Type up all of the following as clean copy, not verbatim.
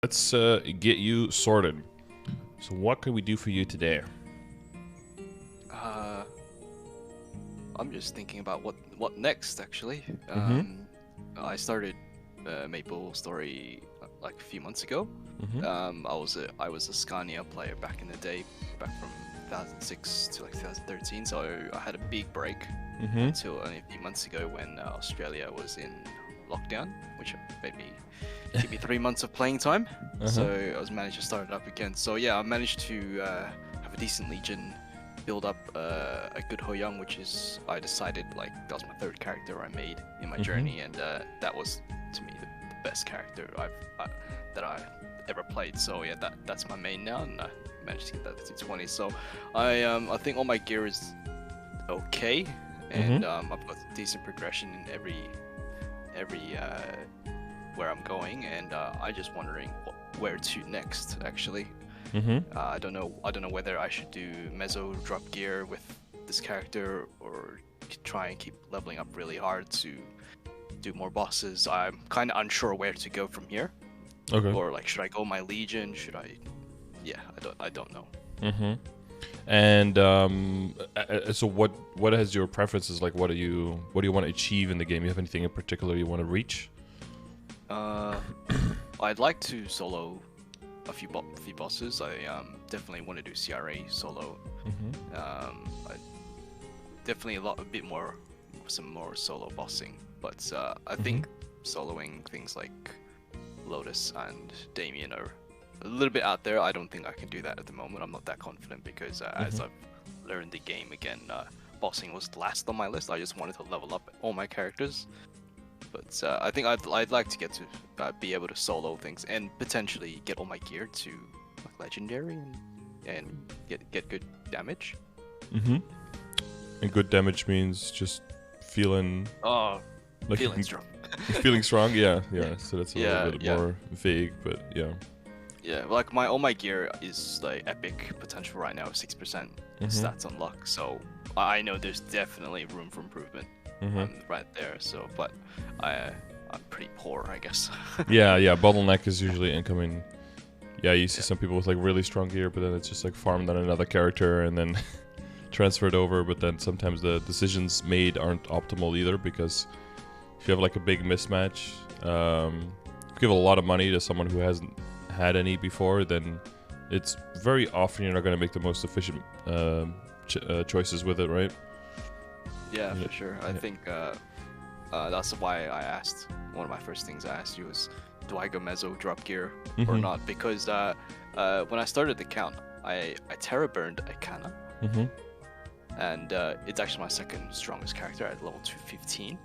Let's get you sorted. So what can we do for you today? Uh, I'm just thinking about what next actually. Mm-hmm. I started MapleStory like a few months ago. Mm-hmm. I was a Scania player back in the day, back from 2006 to like 2013. So I had a big break Mm-hmm. until only a few months ago when Australia was in lockdown, which made me give me 3 months of playing time. Uh-huh. So I was managed to start it up again. So yeah, I managed to have a decent legion, build up a good Hoyoung, which is I decided like that was my third character I made in my journey, and that was to me the best character that I ever played. So yeah, that's my main now, and I managed to get that to 20. So I think all my gear is okay, and I've got decent progression in every where I'm going, and I just wondering where to next actually. Mm-hmm. I don't know whether I should do Mezzo drop gear with this character or try and keep leveling up really hard to do more bosses. I'm kind of unsure where to go from here. Okay. Or like, should I go my Legion? Should I? Yeah, I don't know. Mm-hmm. And so what has your preferences like? What do you want to achieve in the game? You have anything in particular you want to reach? I'd like to solo a few bosses. I definitely want to do CRA solo. I definitely a bit more, some more solo bossing. But I think soloing things like Lotus and Damien are a little bit out there. I don't think I can do that at the moment. I'm not that confident because as I've learned the game again, bossing was last on my list. I just wanted to level up all my characters. But I think I'd like to get to be able to solo things and potentially get all my gear to like legendary and get good damage. Mm-hmm. And good damage means just feeling Oh, like feeling strong. feeling strong. Yeah. So that's a Yeah, little bit yeah. more vague, but yeah. Yeah, like all my gear is like epic potential right now, 6% stats unlock. So I know there's definitely room for improvement right there. So, but I'm pretty poor, I guess. Yeah. Bottleneck is usually incoming. Yeah, you see some people with like really strong gear, but then it's just like farmed on another character and then transferred over. But then sometimes the decisions made aren't optimal either, because if you have like a big mismatch, give a lot of money to someone who hasn't had any before, then it's very often you're not going to make the most efficient choices with it, right? Yeah, for sure. I think that's why I asked. One of my first things I asked you was, do I go Mezzo drop gear or not? Because when I started the count, I Terra burned a Kana, and it's actually my second strongest character at level 215,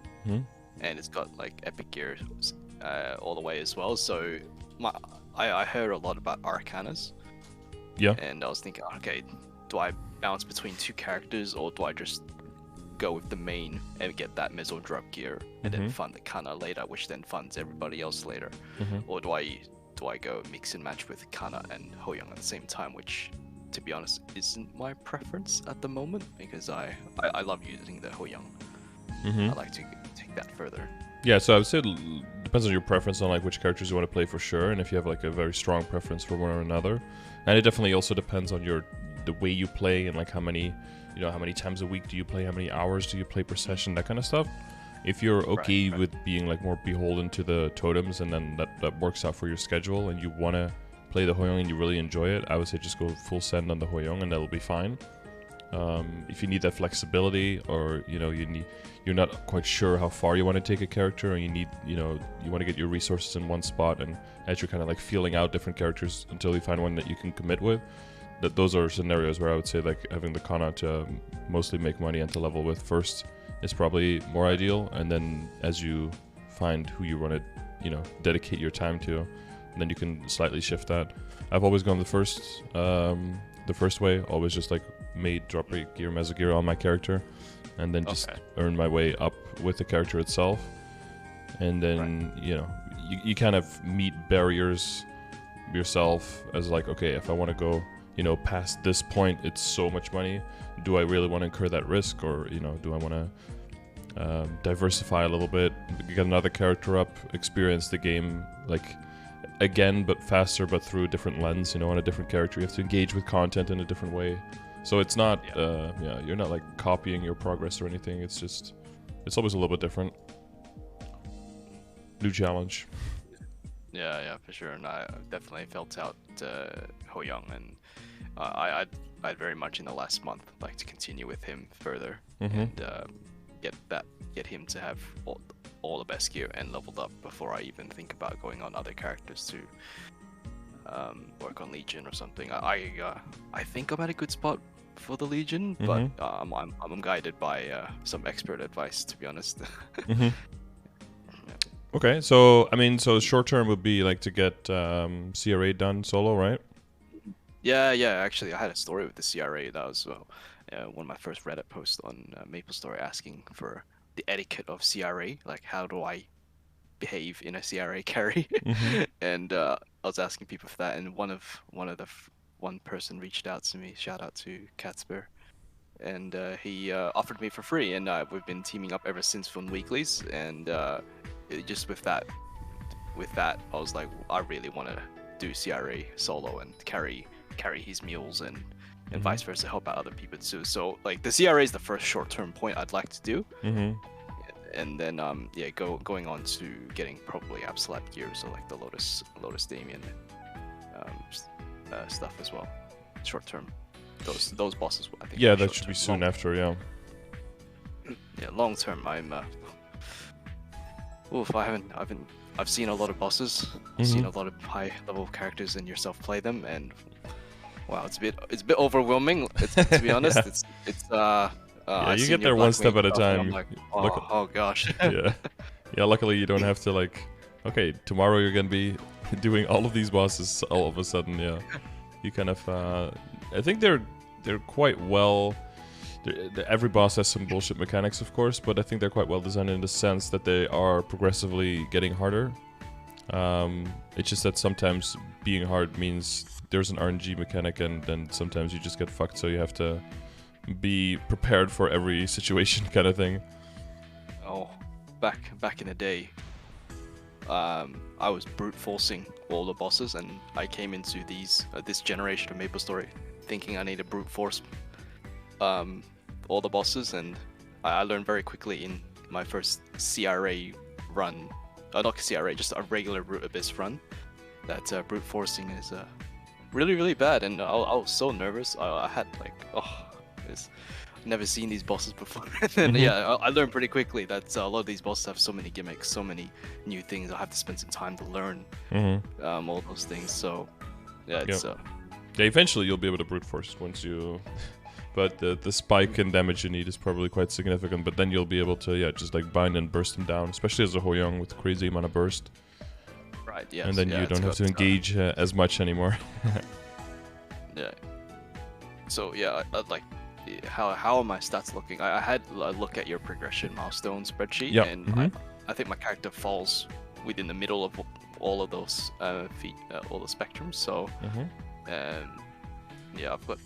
and it's got like epic gear all the way as well. So I heard a lot about Arcanas. Yeah. And I was thinking, okay, do I bounce between two characters, or do I just go with the main and get that Mezzo drop gear and then fund the Kana later, which then funds everybody else later? Or do I go mix and match with Kana and Hoyoung at the same time, which, to be honest, isn't my preference at the moment, because I love using the Hoyoung. I like to take that further. Yeah, so I would say it depends on your preference on like which characters you want to play for sure, and if you have like a very strong preference for one or another. And it definitely also depends on the way you play and like how many times a week do you play, how many hours do you play per session, that kind of stuff. If you're okay with being like more beholden to the totems, and then that works out for your schedule, and you want to play the Hoyoung and you really enjoy it, I would say just go full send on the Hoyoung and that'll be fine. If you need that flexibility, or you're not quite sure how far you want to take a character, and you want to get your resources in one spot, and as you're kind of like feeling out different characters until you find one that you can commit with, those are scenarios where I would say like having the Kana to mostly make money and to level with first is probably more ideal, and then as you find who you want to dedicate your time to, then you can slightly shift that. I've always gone the first way, always just like made drop rate gear, Mezzo gear on my character, and then just earn my way up with the character itself. And then you kind of meet barriers yourself as like, okay, if I want to go past this point, it's so much money. Do I really want to incur that risk, or do I want to diversify a little bit, get another character up, experience the game like again, but faster, but through a different lens, you know, on a different character. You have to engage with content in a different way. So it's not, you're not like copying your progress or anything. It's just, it's always a little bit different. New challenge. Yeah, for sure. And I definitely felt out Hoyoung, and I'd very much in the last month like to continue with him further and get him to have all the best gear and leveled up before I even think about going on other characters to work on Legion or something. I think I'm at a good spot for the Legion, but I'm guided by some expert advice, to be honest. Okay, so I mean, so short term would be like to get CRA done solo, right? Yeah. Actually, I had a story with the CRA. That was one of my first Reddit posts on MapleStory, asking for the etiquette of CRA, like how do I behave in a CRA carry, and I was asking people for that, and one person reached out to me. Shout out to Catsper, and he offered me for free, and we've been teaming up ever since from weeklies, and just with that, I was like, I really want to do CRA solo and carry his mules and vice versa, help out other people too. So like the CRA is the first short-term point I'd like to do, and then going on to getting probably Absolute gear, so like the Lotus Damien stuff as well. Short-term, those bosses, I think. Yeah, that should be soon after. Yeah. Yeah, long-term, I've seen a lot of bosses. I've seen a lot of high-level characters and yourself play them, and wow, it's a bit overwhelming. To be honest, you get there one step at a time. I'm like, oh gosh. Yeah. Luckily, you don't have to like. Okay, tomorrow you're gonna be doing all of these bosses all of a sudden. Yeah, you kind of. I think they're quite well. Every boss has some bullshit mechanics, of course, but I think they're quite well designed in the sense that they are progressively getting harder. It's just that sometimes being hard means there's an RNG mechanic, and then sometimes you just get fucked, so you have to be prepared for every situation kind of thing. Oh, back in the day, I was brute forcing all the bosses, and I came into this generation of MapleStory thinking I need to brute force all the bosses, and I learned very quickly in my first CRA run, not CRA, just a regular Root Abyss run, that brute forcing is really, really bad, and I was so nervous. I had like, I've never seen these bosses before. And I learned pretty quickly that a lot of these bosses have so many gimmicks, so many new things. I have to spend some time to learn all those things. So yeah, it's eventually you'll be able to brute force once you. But the spike and damage you need is probably quite significant. But then you'll be able to just like bind and burst them down, especially as a Hoyoung with crazy amount of burst. Right. Yes. And then you don't have to engage as much anymore. Yeah. So yeah, I'd like. How are my stats looking? I had a look at your progression milestone spreadsheet, and I think my character falls within the middle of all of those all the spectrums. So, I've got.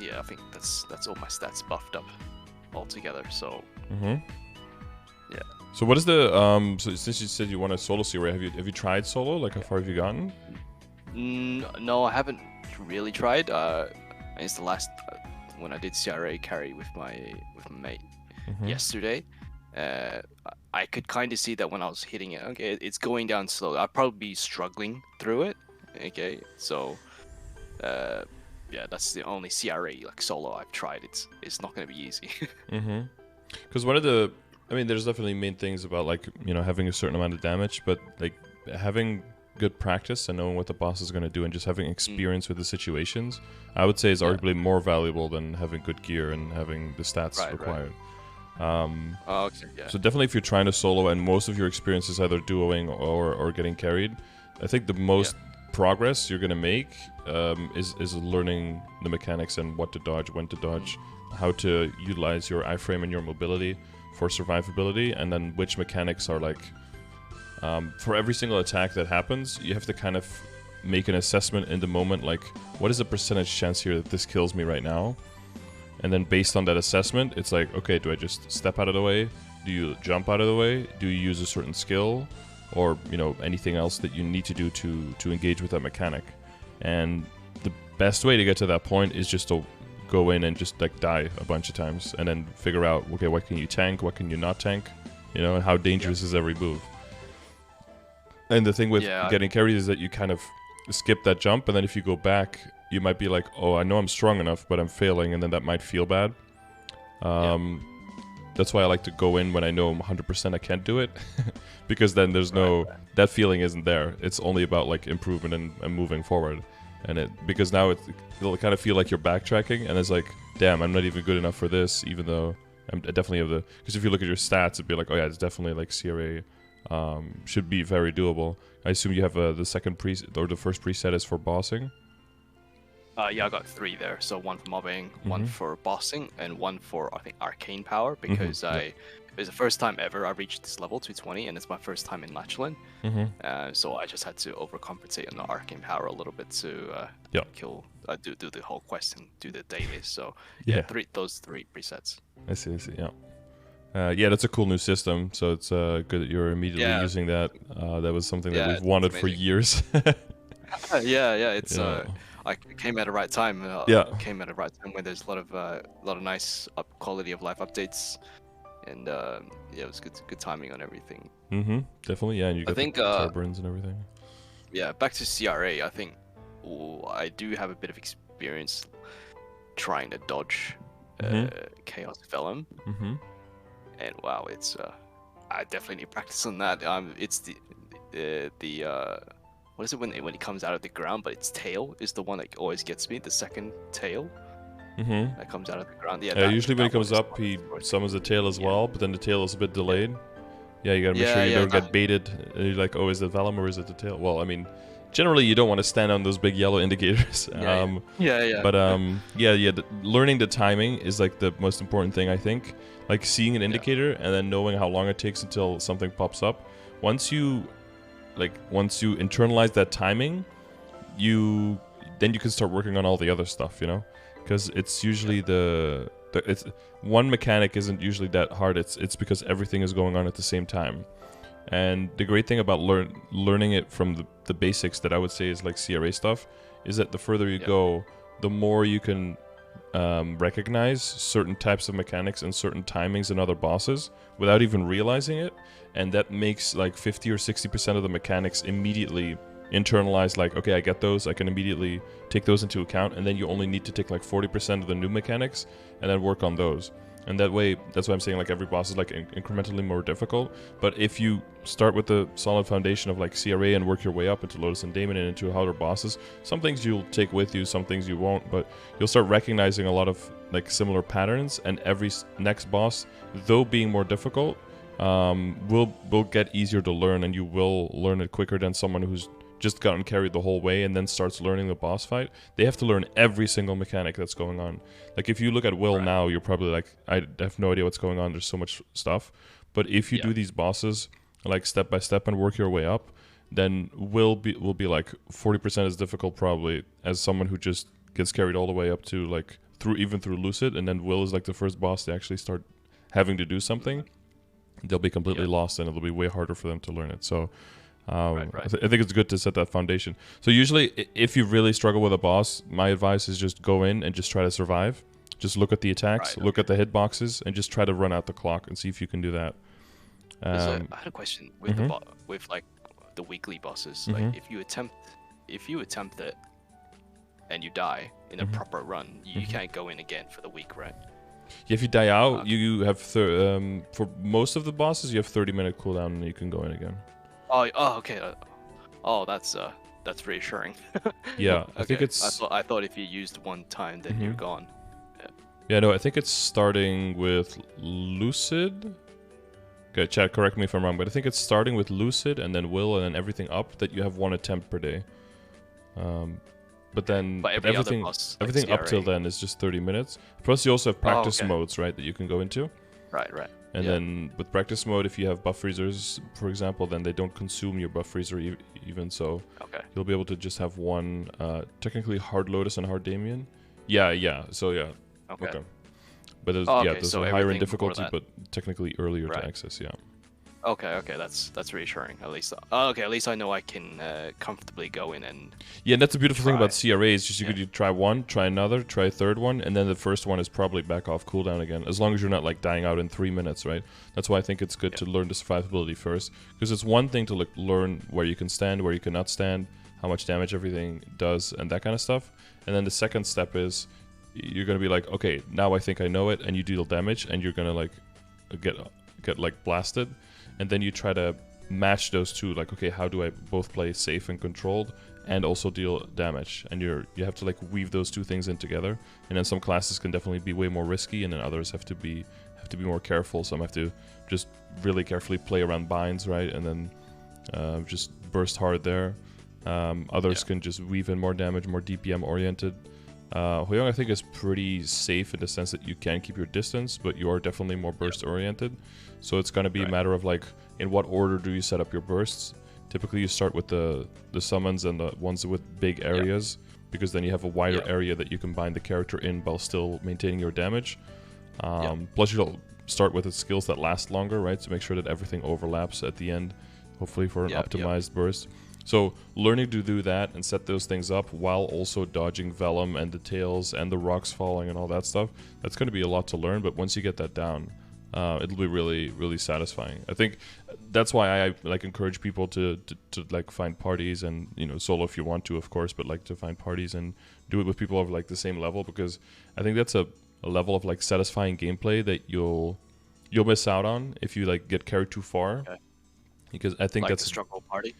Yeah, I think that's all my stats buffed up altogether. So, yeah. So what is the So since you said you want a solo CRA, have you tried solo? Like how far have you gotten? No, I haven't really tried. It's the last when I did CRA carry with my mate yesterday. I could kind of see that when I was hitting it. Okay, it's going down slow. I'd probably be struggling through it. Okay, so that's the only CRA like solo I've tried. It's not going to be easy. Because one of the, I mean, there's definitely main things about like having a certain amount of damage, but like having good practice and knowing what the boss is going to do and just having experience with the situations, I would say is arguably more valuable than having good gear and having the stats required. So definitely if you're trying to solo and most of your experience is either duoing or getting carried, I think the most progress you're going to make is learning the mechanics and what to dodge, when to dodge, how to utilize your iframe and your mobility for survivability, and then which mechanics are like for every single attack that happens, you have to kind of make an assessment in the moment, like what is the percentage chance here that this kills me right now? And then based on that assessment, it's like, okay, do I just step out of the way? Do you jump out of the way? Do you use a certain skill? or anything else that you need to do to engage with that mechanic. And the best way to get to that point is just to go in and just like die a bunch of times, and then figure out, okay, what can you tank, what can you not tank, and how dangerous is every move. And the thing with getting carried is that you kind of skip that jump, and then if you go back, you might be like, oh, I know I'm strong enough, but I'm failing, and then that might feel bad. That's why I like to go in when I know 100% I can't do it, because then there's that feeling isn't there. It's only about like improvement and moving forward. And because now it'll kind of feel like you're backtracking, and it's like, damn, I'm not even good enough for this, even though I definitely have because if you look at your stats, it'd be like, oh yeah, it's definitely like CRA should be very doable. I assume you have the second preset, or the first preset is for bossing? Yeah, I got 3 there. So 1 for mobbing, 1 for bossing, and 1 for, I think, arcane power, because it was the first time ever I reached this level 220, and it's my first time in Lachlan. So I just had to overcompensate on the arcane power a little bit to kill, do the whole quest and do the dailies. So those 3 presets. I see, yeah. Yeah, that's a cool new system. So it's good that you're immediately using that. That was something that we've wanted for years. It's I came at the right time. Came at the right time when there's a lot of nice quality of life updates, and it was good timing on everything. Definitely, yeah. And you got the turbines and everything. Yeah, back to CRA. I think I do have a bit of experience trying to dodge Chaos Vellum, and wow, it's I definitely need practice on that. It's the what is it when it comes out of the ground, but its tail is the one that always gets me, the second tail that comes out of the ground. Usually when he comes up, he summons the tail as well, but then the tail is a bit delayed. Yeah, you gotta make sure you don't get baited. And you're like, oh, is it Vellum or is it the tail? Well, I mean, generally you don't want to stand on those big yellow indicators. But learning the timing is like the most important thing, I think. Like seeing an indicator and then knowing how long it takes until something pops up. Once you internalize that timing, then you can start working on all the other stuff, because it's usually it's one mechanic isn't usually that hard. It's because everything is going on at the same time. And the great thing about learning it from the basics that I would say is like CRA stuff is that the further you go, the more you can recognize certain types of mechanics and certain timings in other bosses without even realizing it. And that makes like 50 or 60% of the mechanics immediately internalize, like, okay, I get those, I can immediately take those into account, and then you only need to take like 40% of the new mechanics and then work on those. And that way, that's why I'm saying like every boss is like incrementally more difficult. But if you start with the solid foundation of like CRA and work your way up into Lotus and Daemon and into harder bosses, some things you'll take with you, some things you won't, but you'll start recognizing a lot of like similar patterns, and every next boss, though being more difficult, will get easier to learn, and you will learn it quicker than someone who's just gotten carried the whole way and then starts learning the boss fight. They have to learn every single mechanic that's going on. Like if you look at Will now, you're probably like, I have no idea what's going on. There's so much stuff. But if you do these bosses like step by step and work your way up, then will be like 40% as difficult probably as someone who just gets carried all the way up to like through Lucid, and then Will is like the first boss to actually start having to do something. They'll be completely lost, and it'll be way harder for them to learn it. So I think it's good to set that foundation. So usually if you really struggle with a boss, my advice is just go in and just try to survive. Just look at the attacks, look at the hitboxes, and just try to run out the clock and see if you can do that. I had a question with with like the weekly bosses. Like if you attempt it and you die in a proper run, you can't go in again for the week, right? Yeah, if you die out, you have for most of the bosses you have 30-minute cooldown and you can go in again. Oh, okay. That's reassuring. Yeah, I think it's. I thought if you used one time, then you're gone. Yeah, no, I think it's starting with Lucid. Okay, chat, correct me if I'm wrong, but I think it's starting with Lucid and then Will and then everything up that you have 1 attempt per day. But then everything up till then is just 30 minutes. Plus you also have practice modes, right, that you can go into. Right. And then with practice mode, if you have buff freezers, for example, then they don't consume your buff freezer even so. Okay. You'll be able to just have 1, technically hard Lotus and hard Damien. Yeah. So yeah. Okay. But there's, there's so a higher in difficulty, but technically earlier to access. Yeah. Okay, that's reassuring. At least, okay, at least I know I can comfortably go in and Yeah, and that's the beautiful thing about try. CRA is just you could try one, try another, try a third one, and then the first one is probably back off cooldown again, as long as you're not like dying out in 3 minutes, right? That's why I think it's good to learn the survivability first, because it's one thing to like learn where you can stand, where you cannot stand, how much damage everything does, and that kind of stuff. And then the second step is you're gonna be like, okay, now I think I know it, and you deal damage, and you're gonna like get like blasted, and then you try to match those two, like, okay, how do I both play safe and controlled and also deal damage? And you have to like weave those two things in together. And then some classes can definitely be way more risky, and then others have to be more careful. Some have to just really carefully play around binds, right? And then just burst hard there. Others can just weave in more damage, more DPM oriented. Hoyoung, I think, is pretty safe in the sense that you can keep your distance, but you are definitely more burst oriented. So it's going to be a matter of like, in what order do you set up your bursts? Typically you start with the summons and the ones with big areas, because then you have a wider area that you can bind the character in while still maintaining your damage. Plus you'll start with the skills that last longer, right? To make sure that everything overlaps at the end, hopefully for an optimized burst. So learning to do that and set those things up while also dodging Vellum and the tails and the rocks falling and all that stuff, that's going to be a lot to learn. But once you get that down, it'll be really, really satisfying. I think that's why I like encourage people to like find parties, and solo if you want to, of course, but like to find parties and do it with people of like the same level, because I think that's a level of like satisfying gameplay that you'll miss out on if you like get carried too far. Because I think like that's a struggle party.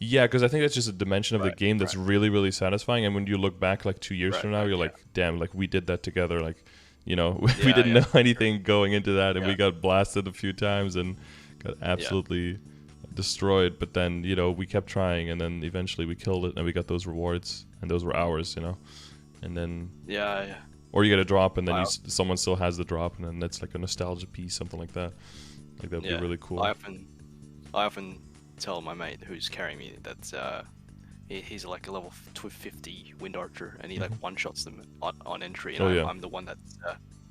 Yeah, because I think that's just a dimension of the game that's really, really satisfying. And when you look back like 2 years from now, you're like, damn, like we did that together. Like, we didn't know anything going into that, and we got blasted a few times and got absolutely destroyed. But then, we kept trying, and then eventually we killed it, and we got those rewards, and those were ours, And then or you get a drop, and then someone still has the drop, and then that's like a nostalgia piece, something like that. Like that'd be really cool. I often tell my mate who's carrying me that he's like a level 50 wind archer, and he like one-shots them on entry, and I'm the one that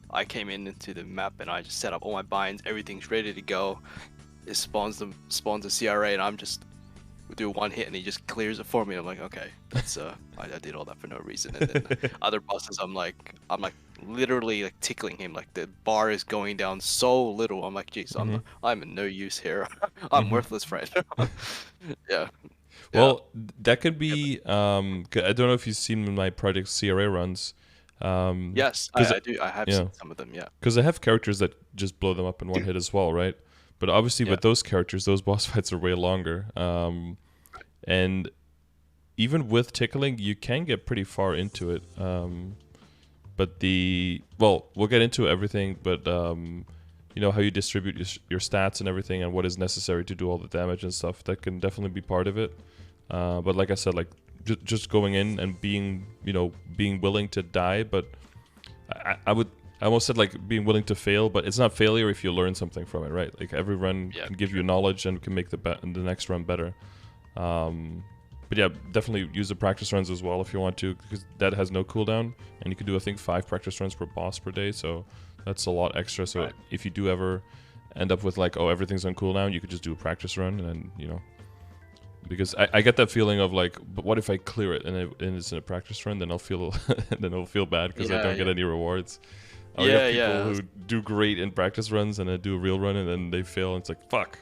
I came into the map and I just set up all my binds, everything's ready to go. It spawns a CRA, and I'm just do one hit and he just clears it for me. I'm like, okay, that's I did all that for no reason. And then other bosses, I'm like literally like tickling him, like the bar is going down so little. I'm like, geez, I'm in no use here. I'm worthless, friend. Well, that could be. I don't know if you've seen my Project CRA runs. Yes, I do. I have seen some of them. Yeah, because I have characters that just blow them up in one hit as well, right? But obviously with those characters, those boss fights are way longer. And even with tickling, you can get pretty far into it. But we'll get into everything, but how you distribute your stats and everything, and what is necessary to do all the damage and stuff, that can definitely be part of it. But like I said, like just going in and being willing to die, but I almost said like being willing to fail, but it's not failure if you learn something from it, right? Like every run can give you knowledge and can make the next run better. But yeah, definitely use the practice runs as well if you want to, because that has no cooldown, and you can do I think 5 practice runs per boss per day, so that's a lot extra. So if you do ever end up with like, oh, everything's on cooldown, you could just do a practice run, and then because I get that feeling of like, but what if I clear it and it's in a practice run? Then I'll feel bad because I don't get any rewards. We have people who do great in practice runs and then do a real run and then they fail, and it's like, fuck.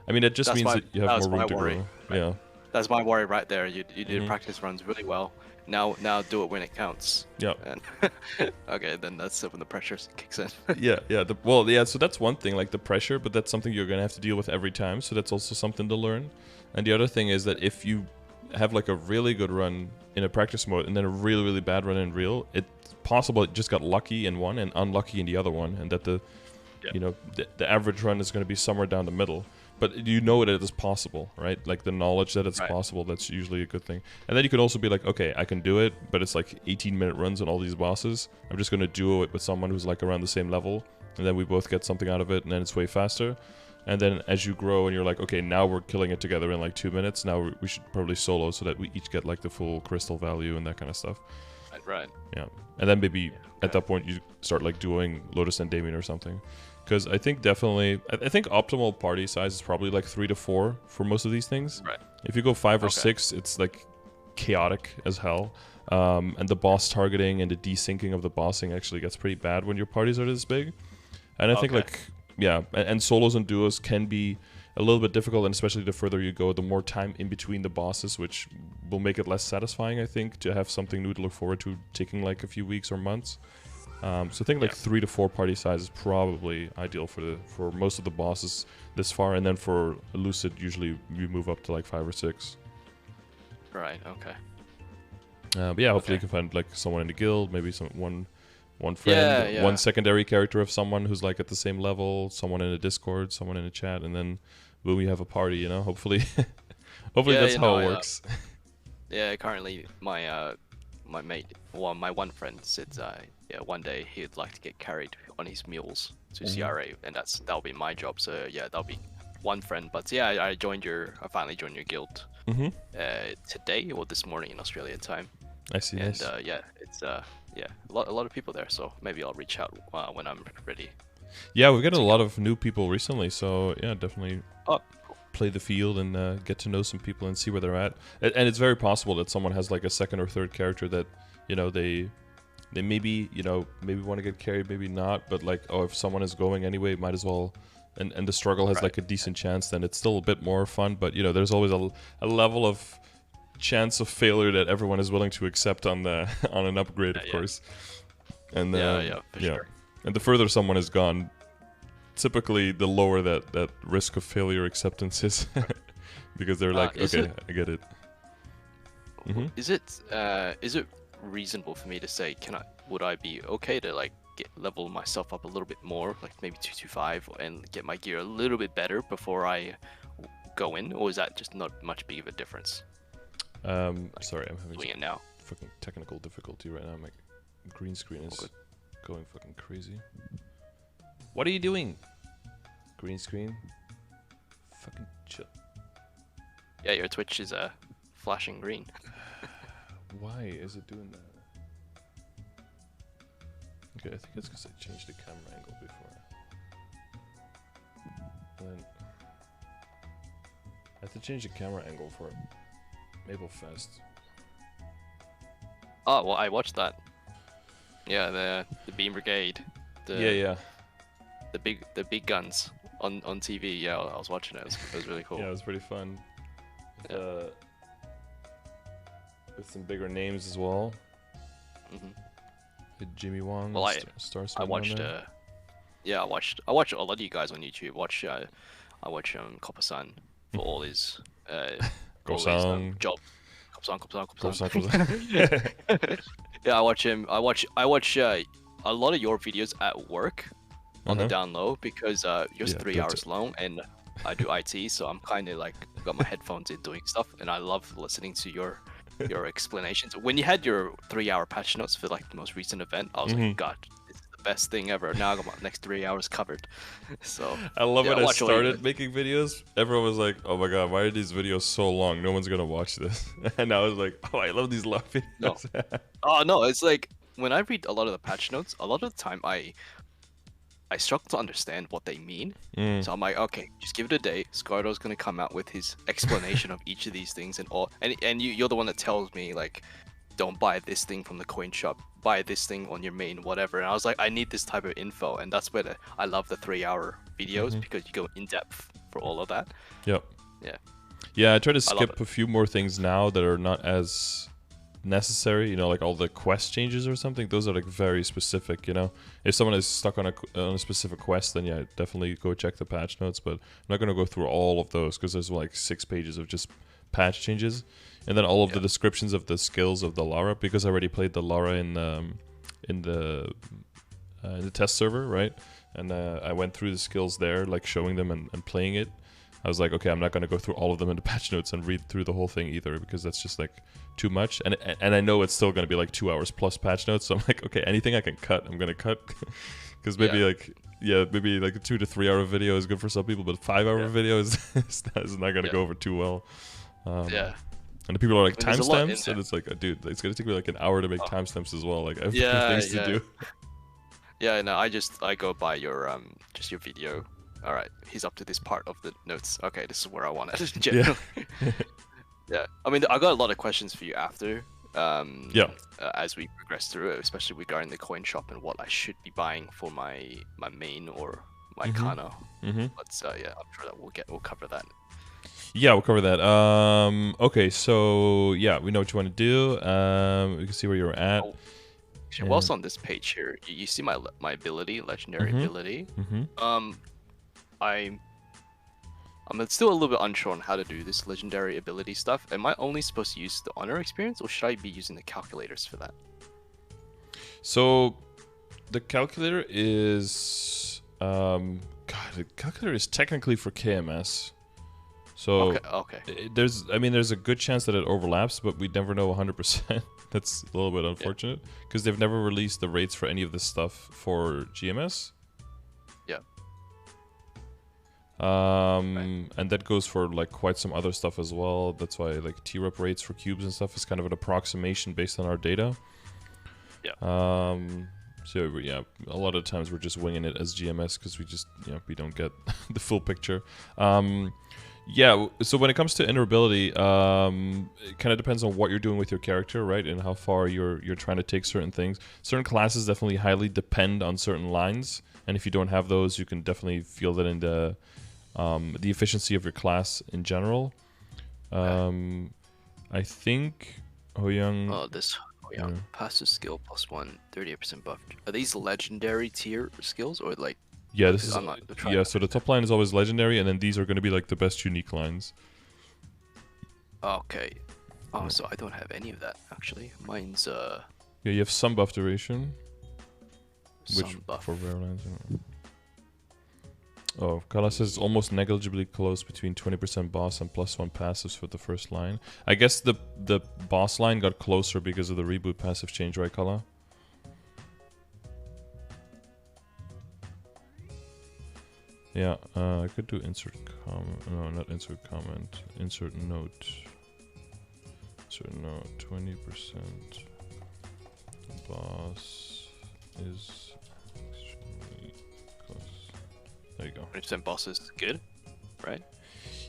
I mean, it just means that you have more room to grow. Yeah. That's my worry right there. You did practice runs really well. Now do it when it counts. Yeah. And okay, then that's when the pressure kicks in. So that's one thing, like the pressure, but that's something you're gonna have to deal with every time. So that's also something to learn. And the other thing is that if you have like a really good run in a practice mode and then a really, really bad run in real, it's possible it just got lucky in one and unlucky in the other one, and that the average run is going to be somewhere down the middle. But that it is possible, right? Like the knowledge that it's possible, that's usually a good thing. And then you can also be like, okay, I can do it, but it's like 18-minute runs on all these bosses. I'm just going to duo it with someone who's like around the same level, and then we both get something out of it, and then it's way faster. And then as you grow and you're like, okay, now we're killing it together in like 2 minutes, now we should probably solo so that we each get like the full crystal value and that kind of stuff. Right. Yeah. And then maybe at that point you start like doing Lotus and Damien or something. Because I think definitely, I think optimal party size is probably like 3 to 4 for most of these things. Right. If you go 5 or 6, it's like chaotic as hell. And the boss targeting and the desyncing of the bossing actually gets pretty bad when your parties are this big. And I think like, yeah, and solos and duos can be a little bit difficult, and especially the further you go, the more time in between the bosses, which will make it less satisfying, I think, to have something new to look forward to taking like a few weeks or months. So I think like 3 to 4 party size is probably ideal for most of the bosses this far, and then for Lucid, usually we move up to like 5 or 6. Right. Okay. But yeah, hopefully you can find like someone in the guild, maybe one friend, one secondary character of someone who's like at the same level, someone in a Discord, someone in a chat, and then boom, you have a party. You know, hopefully, that's how it works. Yeah. Currently, my mate, my one friend said, one day he'd like to get carried on his mules to CRA, and that'll be my job. So yeah, that'll be one friend. But yeah, I finally joined your guild today or this morning in Australia time. I see. And it's a lot of people there. So maybe I'll reach out when I'm ready. Yeah, we've got a lot of new people recently. So yeah, definitely play the field and get to know some people and see where they're at. And it's very possible that someone has like a second or third character that, you know, they maybe, you know, maybe want to get carried, maybe not. But like, if someone is going anyway, might as well. And the struggle has like a decent chance, then it's still a bit more fun. But you know, there's always a level of chance of failure that everyone is willing to accept on an upgrade, of course. And for sure. And the further someone has gone, typically the lower that risk of failure acceptance is, because they're like, okay, I get it. Is it reasonable for me to say, would I be okay to like level myself up a little bit more, like maybe 225, and get my gear a little bit better before I go in, or is that just not much big of a difference? Sorry, I'm having doing it now. Fucking technical difficulty right now. My green screen is going fucking crazy. What are you doing? Green screen. Fucking chill. Yeah, your Twitch is flashing green. Why is it doing that? Okay, I think it's because I changed the camera angle before. And then I have to change the camera angle for MapleFest. Oh well, I watched that. Yeah, the Beam Brigade. The big guns on TV. Yeah, I was watching it. It was really cool. Yeah, it was pretty fun. With some bigger names as well. Jimmy Wong. Well, I watched. I watched a lot of you guys on YouTube. I watch Copper Sun for all his job. Copper Sun. Yeah, I watch him. I watch a lot of your videos at work on the down low, because you're 3 hours long, and I do IT, so I'm kind of like got my headphones in doing stuff, and I love listening to your explanations. When you had your 3-hour patch notes for like the most recent event, I was like, God, this is the best thing ever. Now I got my next 3 hours covered. So I love when I started making videos, everyone was like, oh my God, why are these videos so long? No one's gonna watch this. And I was like, oh, I love these long videos. No, it's like when I read a lot of the patch notes, a lot of the time I struggle to understand what they mean. So I'm like, okay, just give it a day. Scardor's gonna come out with his explanation of each of these things and you're the one that tells me like, don't buy this thing from the coin shop, buy this thing on your main whatever. And I was like, I need this type of info, and that's where I love the 3-hour videos, because you go in depth for all of that. Yep. Yeah, I try to skip a few more things now that are not as necessary, you know, like all the quest changes or something. Those are like very specific, you know. If someone is stuck on a specific quest, then yeah, definitely go check the patch notes. But I'm not going to go through all of those, because there's like 6 pages of just patch changes, and then all of the descriptions of the skills of the Lara, because I already played the Lara in the test server, right? And I went through the skills there, like showing them and playing it. I was like, okay, I'm not going to go through all of them in the patch notes and read through the whole thing either, because that's just like too much. And I know it's still going to be like 2 hours plus patch notes. So I'm like, okay, anything I can cut, I'm going to cut. Because maybe maybe like a 2 to 3 hour video is good for some people, but a 5-hour video is not going to go over too well. And the people are like, timestamps, and it's like, dude, it's going to take me like an hour to make timestamps as well. Like, I have things to do. Yeah, no, I go by your just your video. All right, he's up to this part of the notes. Okay, this is where I want it. Yeah. Generally. Yeah, I mean, I got a lot of questions for you after. Yeah. As we progress through it, especially regarding the coin shop and what I should be buying for my main or my Kana. But yeah, I'm sure that we'll cover that. Yeah, we'll cover that. Okay, so yeah, we know what you want to do. We can see where you're at. Oh, actually, whilst on this page here, you see my ability, legendary ability. I'm still a little bit unsure on how to do this legendary ability stuff. Am I only supposed to use the honor experience, or should I be using the calculators for that? So the calculator is God, the calculator is technically for KMS. So okay. there's a good chance that it overlaps, but we never know 100%. That's a little bit unfortunate because they've never released the rates for any of this stuff for GMS. Yeah. And that goes for like quite some other stuff as well. That's why like T-Rep rates for cubes and stuff is kind of an approximation based on our data. Yeah. So yeah, a lot of times we're just winging it as GMS because we don't get the full picture. Yeah, so when it comes to interoperability, it kind of depends on what you're doing with your character, right? And how far you're trying to take certain things. Certain classes definitely highly depend on certain lines, and if you don't have those, you can definitely feel that in the efficiency of your class in general. I think Hoyoung... Oh, this Hoyoung. Passive skill +1, 38% buff. Are these legendary tier skills, or like... Yeah, this is so the top line is always legendary, and then these are going to be like the best unique lines. Okay. Oh, so I don't have any of that actually. Mine's Yeah, you have some buff duration. Which buff. For rare lines. Oh, Kala says it's almost negligibly close between 20% boss and +1 passives for the first line. I guess the boss line got closer because of the reboot passive change, right, Kala? Yeah, I could do insert comment. No, not insert comment. Insert note. Insert note. 20% boss is extremely close. There you go. 20% boss is good, right?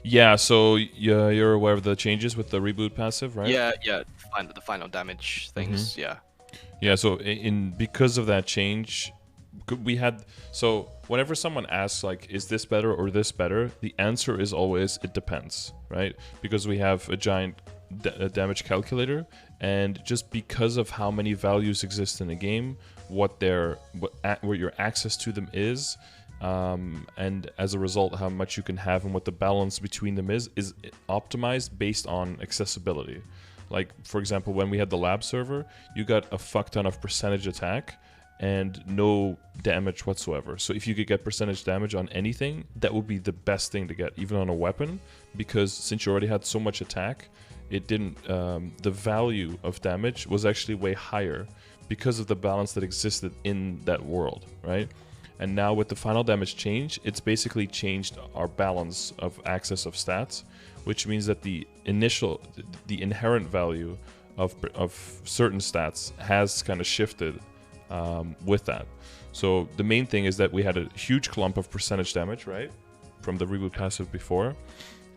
Yeah. So you're aware of the changes with the reboot passive, right? Yeah. The final damage things. Yeah. Yeah. So because of that change, we had whenever someone asks like, is this better or this better, the answer is always it depends, right? Because we have a giant damage calculator, and just because of how many values exist in the game, what your access to them is, and as a result how much you can have and what the balance between them is optimized based on accessibility. Like for example, when we had the lab server, you got a fuck ton of percentage attack and no damage whatsoever. So if you could get percentage damage on anything, that would be the best thing to get, even on a weapon, because since you already had so much attack, it didn't. The value of damage was actually way higher because of the balance that existed in that world, right? And now with the final damage change, it's basically changed our balance of access of stats, which means that the inherent value of certain stats has kind of shifted with that. So the main thing is that we had a huge clump of percentage damage, right, from the reboot passive before,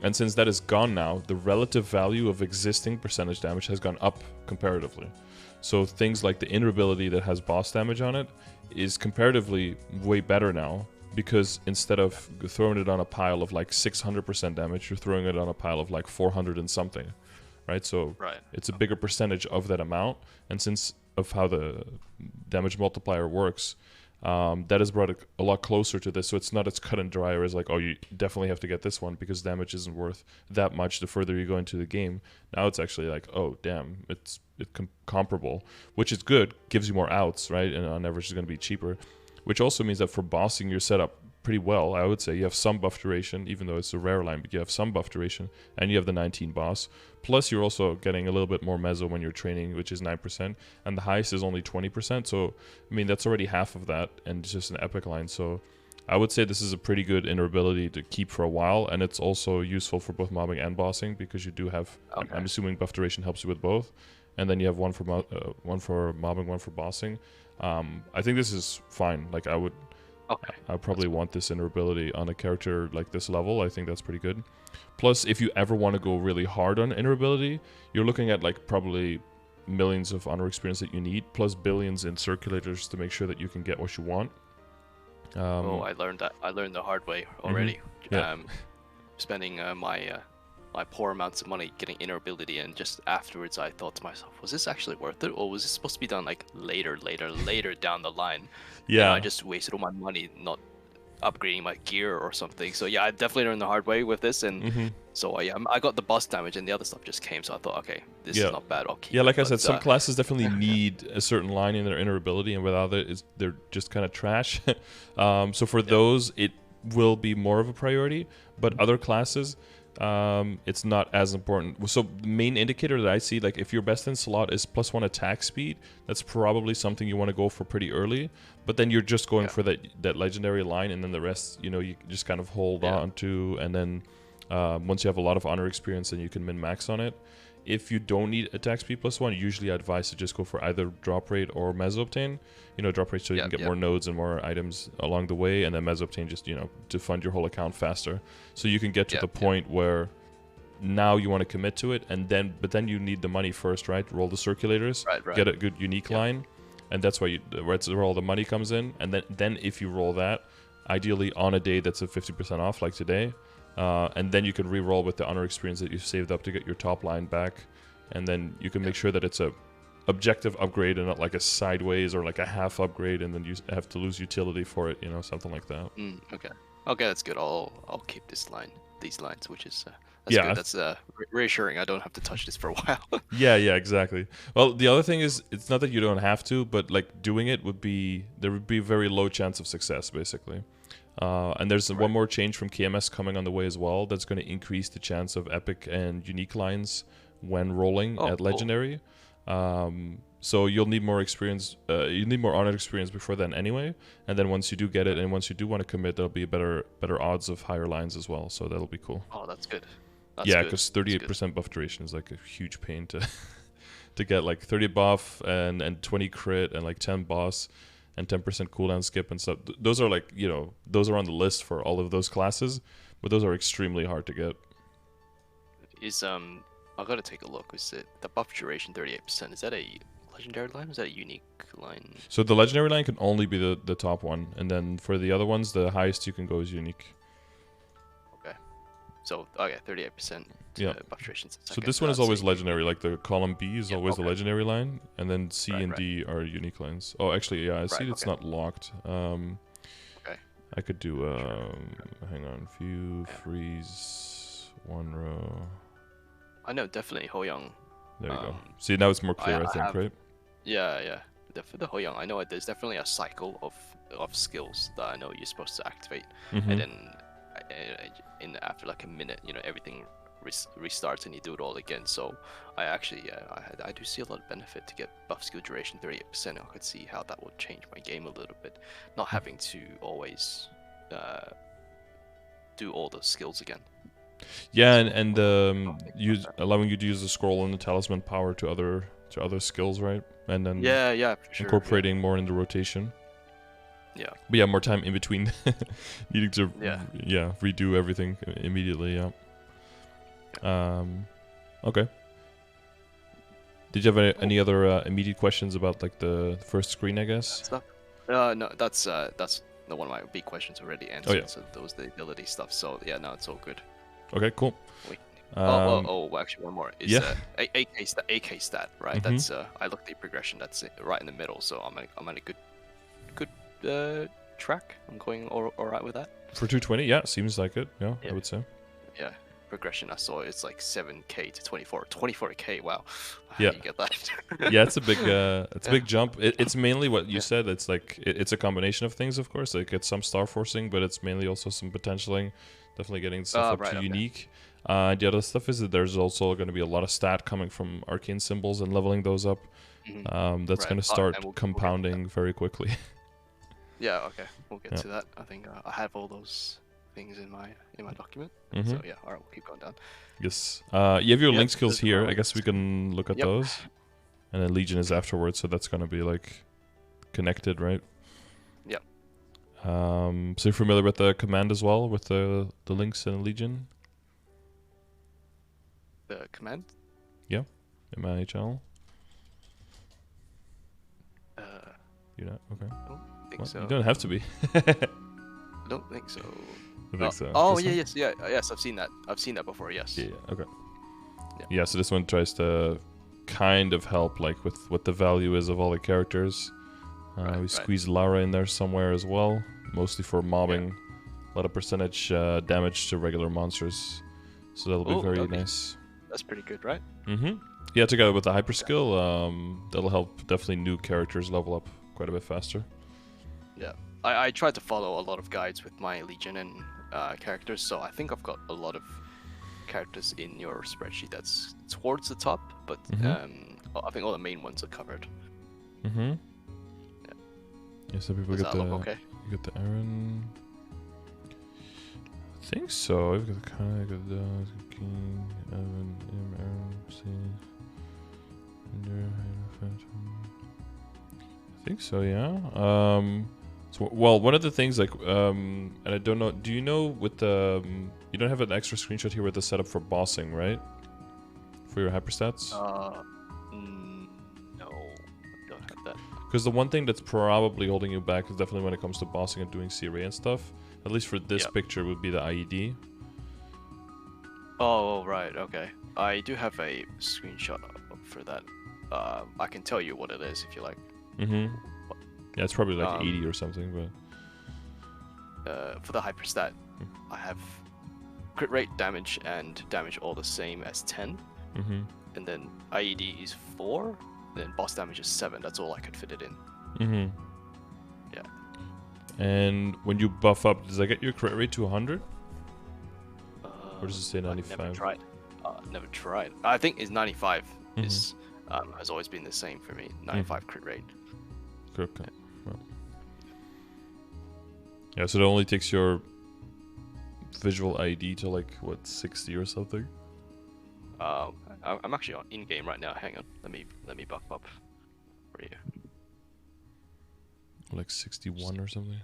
and since that is gone now, the relative value of existing percentage damage has gone up comparatively. So things like the interoperability that has boss damage on it is comparatively way better now, because instead of throwing it on a pile of like 600% damage, you're throwing it on a pile of like 400 and something, right? So it's a bigger percentage of that amount, and since of how the damage multiplier works, that has brought it a lot closer to this. So it's not as cut and dry as like, oh, you definitely have to get this one because damage isn't worth that much the further you go into the game. Now it's actually like, oh damn, it's comparable, which is good, gives you more outs, right? And on average is going to be cheaper, which also means that for bossing you're set up pretty well. I would say you have some buff duration, even though it's a rare line, but you have some buff duration, and you have the 19 boss. Plus you're also getting a little bit more meso when you're training, which is 9%, and the highest is only 20%. So I mean, that's already half of that, and it's just an epic line. So I would say this is a pretty good interoperability to keep for a while, and it's also useful for both mobbing and bossing because you do have, I'm assuming buff duration helps you with both, and then you have one for mobbing, one for bossing. I think this is fine. Like I would probably want this interability on a character like this level. I think that's pretty good. Plus, if you ever want to go really hard on interability, you're looking at like probably millions of honor experience that you need, plus billions in circulators to make sure that you can get what you want. I learned the hard way already. Yeah. Spending my poor amounts of money getting interability, and just afterwards I thought to myself, was this actually worth it, or was it supposed to be done like later down the line? Yeah. And I just wasted all my money not upgrading my gear or something. So yeah, I definitely learned the hard way with this, and so I got the boss damage, and the other stuff just came. So I thought, okay, this is not bad. I'll keep it. Like I said, some classes definitely need a certain line in their interability, and without it, they're just kind of trash. So for those, it will be more of a priority, but other classes, it's not as important. So the main indicator that I see, like if your best in slot is +1 attack speed, that's probably something you want to go for pretty early. But then you're just going for that legendary line, and then the rest, you just kind of hold on to, and then once you have a lot of honor experience, then you can min-max on it. If you don't need attack speed +1, usually I advise to just go for either drop rate or meso-obtain. Drop rate so you can get more nodes and more items along the way, and then meso-obtain just, to fund your whole account faster. So you can get to the point where now you want to commit to it, but then you need the money first, right? Roll the circulators, get a good unique line, and that's where all the money comes in. And then if you roll that, ideally on a day that's a 50% off, like today, and then you can re-roll with the honor experience that you've saved up to get your top line back, and then you can make sure that it's a objective upgrade and not like a sideways or like a half upgrade, and then you have to lose utility for it, something like that. Okay, that's good. I'll keep these lines, which is that's good. That's reassuring. I don't have to touch this for a while. yeah, exactly. Well, the other thing is, it's not that you don't have to, but like doing it would be a very low chance of success, basically. And there's one more change from KMS coming on the way as well. That's going to increase the chance of epic and unique lines when rolling at legendary. So you'll need more experience. You need more honor experience before then anyway. And then once you do get it, and once you do want to commit, there'll be better odds of higher lines as well. So that'll be cool. Oh, that's good. Because 38% buff duration is like a huge pain to get, like 30 buff and 20 crit and like 10 boss and 10% cooldown skip and stuff. Those are like, those are on the list for all of those classes, but those are extremely hard to get. I gotta take a look. Is it the buff duration 38%? Is that a legendary line? Or is that a unique line? So the legendary line can only be the top one, and then for the other ones, the highest you can go is unique. Okay. So 38%. Buff duration. So this one is always legendary. Like the column B is always the legendary line, and then C and D are unique lines. Oh, actually, I see it's not locked. Okay. I could do hang on, view, freeze, one row. I know, definitely Hoyoung. There you go. See, now it's more clear, I think, right? Yeah. For the Hoyoung, I know there's definitely a cycle of skills that I know you're supposed to activate, and then after like a minute, everything restarts and you do it all again. So I actually, I do see a lot of benefit to get buff skill duration 38%. I could see how that would change my game a little bit, not having to always do all the skills again. Yeah, and allowing you to use the scroll and the talisman power to other skills, right? And then for sure, incorporating more in the rotation. Yeah. But more time in between needing to redo everything immediately. Okay. Did you have any other immediate questions about like the first screen, I guess? No, that's one of my big questions already answered. So those the ability stuff. So no, it's all good. Okay, cool. Wait. Actually, one more. Is AK stat, right? Mm-hmm. That's I looked at the progression. That's right in the middle. So I'm on a good track. I'm going all right with that. For 220, seems like it. Yeah, I would say. Yeah, progression I saw it's like 7k to 24k. Wow. How do you get that? It's a big jump. It's mainly what you said. It's like it's a combination of things, of course. Like it's some star forcing, but it's mainly also some potentialing. Definfinitely getting stuff up to unique. The other stuff is that there's also going to be a lot of stat coming from arcane symbols and leveling those up. That's going to start compounding very quickly. Yeah, okay. We'll get to that. I think I have all those things in my document. So all right, we'll keep going down. Yes. You have your link skills here. I guess we can look at those. and then Legion is afterwards, so that's gonna be like connected, right? Yeah. So you're familiar with the command as well, with the links in Legion? The command? Yeah, MIHL. You're not okay. Don't think Well, so. you don't have to be. Don't think so. I think so. Oh This yeah, one? yes. I've seen that. I've seen that before. Yes. Yeah. Okay. Yeah. Yeah. So this one tries to kind of help, like, with what the value is of all the characters. We squeeze Lara in there somewhere as well, mostly for mobbing. A lot of percentage damage to regular monsters. So that'll be very nice. That's pretty good, right? Mm-hmm. Yeah, together with the hyper skill, that'll help definitely new characters level up quite a bit faster. Yeah. I tried to follow a lot of guides with my Legion and characters, so I think I've got a lot of characters in your spreadsheet that's towards the top, but I think all the main ones are covered. Mm-hmm. Yeah, so people Does get that the look okay? you get the Aaron. I think so. We've got the Kai, got the King, Evan, Aaron, C. I think so, yeah. So, well, one of the things, like, and I don't know, do you know with the, you don't have an extra screenshot here with the setup for bossing, right? For your hyperstats? No, I don't have that. Because the one thing that's probably holding you back is definitely when it comes to bossing and doing CRA and stuff, at least for this picture, would be the IED. Oh, right, okay. I do have a screenshot for that. I can tell you what it is if you like. Mm-hmm. Yeah, it's probably like 80 or something, but... for the hyperstat, I have crit rate, damage, and damage all the same as 10. Mm-hmm. And then IED is 4, then boss damage is 7. That's all I could fit it in. Mm-hmm. Yeah. And when you buff up, does that get your crit rate to 100? Or does it say 95? Never tried. Never tried. I think it's 95 is has always been the same for me. 95 crit rate. Okay. Well. Yeah, so it only takes your visual ID to like what 60 or something. I'm actually in game right now. Hang on, let me buff up for you. Like 61 or something.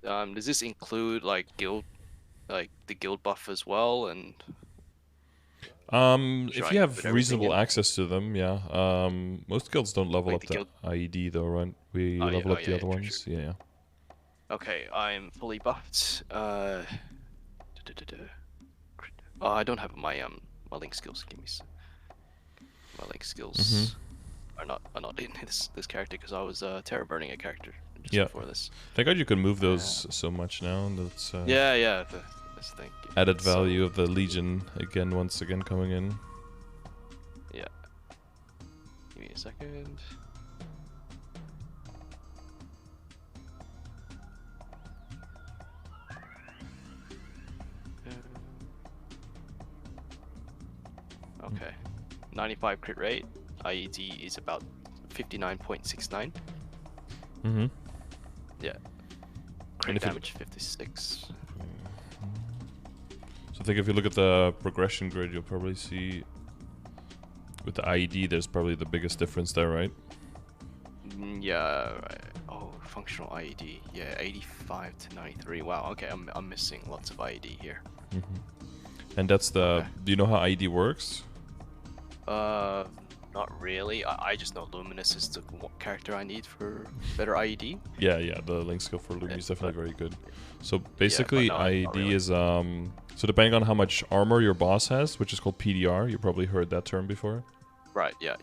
Does this include like the guild buff as well? And if you have reasonable access to them, yeah. Most guilds don't level up the IED though, right? We level up the other ones. True. Yeah. Okay, I'm fully buffed. I don't have my link skills. Give me my link skills are not in this character because I was terror burning a character just before this. Thank God you can move those so much now. That's That's the thing. Added value of the Legion once again coming in. Yeah. Give me a second. Okay. 95 crit rate. IED is about 59.69. Mm-hmm. Yeah. Crit damage 56. So I think if you look at the progression grid, you'll probably see with the IED, there's probably the biggest difference there, right? Yeah. Right. Oh, functional IED. Yeah, 85 to 93. Wow. Okay, I'm missing lots of IED here. And that's the. Okay. Do you know how IED works? Not really. I just know Luminous is the character I need for better IED. Yeah, the link skill for Luminous is definitely very good. So basically, IED is so depending on how much armor your boss has, which is called PDR, you probably heard that term before. Right. Yeah.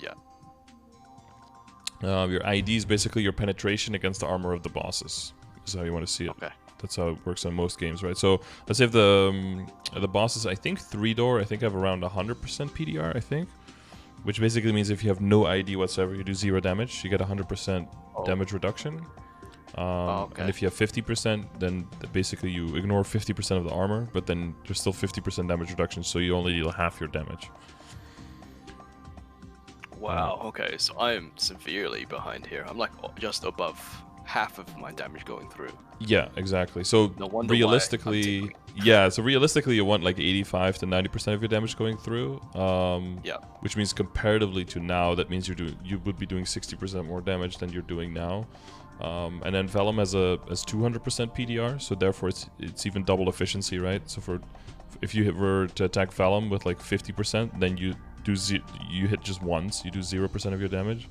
Your IED is basically your penetration against the armor of the bosses. Is how you want to see it. Okay. That's how it works on most games, right? So let's say if the bosses, I think 3-door, I think have around 100% PDR, I think. Which basically means if you have no ID whatsoever, you do 0 damage, you get 100% damage reduction. And if you have 50%, then basically you ignore 50% of the armor, but then there's still 50% damage reduction, so you only deal half your damage. Wow, okay, so I am severely behind here. I'm like just above half of my damage going through. Yeah, exactly. So No wonder why I'm realistically, tickling. yeah. So realistically, you want like 85 to 90% of your damage going through. Yeah. Which means comparatively to now, that means you would be doing 60% more damage than you're doing now. And then Vellum has 200% PDR, so therefore it's even double efficiency, right? So if you were to attack Vellum with like 50%, then you hit just once, you do 0% of your damage.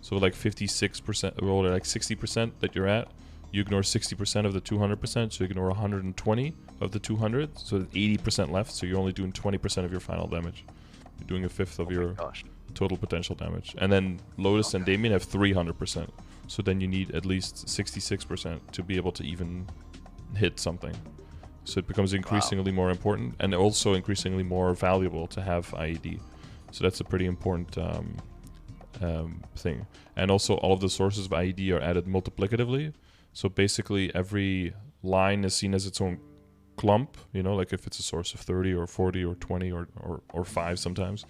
So like 56% or like 60% that you're at, you ignore 60% of the 200%, so you ignore 120 of the 200, so 80% left, so you're only doing 20% of your final damage. You're doing a fifth of your total potential damage. And then Lotus and Damien have 300%, so then you need at least 66% to be able to even hit something. So it becomes increasingly more important and also increasingly more valuable to have IED. So that's a pretty important thing. And also all of the sources of IED are added multiplicatively. So basically every line is seen as its own clump, you know, like if it's a source of 30 or 40 or 20 or 5 sometimes.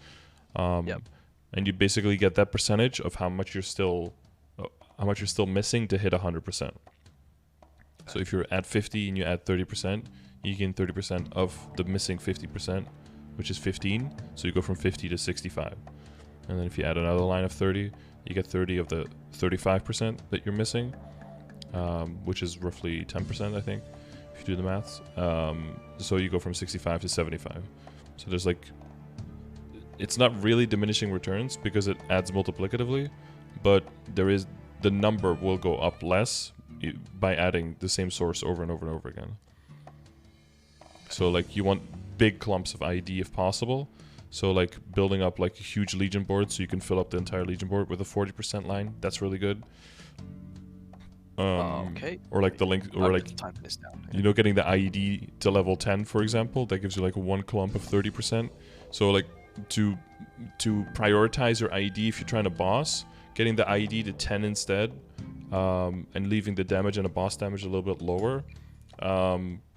And you basically get that percentage of how much you're still missing to hit 100%. So if you're at 50 and you add 30%, you gain 30% of the missing 50%, which is 15. So you go from 50 to 65. And then if you add another line of 30, you get 30 of the 35% that you're missing, which is roughly 10%, I think, if you do the maths. So you go from 65 to 75. So there's like, it's not really diminishing returns because it adds multiplicatively, but the number will go up less by adding the same source over and over and over again. So like you want big clumps of IED if possible. So like building up like a huge Legion board so you can fill up the entire Legion board with a 40% line. That's really good. Okay. Or like the link, or like, you know, getting the IED to level 10, for example, that gives you like one clump of 30%. So like to prioritize your IED if you're trying to boss, getting the IED to 10 instead, and leaving the damage and the boss damage a little bit lower,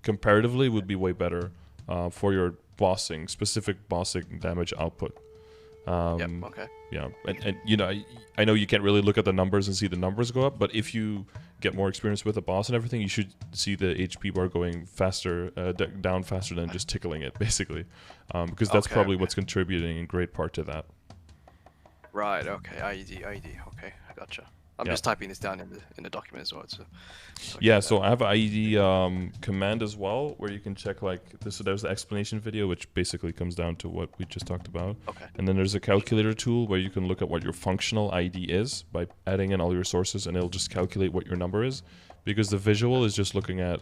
comparatively would be way better for your specific bossing damage output. Yeah, and you know, I know you can't really look at the numbers and see the numbers go up, but if you get more experience with the boss and everything, you should see the HP bar going faster, down faster than just tickling it, basically, because that's probably what's contributing in great part to that. Right. Okay. IED. Okay, I gotcha. I'm just typing this down in the document as well. So I have an IED command as well, where you can check like this. So there's the explanation video, which basically comes down to what we just talked about. Okay. And then there's a calculator tool where you can look at what your functional IED is by adding in all your sources, and it'll just calculate what your number is. Because the visual is just looking at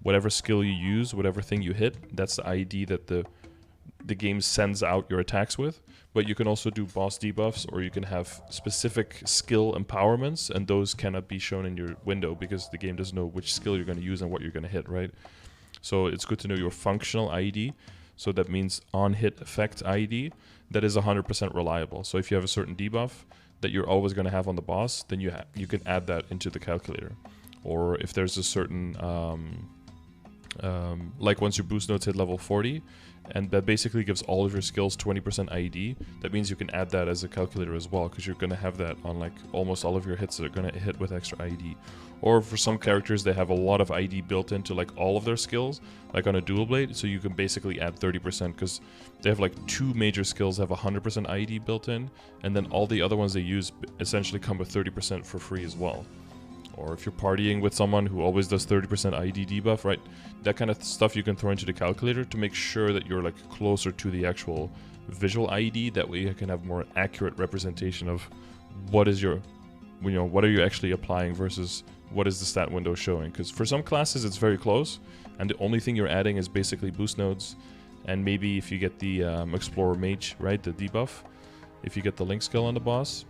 whatever skill you use, whatever thing you hit. That's the IED that the game sends out your attacks with. But you can also do boss debuffs, or you can have specific skill empowerments, and those cannot be shown in your window because the game doesn't know which skill you're going to use and what you're going to hit, right? So it's good to know your functional IED. So that means on-hit effect IED that is 100% reliable. So if you have a certain debuff that you're always going to have on the boss, then you can add that into the calculator. Or if there's a certain, like once your boost nodes hit level 40, and that basically gives all of your skills 20% IED. That means you can add that as a calculator as well, because you're going to have that on like almost all of your hits that are going to hit with extra IED. Or for some characters, they have a lot of IED built into like all of their skills, like on a dual blade, so you can basically add 30% because they have like 2 major skills have 100% IED built in, and then all the other ones they use essentially come with 30% for free as well. Or if you're partying with someone who always does 30% IED debuff, right? That kind of stuff you can throw into the calculator to make sure that you're like closer to the actual visual IED. That way you can have more accurate representation of what is your, you know, what are you actually applying versus what is the stat window showing. Because for some classes it's very close, and the only thing you're adding is basically boost nodes, and maybe if you get the Explorer Mage, right, the debuff, if you get the Link skill on the boss.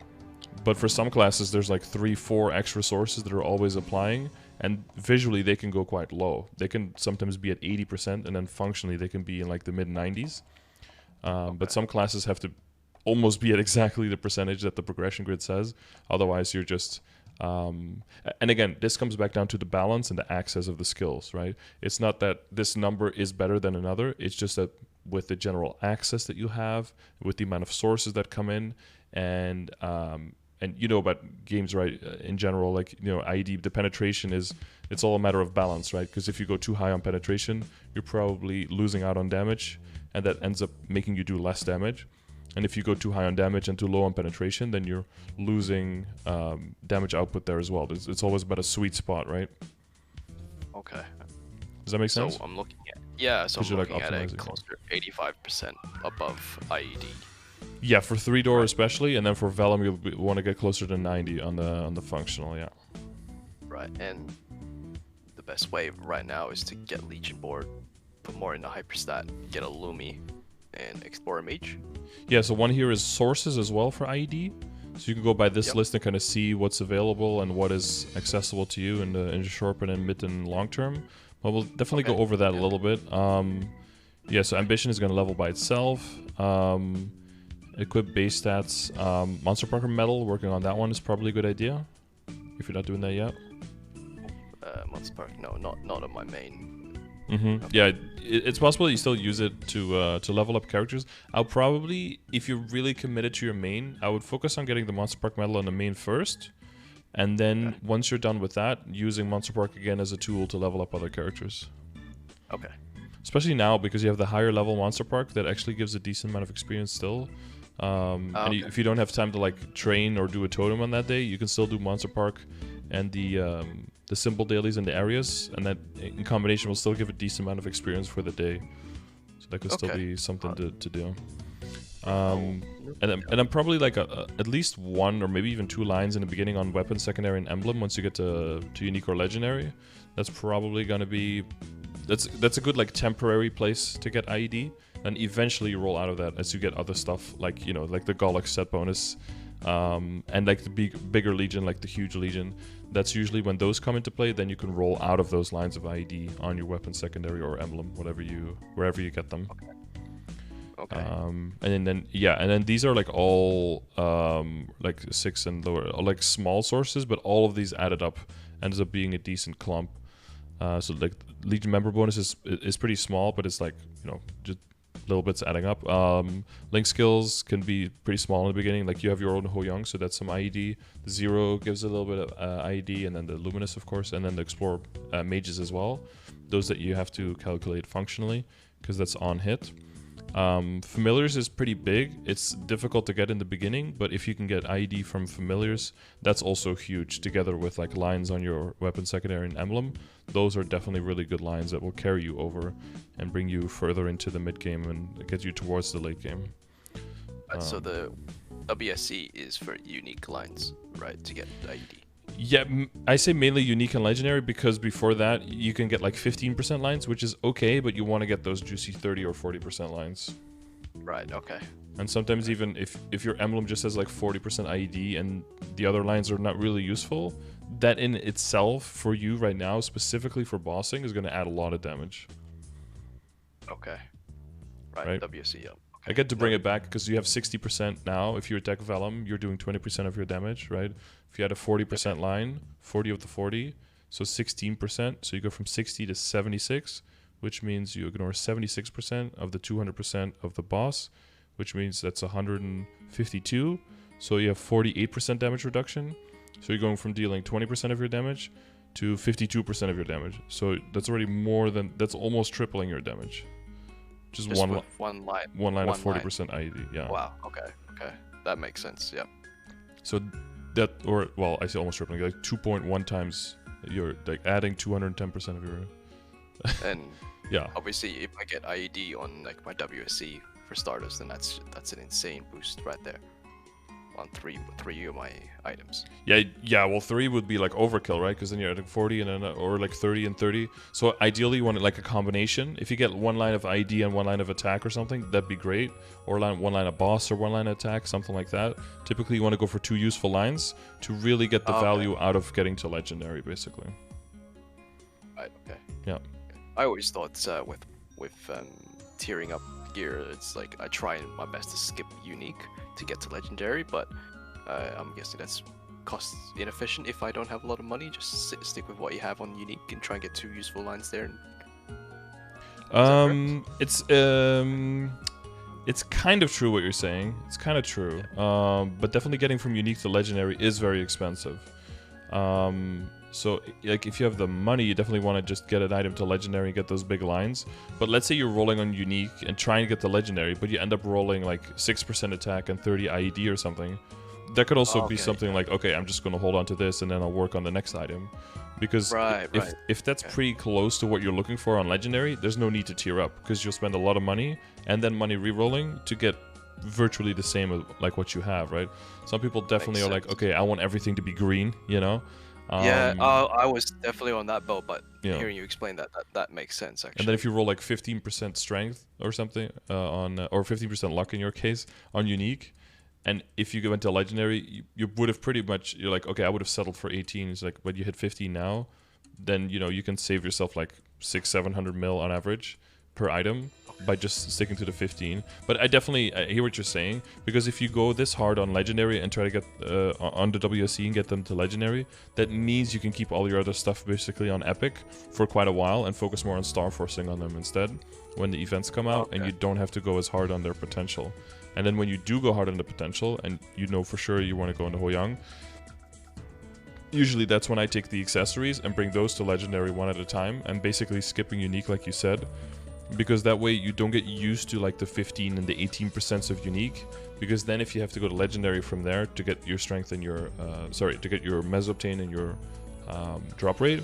But for some classes, there's like 3-4 extra sources that are always applying, and visually they can go quite low. They can sometimes be at 80%, and then functionally they can be in like the mid-90s. But some classes have to almost be at exactly the percentage that the progression grid says. Otherwise, you're just... and again, this comes back down to the balance and the access of the skills, right? It's not that this number is better than another. It's just that with the general access that you have, with the amount of sources that come in, and and you know about games, right? In general, like, you know, IED, the penetration it's all a matter of balance, right? Because if you go too high on penetration, you're probably losing out on damage, and that ends up making you do less damage. And if you go too high on damage and too low on penetration, then you're losing damage output there as well. It's always about a sweet spot, right? Okay. Does that make sense? So I'm looking at so I'm you're, like, looking at it optimizing, closer 85% above IED. Yeah, for 3-door especially, and then for Vellum you want to get closer to 90 on the functional, yeah. Right, and the best way right now is to get Legion board, put more in the hyperstat, get a Lumi, and Explorer Mage. Yeah, so one here is sources as well for IED. So you can go by this list and kind of see what's available and what is accessible to you in the short and mid and long term. But we'll definitely go over that a little bit. Yeah, so Ambition is going to level by itself. Equip base stats. Monster Parker Medal, working on that one is probably a good idea. If you're not doing that yet. Monster Parker, no, not on my main. Okay. Yeah, it's possible you still use it to level up characters. I'll probably, if you're really committed to your main, I would focus on getting the Monster Park medal on the main first, and then once you're done with that, using Monster Park again as a tool to level up other characters. Okay. Especially now, because you have the higher level Monster Park that actually gives a decent amount of experience still. And if you don't have time to like train or do a totem on that day, you can still do Monster Park and the symbol dailies in the areas, and that in combination will still give a decent amount of experience for the day. So that could still be something to do. And then probably like at least one or maybe even two lines in the beginning on weapon, secondary, and emblem. Once you get to unique or legendary, that's probably gonna be that's a good like temporary place to get IED, and eventually you roll out of that as you get other stuff like, you know, like the Golok set bonus, and like the bigger Legion, like the huge Legion. That's usually when those come into play. Then you can roll out of those lines of IED on your weapon, secondary, or emblem, wherever you get them. Okay. And then these are like all like 6 and lower, like small sources, but all of these added up ends up being a decent clump. So like Legion member bonus is pretty small, but it's like, you know, just little bits adding up. Link skills can be pretty small in the beginning. Like you have your own Hoyoung, so that's some IED. The Zero gives a little bit of IED, and then the Luminous, of course, and then the Explorer mages as well. Those that you have to calculate functionally, because that's on hit. Familiars is pretty big. It's difficult to get in the beginning, but if you can get IED from familiars, that's also huge, together with like lines on your weapon, secondary, and emblem. Those are definitely really good lines that will carry you over and bring you further into the mid game and get you towards the late game. So the WSC is for unique lines, right, to get IED? Yeah, I say mainly unique and legendary, because before that you can get like 15% lines, which is okay, but you want to get those juicy 30 or 40% lines. Right, okay. And sometimes even if your emblem just has like 40% IED and the other lines are not really useful, that in itself for you right now, specifically for bossing, is going to add a lot of damage. Okay. Right. WC, yeah. I get to bring it back because you have 60% now. If you attack Vellum, you're doing 20% of your damage, right? If you had a 40% line, 40 of the 40, so 16%. So you go from 60 to 76, which means you ignore 76% of the 200% of the boss, which means that's 152. So you have 48% damage reduction. So you're going from dealing 20% of your damage to 52% of your damage. So that's already more than, that's almost tripling your damage. Just one line of 40% IED, yeah. Wow, okay. That makes sense, yep. So that, or, well, I say almost tripling, like 2.1 times, you're like adding 210% of your... And yeah. Obviously, if I get IED on like my WSC for starters, then that's an insane boost right there on three of my items. Yeah. Well, 3 would be like overkill, right? Because then you're adding 40 and then or like 30 and 30. So ideally, you want it like a combination. If you get one line of IED and one line of attack or something, that'd be great. Or one line of boss or one line of attack, something like that. Typically, you want to go for 2 useful lines to really get the value out of getting to legendary, basically. Right. Okay. Yeah. I always thought with tiering up gear, it's like I try my best to skip unique to get to legendary, but I'm guessing that's cost inefficient if I don't have a lot of money. Just stick with what you have on unique and try and get 2 useful lines there. It's It's kind of true what you're saying. It's kind of true. But definitely getting from unique to legendary is very expensive. So like if you have the money, you definitely want to just get an item to legendary and get those big lines. But let's say you're rolling on unique and trying to get the legendary, but you end up rolling like 6% attack and 30 IED or something. That could also be something like, okay, I'm just going to hold on to this and then I'll work on the next item. Because if that's pretty close to what you're looking for on legendary, there's no need to tier up because you'll spend a lot of money and then money re-rolling to get virtually the same as like what you have, right? Some people definitely are like, okay, I want everything to be green, you know? I was definitely on that boat, but hearing you explain that makes sense actually. And then if you roll like 15% strength or something or 15% luck in your case on unique, and if you go into legendary, you would have pretty much, you're like, okay, I would have settled for 18. It's like, but you hit 15 now, then you can save yourself like 600-700 mil on average per item by just sticking to the 15. But I hear what you're saying, because if you go this hard on legendary and try to get on the WSC and get them to legendary, that means you can keep all your other stuff basically on epic for quite a while and focus more on star forcing on them instead when the events come out, and you don't have to go as hard on their potential. And then when you do go hard on the potential and you know for sure you want to go into Hoyoung, usually that's when I take the accessories and bring those to legendary one at a time and basically skipping unique like you said, because that way you don't get used to like the 15 and the 18% of unique, because then if you have to go to legendary from there to get your strength and your to get your mesoptane and your drop rate,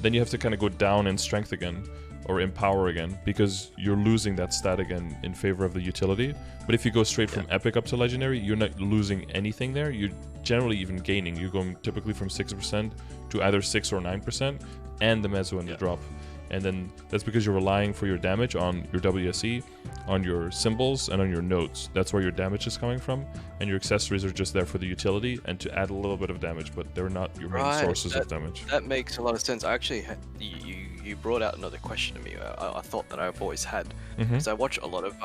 then you have to kind of go down in strength again or in power again, because you're losing that stat again in favor of the utility. But if you go straight from epic up to legendary, you're not losing anything there. You're generally even gaining. You're going typically from 6% to either 6 or 9% and the meso and the drop. And then that's because you're relying for your damage on your WSE, on your symbols, and on your nodes. That's where your damage is coming from, and your accessories are just there for the utility and to add a little bit of damage, but they're not your main sources of damage. That makes a lot of sense. I actually, you brought out another question to me. I thought that I've always had, because I watch a lot of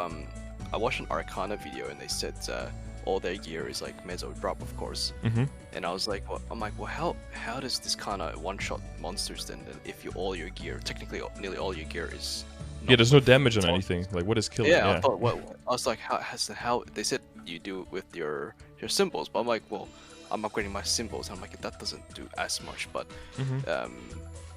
I watched an Arcana video and they said all their gear is like meso drop, of course. And I was like, well, how does this kind of one-shot monsters then? If all your gear, technically nearly all your gear is. There's no damage on anything. Like, what is killing? Yeah, I thought, I was like, how they said you do it with your symbols, but I'm like, well, I'm upgrading my symbols, and I'm like, that doesn't do as much, but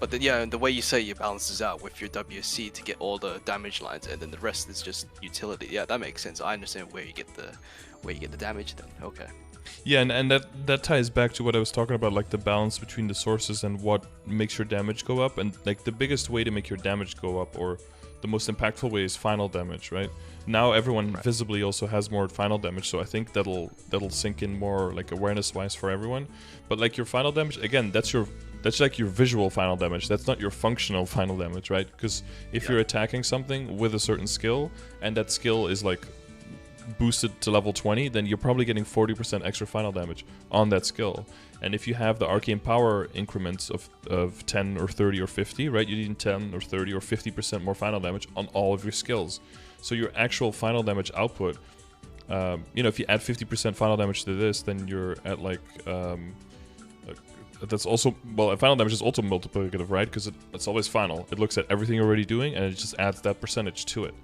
but then the way you say it balances out with your WC to get all the damage lines, and then the rest is just utility. Yeah, that makes sense. I understand where you get the damage then. Okay. Yeah, and that ties back to what I was talking about, like the balance between the sources and what makes your damage go up. And like the biggest way to make your damage go up, or the most impactful way, is final damage, right? Now everyone visibly also has more final damage, so I think that'll sink in more like awareness-wise for everyone. But like your final damage, again, that's like your visual final damage. That's not your functional final damage, right? Because if you're attacking something with a certain skill, and that skill is like boosted to level 20, then you're probably getting 40% extra final damage on that skill. And if you have the arcane power increments of 10 or 30 or 50, right, you need 10 or 30 or 50% more final damage on all of your skills. So your actual final damage output, if you add 50% final damage to this, then you're at like that's also, well, final damage is also multiplicative, right? Because it's always final. It looks at everything you're already doing and it just adds that percentage to it.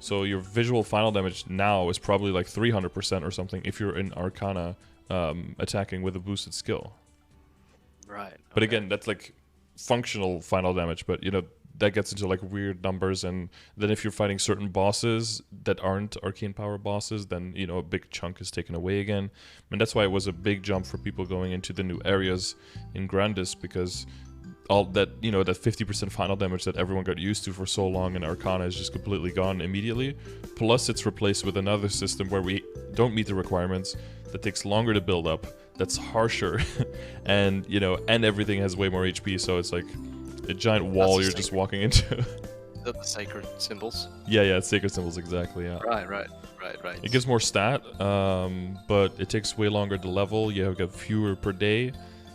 So your visual final damage now is probably like 300% or something if you're in Arcana attacking with a boosted skill. Right. But again, that's like functional final damage, but that gets into like weird numbers. And then if you're fighting certain bosses that aren't arcane power bosses, then a big chunk is taken away again. And that's why it was a big jump for people going into the new areas in Grandis, because all that, that 50% final damage that everyone got used to for so long in Arcana is just completely gone immediately. Plus it's replaced with another system where we don't meet the requirements, that takes longer to build up, that's harsher, and and everything has way more HP, so it's like a giant wall you're just walking into. The sacred symbols? Yeah, it's sacred symbols, exactly, yeah. Right. It gives more stat, but it takes way longer to level, you have fewer per day.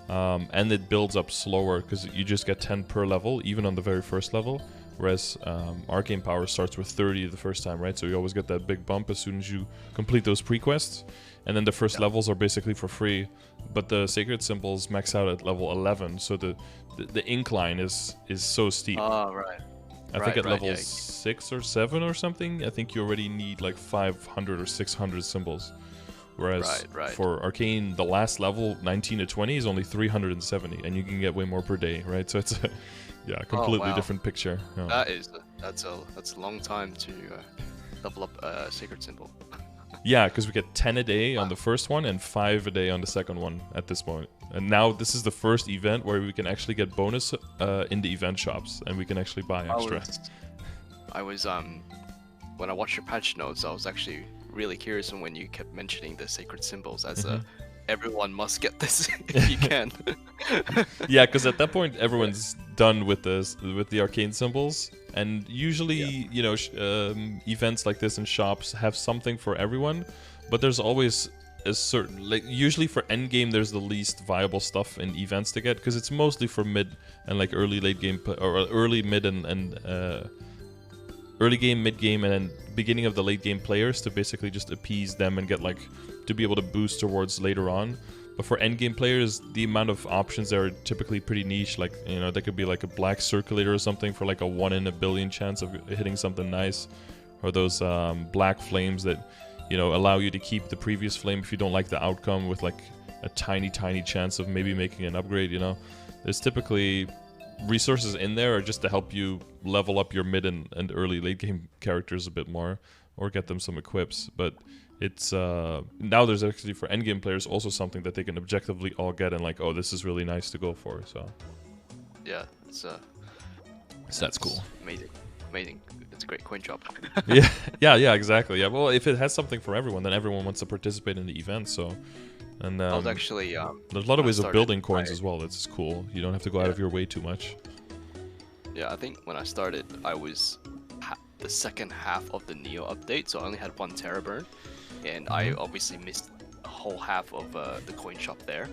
And it builds up slower because you just get 10 per level, even on the very first level, whereas Arcane Power starts with 30 the first time, right? So you always get that big bump as soon as you complete those pre-quests, and then the first levels are basically for free, but the Sacred Symbols max out at level 11, so the incline is so steep. Oh, right. I think at level yeah. 6 or 7 or something, I think you already need like 500 or 600 symbols. Whereas for Arcane, the last level, 19 to 20, is only 370, and you can get way more per day, right? So it's a completely different picture. Yeah. That's a long time to level up a sacred symbol. Yeah, because we get 10 a day on the first one and 5 a day on the second one at this point. And now this is the first event where we can actually get bonus in the event shops, and we can actually buy extra. I was when I watched your patch notes, I was actually really curious when you kept mentioning the sacred symbols as everyone must get this if you can. Yeah, because at that point everyone's done with the arcane symbols, and usually you know events like this in shops have something for everyone, but there's always a certain, like, usually for end game there's the least viable stuff in events to get, because it's mostly for mid and like early late game or early mid and early game, mid game, and then beginning of the late game players to basically just appease them and get like to be able to boost towards later on. But for end game players, the amount of options there are typically pretty niche. Like, you know, there could be like a black circulator or something for like a 1 in a billion chance of hitting something nice, or those black flames that, you know, allow you to keep the previous flame if you don't like the outcome, with like a tiny chance of maybe making an upgrade. You know, there's typically resources in there are just to help you level up your mid and early late game characters a bit more, or get them some equips. But it's now there's actually for end game players also something that they can objectively all get, and like, oh, this is really nice to go for. So yeah, so that's cool. Amazing. It's a great coin drop. yeah, exactly. Yeah, well, if it has something for everyone, then everyone wants to participate in the event. So, and I was actually there's a lot of ways of building coins as well. That's cool. You don't have to go out of your way too much. Yeah, I think when I started, I was the second half of the Neo update, so I only had 1 Terra burn, and I obviously missed a whole half of the coin shop there.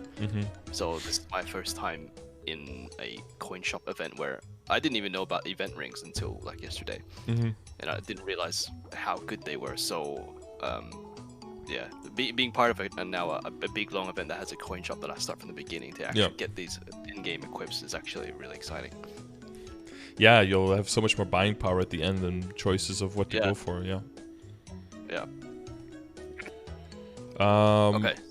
So this is my first time in a coin shop event where I didn't even know about event rings until like yesterday, and I didn't realize how good they were. So yeah, being part of a big long event that has a coin shop that I start from the beginning to actually get these in-game equips is actually really exciting. Yeah, you'll have so much more buying power at the end and choices of what to go for. Yeah.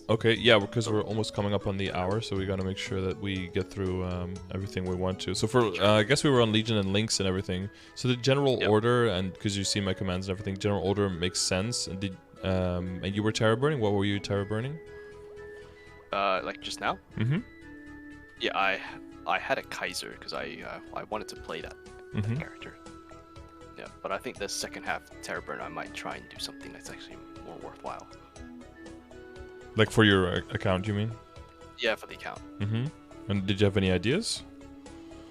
Okay. Yeah, because we're almost coming up on the hour, so we gotta make sure that we get through everything we want to. So for I guess we were on Legion and Lynx and everything. So the general order, and because you see my commands and everything, general order makes sense. And and you were Terra burning. What were you Terra burning? Like just now. Yeah, I had a Kaiser because I wanted to play that character. Yeah, but I think the second half Terra burn I might try and do something that's actually more worthwhile. Like for your account, you mean? Yeah, for the account. And did you have any ideas?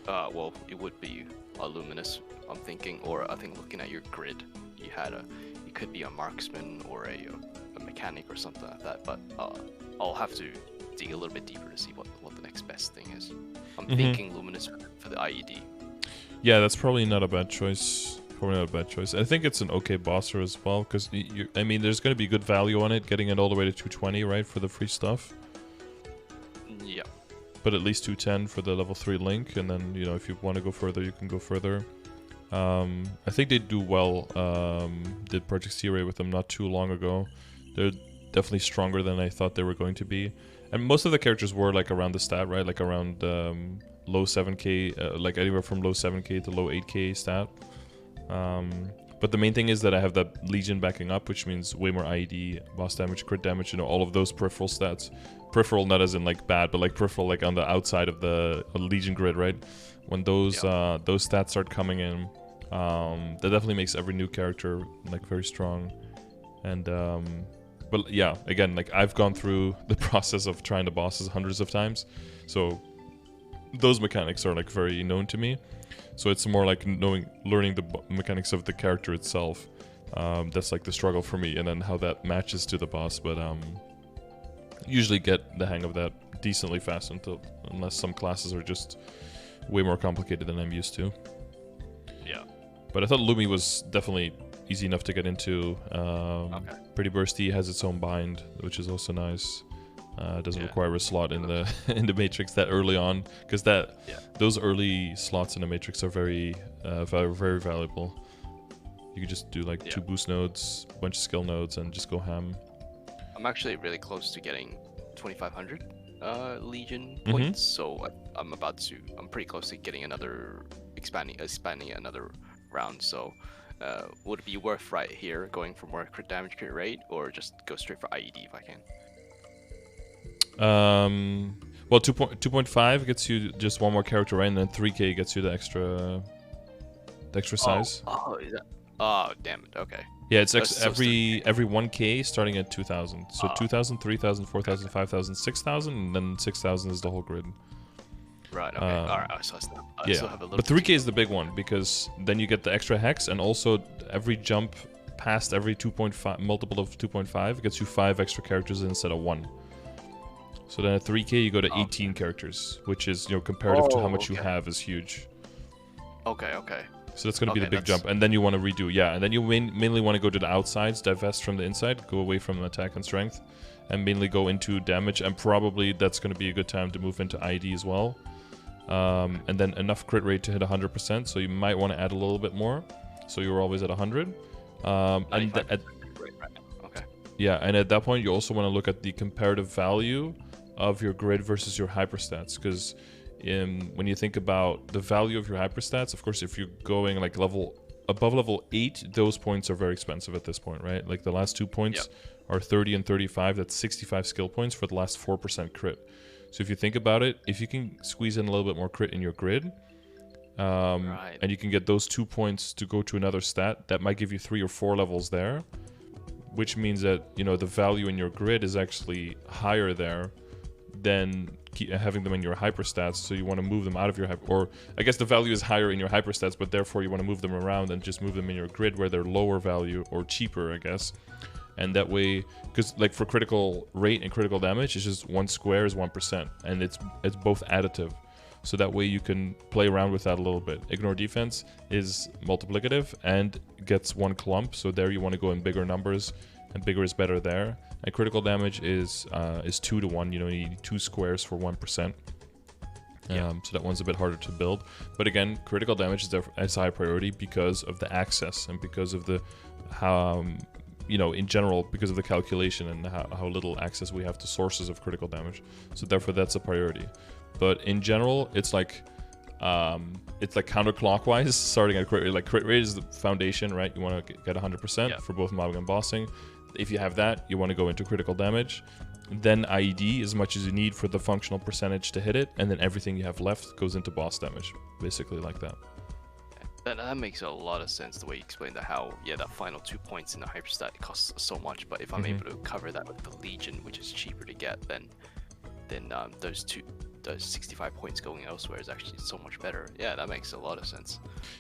Well, it would be a Luminous, I'm thinking, or I think looking at your grid, you could be a marksman or a mechanic or something like that. But I'll have to dig a little bit deeper to see what the next best thing is. I'm thinking Luminous for the IED. Yeah, that's probably not a bad choice. I think it's an okay bosser as well, because I mean, there's going to be good value on it, getting it all the way to 220, right, for the free stuff. Yeah. But at least 210 for the level 3 Link, and then, you know, if you want to go further, you can go further. I think they do well. Did Project C-Ray with them not too long ago. They're definitely stronger than I thought they were going to be. And most of the characters were like around the stat, right? Like around low 7k, like anywhere from low 7k to low 8k stat. But the main thing is that I have that Legion backing up, which means way more IED, boss damage, crit damage, you know, all of those peripheral stats. Peripheral not as in like bad, but like peripheral like on the outside of the Legion grid, right? When those stats start coming in, that definitely makes every new character like very strong. And but yeah, again, like I've gone through the process of trying the bosses hundreds of times, so those mechanics are like very known to me. So it's more like learning the mechanics of the character itself. That's like the struggle for me, and then how that matches to the boss. But usually get the hang of that decently fast unless some classes are just way more complicated than I'm used to. Yeah. But I thought Lumi was definitely easy enough to get into. Pretty bursty, has its own bind, which is also nice. Doesn't require a slot in the in the matrix that early on, because those early slots in the matrix are very very valuable. You can just do like 2 boost nodes, a bunch of skill nodes, and just go ham. I'm actually really close to getting 2,500 Legion points, so I'm pretty close to getting another expanding another round. So would it be worth right here going for more crit damage, crit rate, or just go straight for IED if I can? Well, 2.5 gets you just one more character, right? And then 3K gets you the extra size. Oh, is that? Oh, damn it. Okay. Yeah, it's every 1K starting at 2,000. So 2,000, 3,000, 4,000, 5,000, 6,000, and then 6,000 is the whole grid. Right. Okay. All right. So I still have a little. But 3K is the big one, because then you get the extra hex, and also every jump past every 2.5 multiple of 2.5 gets you 5 extra characters instead of 1. So then at 3K you go to 18 characters, which is, comparative to how much you have is huge. Okay. Okay. So that's going to be the big jump, and then you want to redo, and then you mainly want to go to the outsides, divest from the inside, go away from attack and strength, and mainly go into damage, and probably that's going to be a good time to move into ID as well. And then enough crit rate to hit 100%, so you might want to add a little bit more, so you're always at 100. And at that point you also want to look at the comparative value of your grid versus your hyperstats, because when you think about the value of your hyperstats, of course, if you're going like above level 8, those points are very expensive at this point, right? Like the last 2 points are 30 and 35. That's 65 skill points for the last 4% crit. So if you think about it, if you can squeeze in a little bit more crit in your grid, and you can get those 2 points to go to another stat, that might give you 3 or 4 levels there, which means that the value in your grid is actually higher there than having them in your hyperstats. So you want to move them out of your or I guess the value is higher in your hyperstats, but therefore you want to move them around and just move them in your grid where they're lower value or cheaper, I guess. And that way, because like for critical rate and critical damage, it's just 1 square is 1%, and it's both additive. So that way you can play around with that a little bit. Ignore defense is multiplicative and gets 1 clump, so there you want to go in bigger numbers, and bigger is better there. And critical damage is 2 to 1. You need 2 squares for 1%. So that one's a bit harder to build. But again, critical damage is high priority because of the access and because of the in general, because of the calculation and how little access we have to sources of critical damage. So therefore, that's a priority. But in general, it's like counterclockwise, starting at crit rate. Like crit rate is the foundation, right? You want to get 100% for both mobbing and bossing. If you have that, you want to go into critical damage. Then IED as much as you need for the functional percentage to hit it, and then everything you have left goes into boss damage, basically like that. That makes a lot of sense, the way you explained that, how that final 2 points in the hyperstat costs so much, but if I'm able to cover that with the Legion, which is cheaper to get, then those 65 points going elsewhere is actually so much better. Yeah, that makes a lot of sense.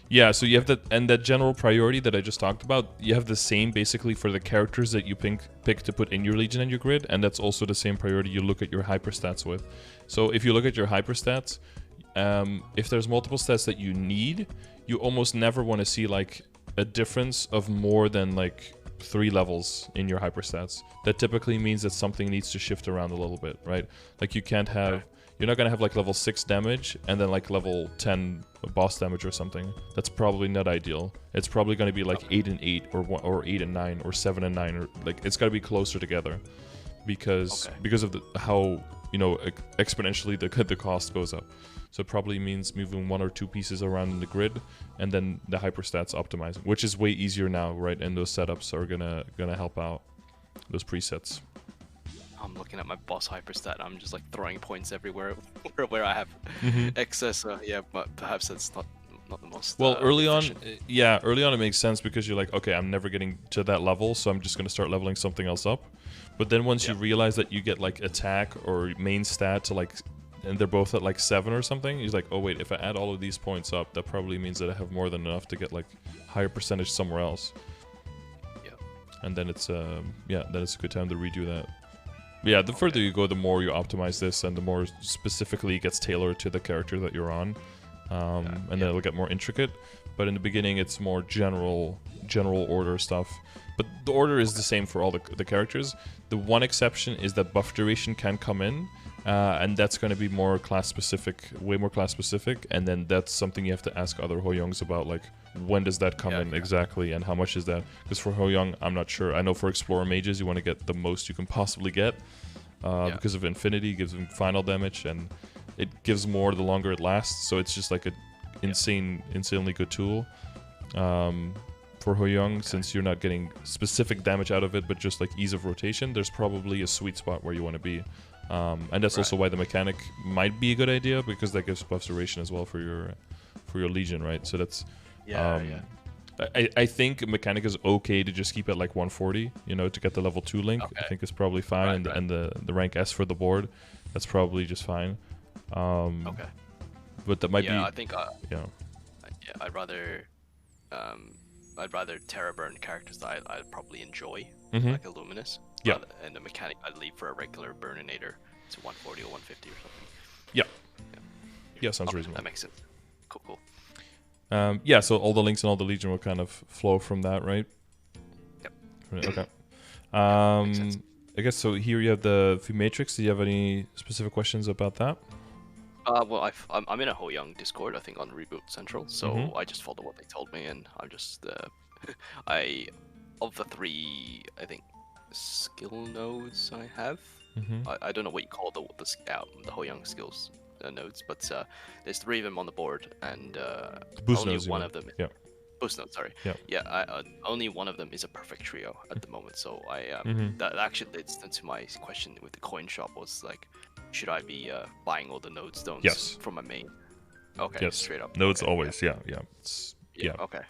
Yeah, so you have that general priority that I just talked about. You have the same basically for the characters that you pick to put in your Legion and your grid, and that's also the same priority you look at your hyperstats with. So if you look at your hyperstats, if there's multiple stats that you need, you almost never want to see like a difference of more than like 3 levels in your hyperstats. That typically means that something needs to shift around a little bit, right? Like you can't have, you're not gonna have like level 6 damage and then like level 10 boss damage or something. That's probably not ideal. It's probably gonna be like 8 and 8 or 8 and 9 or 7 and 9, or like it's gotta be closer together because of how exponentially the cost goes up. So it probably means moving 1 or 2 pieces around in the grid, and then the hyperstats optimizing, which is way easier now, right? And those setups are gonna help out, those presets. I'm looking at my boss hyperstat. I'm just like throwing points everywhere where I have excess. But perhaps that's not the most. Well, early on it makes sense because you're like, okay, I'm never getting to that level, so I'm just gonna start leveling something else up. But then once you realize that you get like attack or main stat to like, and they're both at like 7 or something, he's like, oh wait, if I add all of these points up, that probably means that I have more than enough to get like higher percentage somewhere else. And then it's then it's a good time to redo that. But yeah, the further you go, the more you optimize this, and the more specifically it gets tailored to the character that you're on, and then it'll get more intricate. But in the beginning, it's more general order stuff. but the order is the same for all the characters. The one exception is that buff duration can come in, and that's going to be more class specific, way more class specific, and then that's something you have to ask other Hoyoungs about, like when does that come in exactly, and how much is that? Because for Hoyoung, I'm not sure. I know for Explorer Mages, you want to get the most you can possibly get, because of Infinity, gives them final damage, and it gives more the longer it lasts, so it's just like a insanely good tool. For Hoyoung, since you're not getting specific damage out of it, but just like ease of rotation, there's probably a sweet spot where you want to be. And that's also why the mechanic might be a good idea, because that gives buff duration as well for your Legion, right? So that's I think mechanic is okay to just keep it like 140, you know, to get the level 2 link. I think it's probably fine, and the rank S for the board, that's probably just fine. But that might be. I think. I'd rather Terra Burn characters that I'd probably enjoy, like Illuminous. And the mechanic I'd leave for a regular Burninator to 140 or 150 or something. Yeah, sounds reasonable. That makes sense. Cool. So all the links and all the Legion will kind of flow from that, right? Yep. Okay. I guess so. Here you have the Matrix. Do you have any specific questions about that? Well, I'm in a Hoyoung Discord, I think, on Reboot Central, so I just followed what they told me, and I'm just of the 3, I think, skill nodes I have. I don't know what you call the Hoyoung skills nodes, but there's 3 of them on the board, and only one of them. Boost nodes, sorry. Only one of them is a perfect trio at the moment. So that actually leads into my question with the coin shop, was like, should I be buying all the node stones from my main? Okay, straight up. Nodes always, Okay.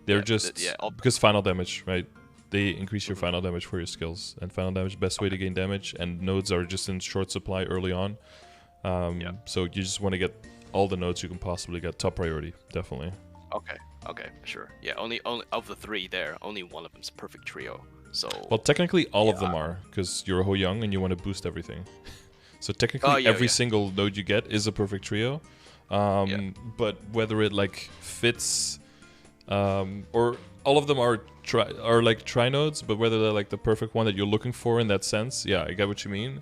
They're just because final damage, right? They increase your final damage for your skills, and final damage best way to gain damage. And nodes are just in short supply early on. So you just want to get all the nodes you can possibly get, top priority, definitely. Okay, sure. Yeah, only of the 3 there, only one of them's perfect trio. So well, technically all of them are, because you're a Hoyoung and you want to boost everything. So technically every single node you get is a perfect trio. But whether it like fits, or all of them are like tri nodes, but whether they're like the perfect one that you're looking for in that sense, I get what you mean.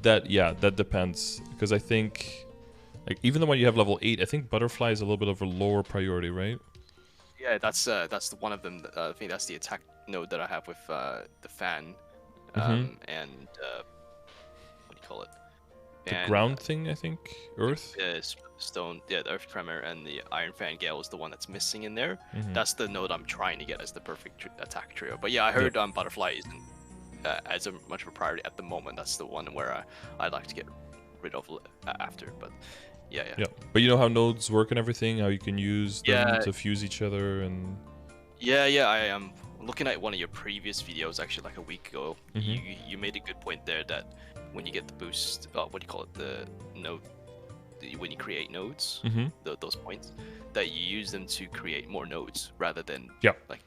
That depends, because I think. Like, even the one you have level 8, I think Butterfly is a little bit of a lower priority, right? Yeah, that's the one of them. I think that's the attack node that I have with the fan, and what do you call it? The ground thing, I think, Earth. Stone, the Earth Tremor, and the Iron Fan Gale is the one that's missing in there. That's the node I'm trying to get as the perfect attack trio. But I heard Butterfly isn't as much of a priority at the moment. That's the one where I'd like to get rid of after, but. Yeah. But you know how nodes work and everything, how you can use them to fuse each other and. I am looking at one of your previous videos, actually, like a week ago. You made a good point there that when you get the boost, what do you call it, the node, when you create nodes, those points, that you use them to create more nodes rather than like.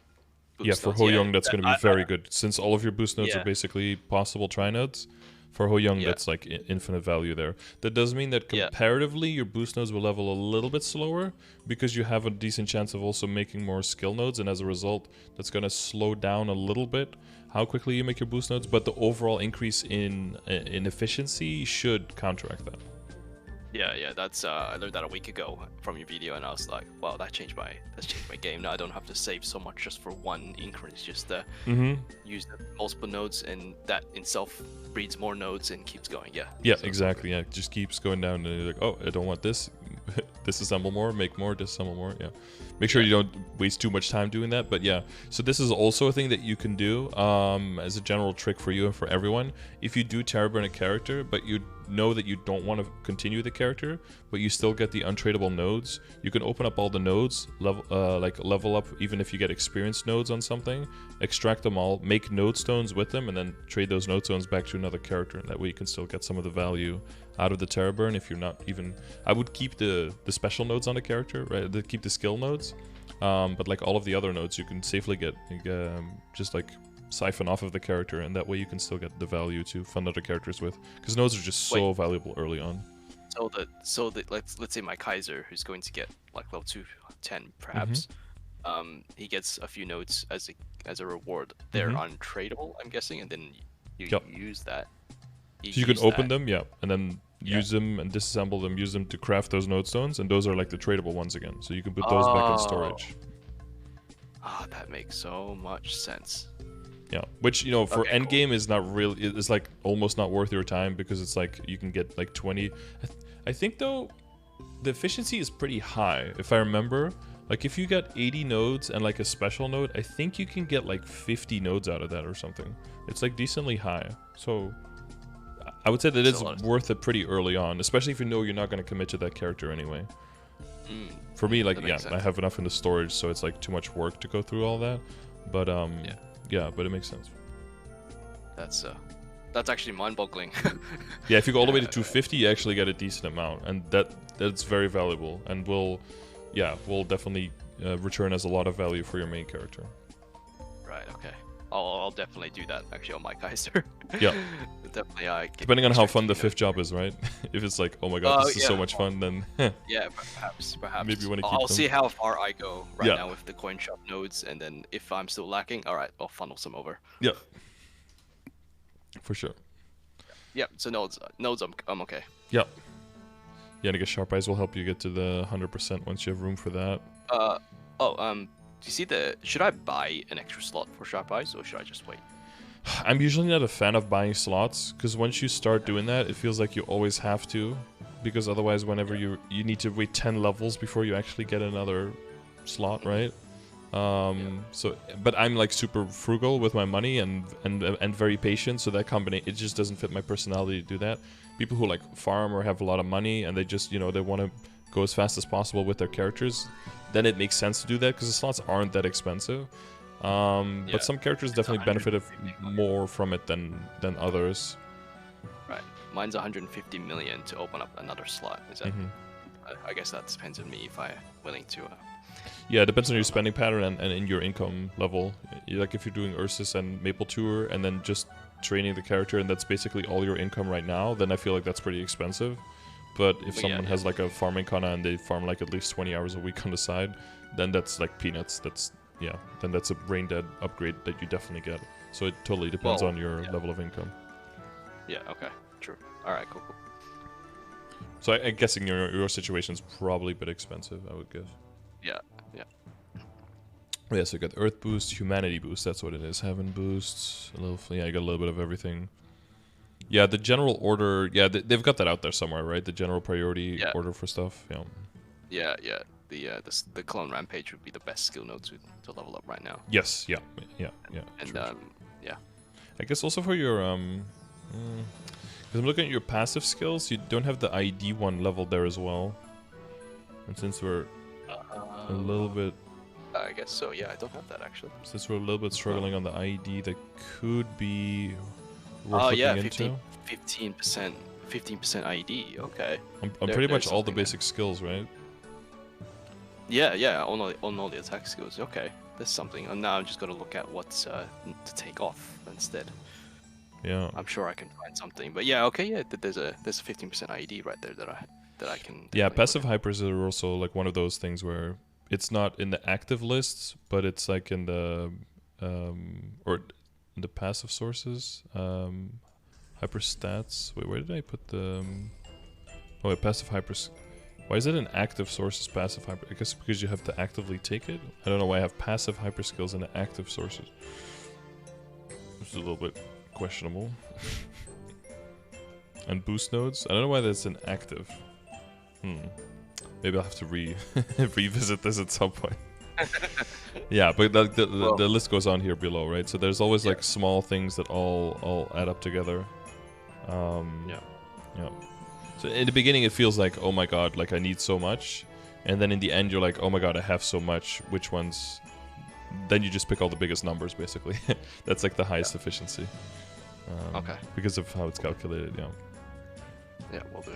Boost for Hoyoung, that's going to be very good, since all of your boost nodes are basically possible tri nodes. For Hoyoung, that's like infinite value there. That does mean that comparatively, your boost nodes will level a little bit slower, because you have a decent chance of also making more skill nodes, and as a result, that's going to slow down a little bit how quickly you make your boost nodes, but the overall increase in efficiency should counteract that. That's I learned that a week ago from your video, and I was like, wow, that's changed my game. Now I don't have to save so much just for one increase, just use the multiple nodes, and that itself breeds more nodes and keeps going. Exactly. It just keeps going down, and you're like, oh, I don't want this. Disassemble more, make more, disassemble more. Make sure you don't waste too much time doing that. But so this is also a thing that you can do as a general trick for you and for everyone. If you do Terra Burn a character, but you know that you don't want to continue the character, but you still get the untradeable nodes, you can open up all the nodes, level up, even if you get experienced nodes on something, extract them all, make node stones with them, and then trade those node stones back to another character. And that way you can still get some of the value out of the Terra Burn. If you're not even, I would keep the special nodes on the character, right? Keep the skill nodes, but like all of the other nodes, you can safely get just like siphon off of the character, and that way you can still get the value to fund other characters with, because nodes are just so valuable early on. So that let's say my Kaiser, who's going to get like level 210 perhaps, he gets a few nodes as a reward. They're untradeable, I'm guessing, and then you use that. So you can open them, and then use them and disassemble them, use them to craft those node stones, and those are like the tradable ones again. So you can put those back in storage. That makes so much sense. Yeah, which, you know, for endgame is not really, it's like almost not worth your time, because it's like you can get like 20. I think though, the efficiency is pretty high, if I remember. Like if you got 80 nodes and like a special node, I think you can get like 50 nodes out of that or something. It's like decently high. So I would say that it's worth it pretty early on, especially if you know you're not going to commit to that character anyway. For me, like, yeah, I have enough in the storage, so it's like too much work to go through all that. But yeah, but it makes sense. That's actually mind-boggling. Yeah, if you go all the way to 250, you actually get a decent amount, and that's very valuable, and will definitely return as a lot of value for your main character. Right. Okay. I'll definitely do that actually on my Kaiser. Yeah. Definitely. Depending on how fun the 5th job is, right? If it's like, oh my god, this is so much fun, then yeah, perhaps. Maybe you want to keep I'll see how far I go now with the coin shop nodes, and then if I'm still lacking, all right, I'll funnel some over. Yeah. For sure. Yeah. So nodes, I'm okay. Yeah. Yeah, and I guess Sharp Eyes will help you get to the 100% once you have room for that. Do you see should I buy an extra slot for Sharp Eyes, or should I just wait? I'm usually not a fan of buying slots, because once you start doing that, it feels like you always have to, because otherwise whenever you need to wait 10 levels before you actually get another slot, right? So, but I'm like super frugal with my money and very patient, so that combination, it just doesn't fit my personality to do that. People who like farm or have a lot of money and they just, you know, they want to go as fast as possible with their characters, then it makes sense to do that, because the slots aren't that expensive. But some characters definitely benefited more from it than others. Right. Mine's 150 million to open up another slot. Is that? I guess that depends on me if I'm willing to. Yeah, it depends on your spending pattern and in your income level. Like if you're doing Ursus and Maple Tour and then just training the character, and that's basically all your income right now, then I feel like that's pretty expensive. But if someone has like a farming kana and they farm like at least 20 hours a week on the side, then that's like peanuts. Then that's a brain dead upgrade that you definitely get. So it totally depends on your level of income. Yeah, okay, true. Alright, cool. So I'm guessing your situation is probably a bit expensive, I would guess. Yeah. Yeah, so you got Earth Boost, Humanity Boost, that's what it is. Heaven Boost, you got a little bit of everything. Yeah, the general order, they've got that out there somewhere, right? The general priority order for stuff, Yeah. The Clone Rampage would be the best skill node to level up right now. Yes, yeah. And true. I guess also for your because I'm looking at your passive skills, you don't have the ID one leveled there as well. And since we're a little bit, I guess so. Yeah, I don't have that actually. Since we're a little bit struggling on the ID, that could be worth looking into. 15% ID. Okay. On pretty much all the basic skills, right? Yeah, on all the attack skills. Okay, there's something. And now I'm just gonna look at what's to take off instead. Yeah. I'm sure I can find something. But yeah, okay, yeah. There's a 15% ID right there that I can. Yeah, passive hypers are also like one of those things where it's not in the active lists, but it's like in the or in the passive sources. Hyper stats. Wait, where did I put the? Oh, wait, passive hypers. Why is it an active sources passive hyper? I guess because you have to actively take it. I don't know why I have passive hyper skills in the active sources. Which is a little bit questionable. And boost nodes. I don't know why that's an active. Maybe I'll have to revisit this at some point. Yeah, but the list goes on here below, right? So there's always like small things that all add up together. Yeah. So in the beginning it feels like, oh my god, like I need so much, and then in the end you're like, oh my god, I have so much. Which ones? Then you just pick all the biggest numbers, basically. That's like the highest efficiency. Okay. Because of how it's calculated, yeah. Yeah, will do.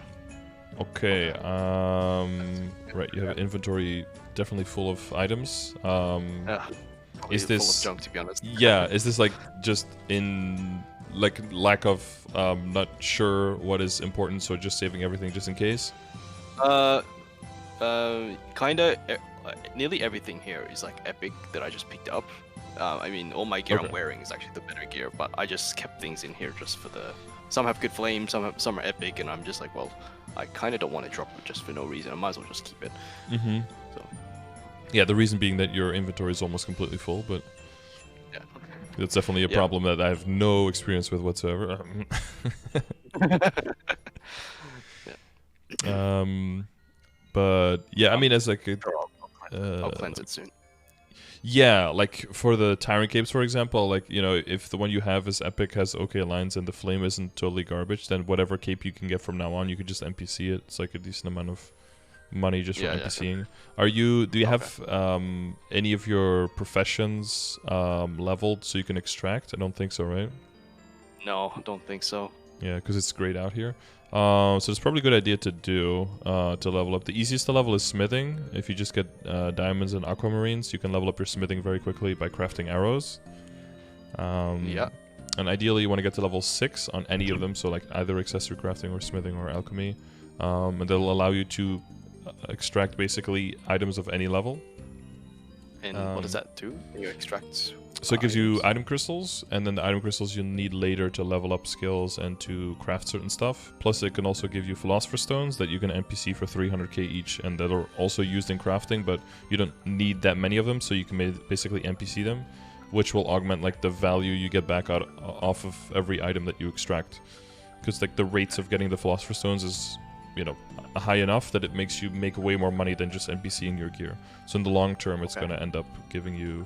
Okay. Right, you have an inventory definitely full of items. Is this full of junk, to be honest? Yeah, is this like just in like lack of not sure what is important, so just saving everything just in case? Kinda. nearly everything here is like epic that I just picked up. I mean, all my gear I'm wearing is actually the better gear, but I just kept things in here just for the. Some have good flame, some are epic, and I'm just like, well, I kind of don't want to drop it just for no reason. I might as well just keep it. So. Yeah, the reason being that your inventory is almost completely full, but yeah, that's definitely a problem that I have no experience with whatsoever. But yeah, I mean, as like I'll cleanse it soon. Yeah, like for the Tyrant Capes, for example, like, you know, if the one you have is epic, has okay lines, and the flame isn't totally garbage, then whatever cape you can get from now on, you could just NPC it. It's like a decent amount of money just for NPCing. Do you have any of your professions leveled so you can extract? I don't think so, right? No, I don't think so. Yeah, because it's grayed out here. So it's probably a good idea to do to level up. The easiest to level is smithing. If you just get diamonds and aquamarines, you can level up your smithing very quickly by crafting arrows. Yeah. And ideally, you want to get to level 6 on any of them, so like either accessory crafting or smithing or alchemy. And that'll allow you to extract basically items of any level. And what does that do? You extract. So it gives you item crystals, and then the item crystals you'll need later to level up skills and to craft certain stuff. Plus it can also give you Philosopher's Stones that you can NPC for 300k each, and that are also used in crafting, but you don't need that many of them, so you can basically NPC them, which will augment like the value you get back off of every item that you extract. Because like the rates of getting the Philosopher's Stones is, you know, high enough that it makes you make way more money than just NPCing your gear. So in the long term, it's going to end up giving you,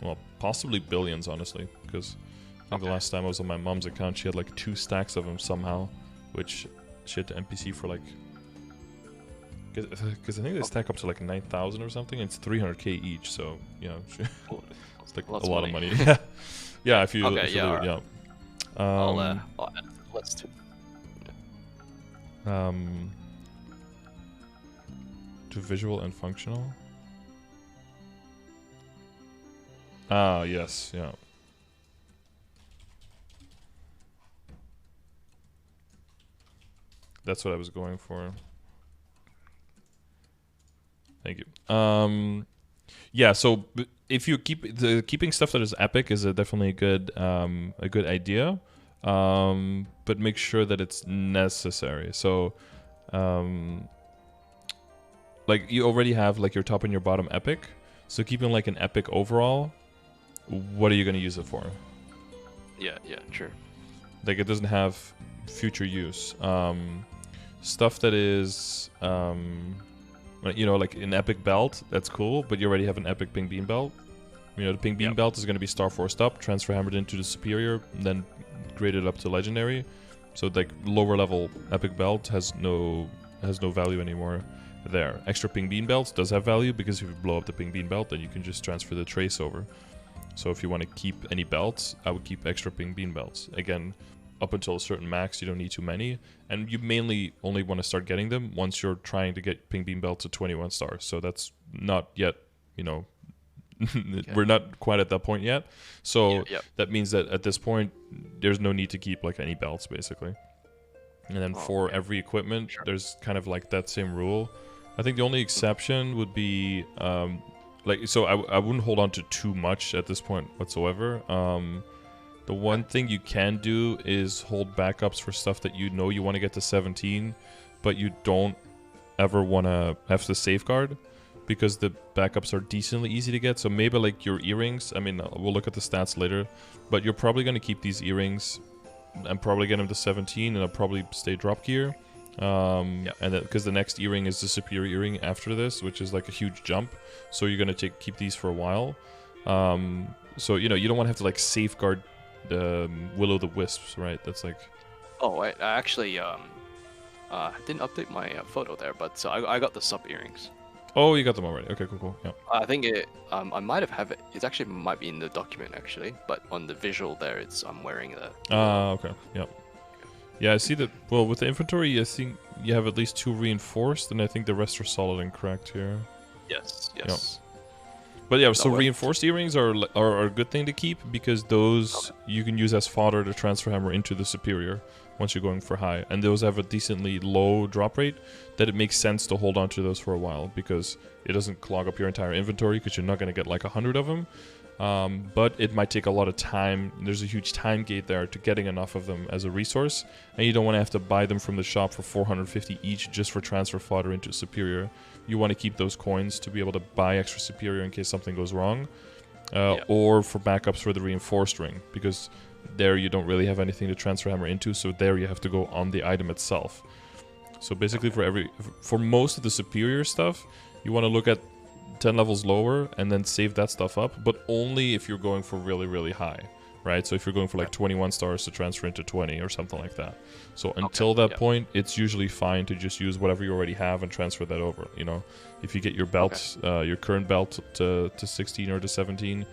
well, possibly billions, honestly, because I think the last time I was on my mom's account, she had like 2 stacks of them somehow, which she had to NPC for like, because I think they stack up to like 9,000 or something, and it's 300k each, so, you know, it's like a lot of money. Yeah, if you... I'll add the list too. To visual and functional. Ah, yes, yeah. That's what I was going for. Thank you. Yeah, so if you keeping stuff that is epic is definitely a good idea. But make sure that it's necessary. So, like you already have like your top and your bottom epic. So keeping like an epic overall, what are you going to use it for? Yeah, true. Like it doesn't have future use. Stuff that is, you know, like an epic belt, that's cool, but you already have an epic pink bean belt. You know, the pink bean belt is going to be star forced up, transfer hammered into the superior, and then graded up to legendary. So like lower level epic belt has no value anymore there. Extra pink bean belts does have value, because if you blow up the pink bean belt, then you can just transfer the trace over. So if you want to keep any belts, I would keep extra pink bean belts. Again, up until a certain max, you don't need too many, and you mainly only want to start getting them once you're trying to get pink bean belts to 21 stars. So that's not yet, you know, we're not quite at that point yet. So that means that at this point, there's no need to keep like any belts basically. And then for every equipment, there's kind of like that same rule. I think the only exception would be like, so I wouldn't hold on to too much at this point whatsoever. The one thing you can do is hold backups for stuff that you know you want to get to 17, but you don't ever want to have to safeguard, because the backups are decently easy to get. So maybe like your earrings, I mean, we'll look at the stats later, but you're probably going to keep these earrings and probably get them to 17, and I'll probably stay drop gear. And because the next earring is the superior earring after this, which is like a huge jump. So you're going to keep these for a while. So, you know, you don't want to have to like safeguard the will-o'-the-wisps, right? That's like... Oh, I actually didn't update my photo there, but so I got the sub earrings. Oh, you got them already. Okay, cool. Yeah. I think it. I might have it. It actually might be in the document actually, but on the visual there, it's I'm wearing the. Okay. Yeah. Yeah, I see that. Well, with the inventory, I think you have at least 2 reinforced, and I think the rest are solid and cracked here. Yes. Yep. But yeah, so reinforced earrings are a good thing to keep, because those you can use as fodder to transfer hammer into the superior once you're going for high, and those have a decently low drop rate that it makes sense to hold on to those for a while, because it doesn't clog up your entire inventory, because you're not going to get like 100 of them. But it might take a lot of time. There's a huge time gate there to getting enough of them as a resource, and you don't want to have to buy them from the shop for 450 each just for transfer fodder into superior. You want to keep those coins to be able to buy extra superior in case something goes wrong, or for backups for the reinforced ring, because there you don't really have anything to transfer hammer into, so there you have to go on the item itself. So basically for most of the superior stuff, you want to look at 10 levels lower and then save that stuff up, but only if you're going for really, really high, right? So if you're going for like 21 stars to transfer into 20 or something like that. So until that point, it's usually fine to just use whatever you already have and transfer that over, you know? If you get your belt, your current belt to 16 or to 17,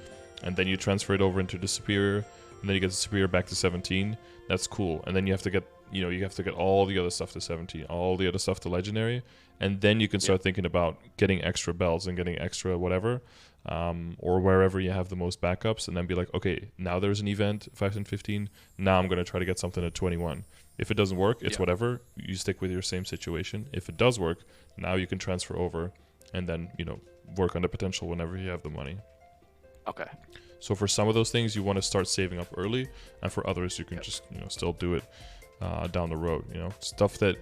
and then you transfer it over into the superior, and then you get the superior back to 17, that's cool. And then you have to get, you know, you have to get all the other stuff to 17, all the other stuff to legendary, and then you can start thinking about getting extra belts and getting extra whatever, or wherever you have the most backups, and then be like, okay, now there's an event 5 and 15, now I'm going to try to get something at 21. If it doesn't work, it's whatever, you stick with your same situation. If it does work, now you can transfer over and then, you know, work on the potential whenever you have the money. Okay. So for some of those things, you want to start saving up early, and for others, you can just, you know, still do it down the road. You know, stuff that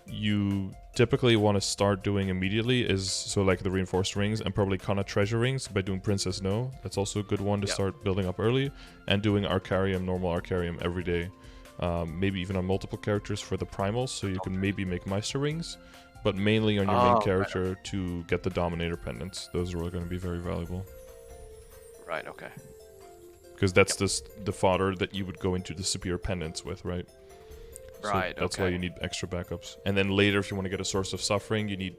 you typically want to start doing immediately is, so like the reinforced rings and probably Kana treasure rings by doing Princess No. That's also a good one to start building up early, and doing Arcarium, normal Arcarium every day. Maybe even on multiple characters for the primals, so you can maybe make Meister rings, but mainly on your main character to get the Dominator pendants. Those are all going to be very valuable. Right, okay. Because that's the fodder that you would go into the superior pendants with, right? Right, so that's why you need extra backups. And then later, if you want to get a source of suffering, you need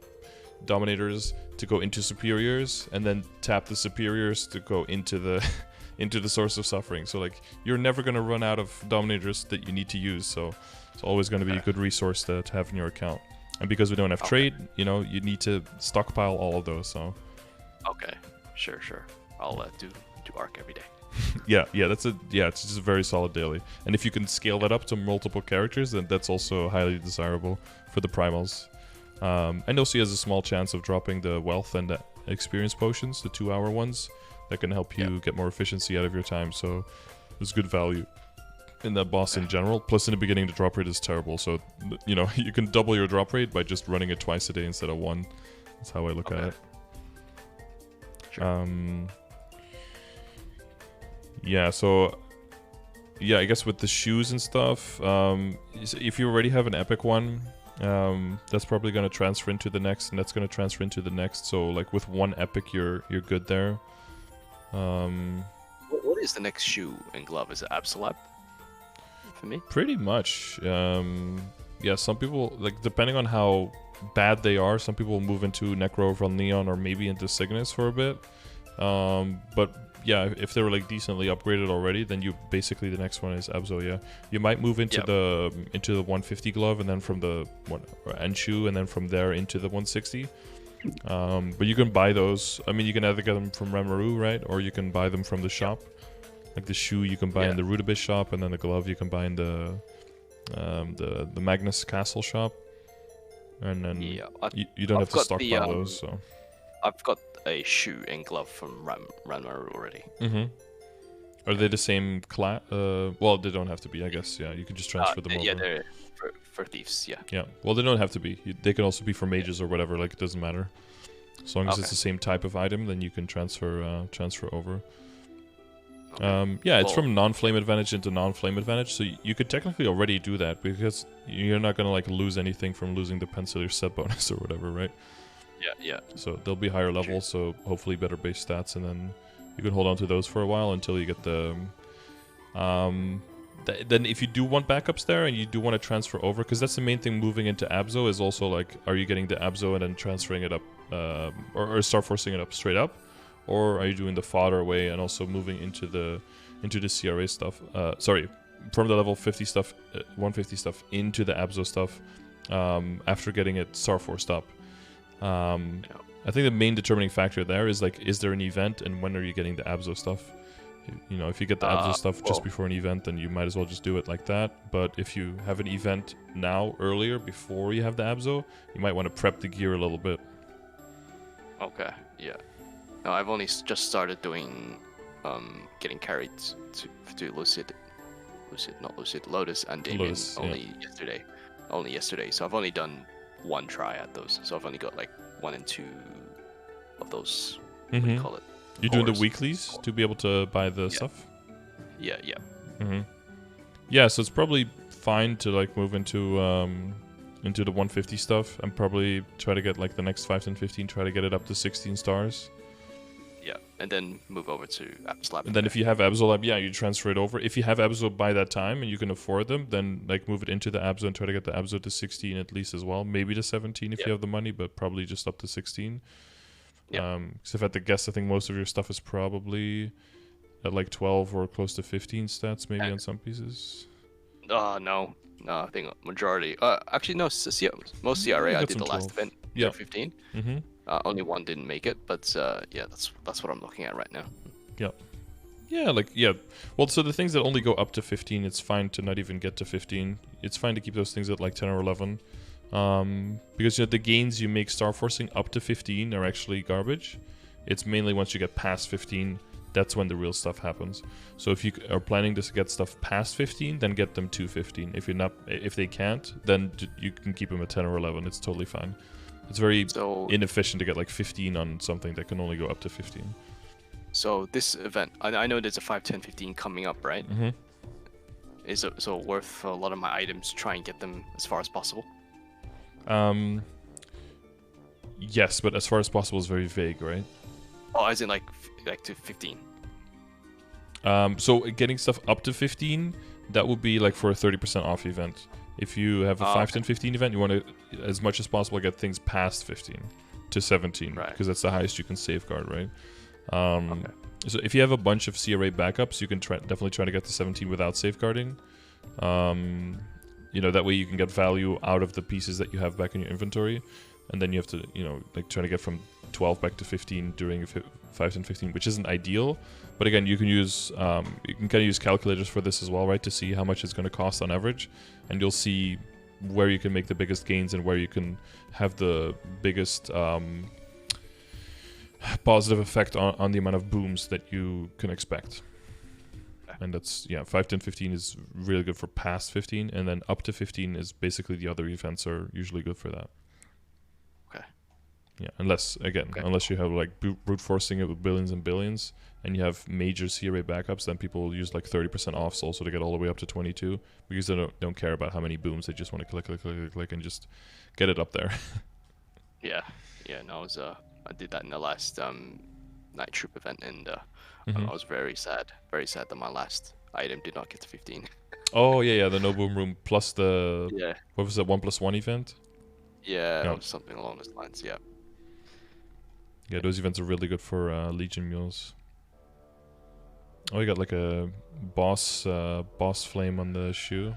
Dominators to go into superiors, and then tap the superiors to go into the into the source of suffering. So like, you're never going to run out of Dominators that you need to use, so it's always going to be a good resource to have in your account. And because we don't have trade, you know, you need to stockpile all of those, so... Okay, sure. I'll do Arc every day. yeah, it's just a very solid daily. And if you can scale that up to multiple characters, then that's also highly desirable for the primals. And also he has a small chance of dropping the wealth and the experience potions, the 2-hour ones, that can help you get more efficiency out of your time. So there's good value in that boss in general. Plus in the beginning, the drop rate is terrible. So, you know, you can double your drop rate by just running it twice a day instead of one. That's how I look at it. Sure. Yeah, so yeah, I guess with the shoes and stuff, if you already have an epic one, that's probably going to transfer into the next, and that's going to transfer into the next. So like with one epic, you're good there. What is the next shoe and glove? Is it Absolab for me? Pretty much. Yeah, some people, like, depending on how bad they are, some people will move into Necro from Neon or maybe into Cygnus for a bit. But yeah, if they were like decently upgraded already, then you basically, the next one is Abzo. Yeah, you might move into the 150 glove, and then from the shoe, and then from there into the 160. But you can buy those. I mean, you can either get them from Ranmaru, right, or you can buy them from the shop. Like the shoe you can buy in the Rudabis shop, and then the glove you can buy in the Magnus Castle shop. And then you don't have to stockpile those. So I've got a shoe and glove from Ranmaru already. Are they the same class? Well, they don't have to be, I guess. Yeah, you can just transfer them over. Yeah, they're for thieves. Yeah. Well, they don't have to be. They can also be for mages or whatever. Like, it doesn't matter. As long as it's the same type of item, then you can transfer over. It's from non-flame advantage into non-flame advantage, so you could technically already do that, because you're not gonna like lose anything from losing the Pencilier set bonus or whatever, right? Yeah. So they'll be higher level, so hopefully better base stats, and then you can hold on to those for a while until you get the... Then if you do want backups there, and you do want to transfer over, because that's the main thing moving into Abzo, is also like, are you getting the Abzo and then transferring it up, or start forcing it up straight up? Or are you doing the fodder way and also moving into the CRA stuff? From the level 50 stuff, 150 stuff into the Abzo stuff, after getting it Star Forced up. I think the main determining factor there is like, is there an event and when are you getting the Abzo stuff? You know, if you get the Abzo stuff just before an event, then you might as well just do it like that. But if you have an event now, earlier, before you have the Abzo, you might want to prep the gear a little bit. Okay, yeah. No, I've only just started doing, getting carried to Lotus and Damien only yesterday. So I've only done one try at those. So I've only got like 1 and 2 of those. What do you call it? You're doing the weeklies to be able to buy the stuff? Yeah. Yeah, so it's probably fine to like move into the 150 stuff and probably try to get like the next 5, 10, 15, try to get it up to 16 stars. Yeah, and then move over to Abzo. And then if you have Abzo Lab, you transfer it over. If you have Abzo by that time and you can afford them, then like move it into the Abzo and try to get the Abzo to 16 at least as well. Maybe to 17 if you have the money, but probably just up to 16. Yeah. So if I had to guess, I think most of your stuff is probably at like 12 or close to 15 stats, maybe on some pieces. No, I think majority. Actually, no. Most CRA I did the last event. 15. Only one didn't make it, but yeah, that's what I'm looking at right now. Well, so the things that only go up to 15, it's fine to not even get to 15. It's fine to keep those things at like 10 or 11. Because the gains you make star forcing up to 15 are actually garbage. It's mainly once you get past 15, that's when the real stuff happens. So if you are planning to get stuff past 15, then get them to 15. If they can't, then you can keep them at 10 or 11. It's totally fine. It's very inefficient to get like 15 on something that can only go up to 15. So this event, I know there's a 5, 10, 15 coming up, right? Is it so worth a lot of my items try and get them as far as possible? Yes, but as far as possible is very vague, right? Oh, as in like to 15. So getting stuff up to 15, that would be like for a 30% off event. If you have a 5, 10, 15 event, you want to, as much as possible, get things past 15 to 17, because that's the highest you can safeguard, right? So if you have a bunch of CRA backups, you can definitely try to get to 17 without safeguarding. That way you can get value out of the pieces that you have back in your inventory, and then you have to, like try to get from 12 back to 15 during 5 and 15, which isn't ideal. But again, you can use kind of use calculators for this as well, right? To see how much it's going to cost on average, and you'll see where you can make the biggest gains and where you can have the biggest positive effect on the amount of booms that you can expect. And that's 5, 10, 15 is really good for past 15, and then up to 15 is basically the other events are usually good for that. Okay. Yeah, unless you have like brute forcing it with billions and billions, and you have major CRA backups, then people will use like 30% offs also to get all the way up to 22, because they don't care about how many booms. They just want to click and just get it up there. Yeah. No, I did that in the last night troop event, and I was very sad that my last item did not get to 15. Oh yeah, the no boom room plus the what was that 1+1 event? Yeah, or something along those lines. Yeah. Yeah, those events are really good for Legion mules. Oh, you got like a boss flame on the shoe.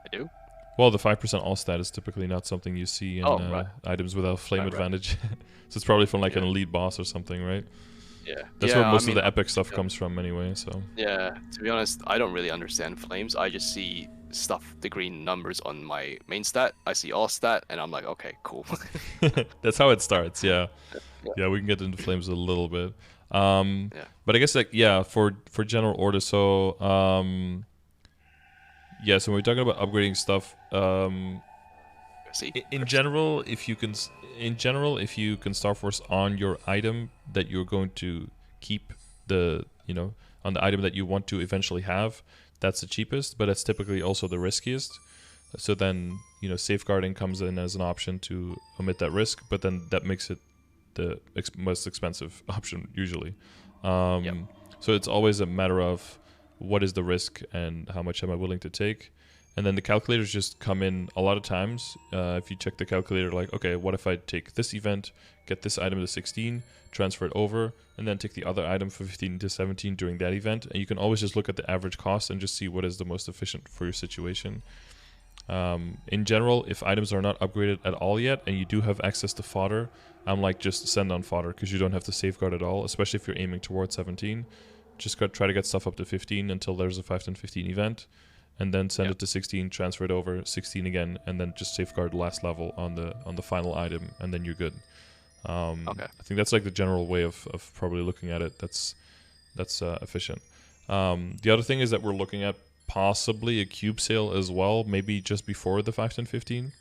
I do. Well, the 5% all stat is typically not something you see in items without flame advantage. So it's probably from like an elite boss or something, right? Yeah. That's where most of the epic stuff comes from anyway, so. Yeah, to be honest, I don't really understand flames. I just see the green numbers on my main stat. I see all stat, and I'm like, okay, cool. That's how it starts, yeah. Yeah, we can get into flames a little bit. But I guess like, for general order, so so when we're talking about upgrading stuff, in general, if you can Star Force on your item that you're going to keep on the item that you want to eventually have, that's the cheapest, but that's typically also the riskiest. So then, safeguarding comes in as an option to omit that risk, but then that makes it the most expensive option usually. So it's always a matter of what is the risk and how much am I willing to take. And then the calculators just come in a lot of times. If you check the calculator, like, okay, what if I take this event, get this item to 16, transfer it over, and then take the other item from 15 to 17 during that event. And you can always just look at the average cost and just see what is the most efficient for your situation. In general, if items are not upgraded at all yet and you do have access to fodder, I'm like, just send on fodder because you don't have to safeguard at all, especially if you're aiming towards 17. Just try to get stuff up to 15 until there's a 5, 10, 15 event, and then send it to 16, transfer it over, 16 again, and then just safeguard the last level on the final item, and then you're good. I think that's like the general way of probably looking at it. That's efficient. The other thing is that we're looking at possibly a cube sale as well, maybe just before the 5, 10, 15.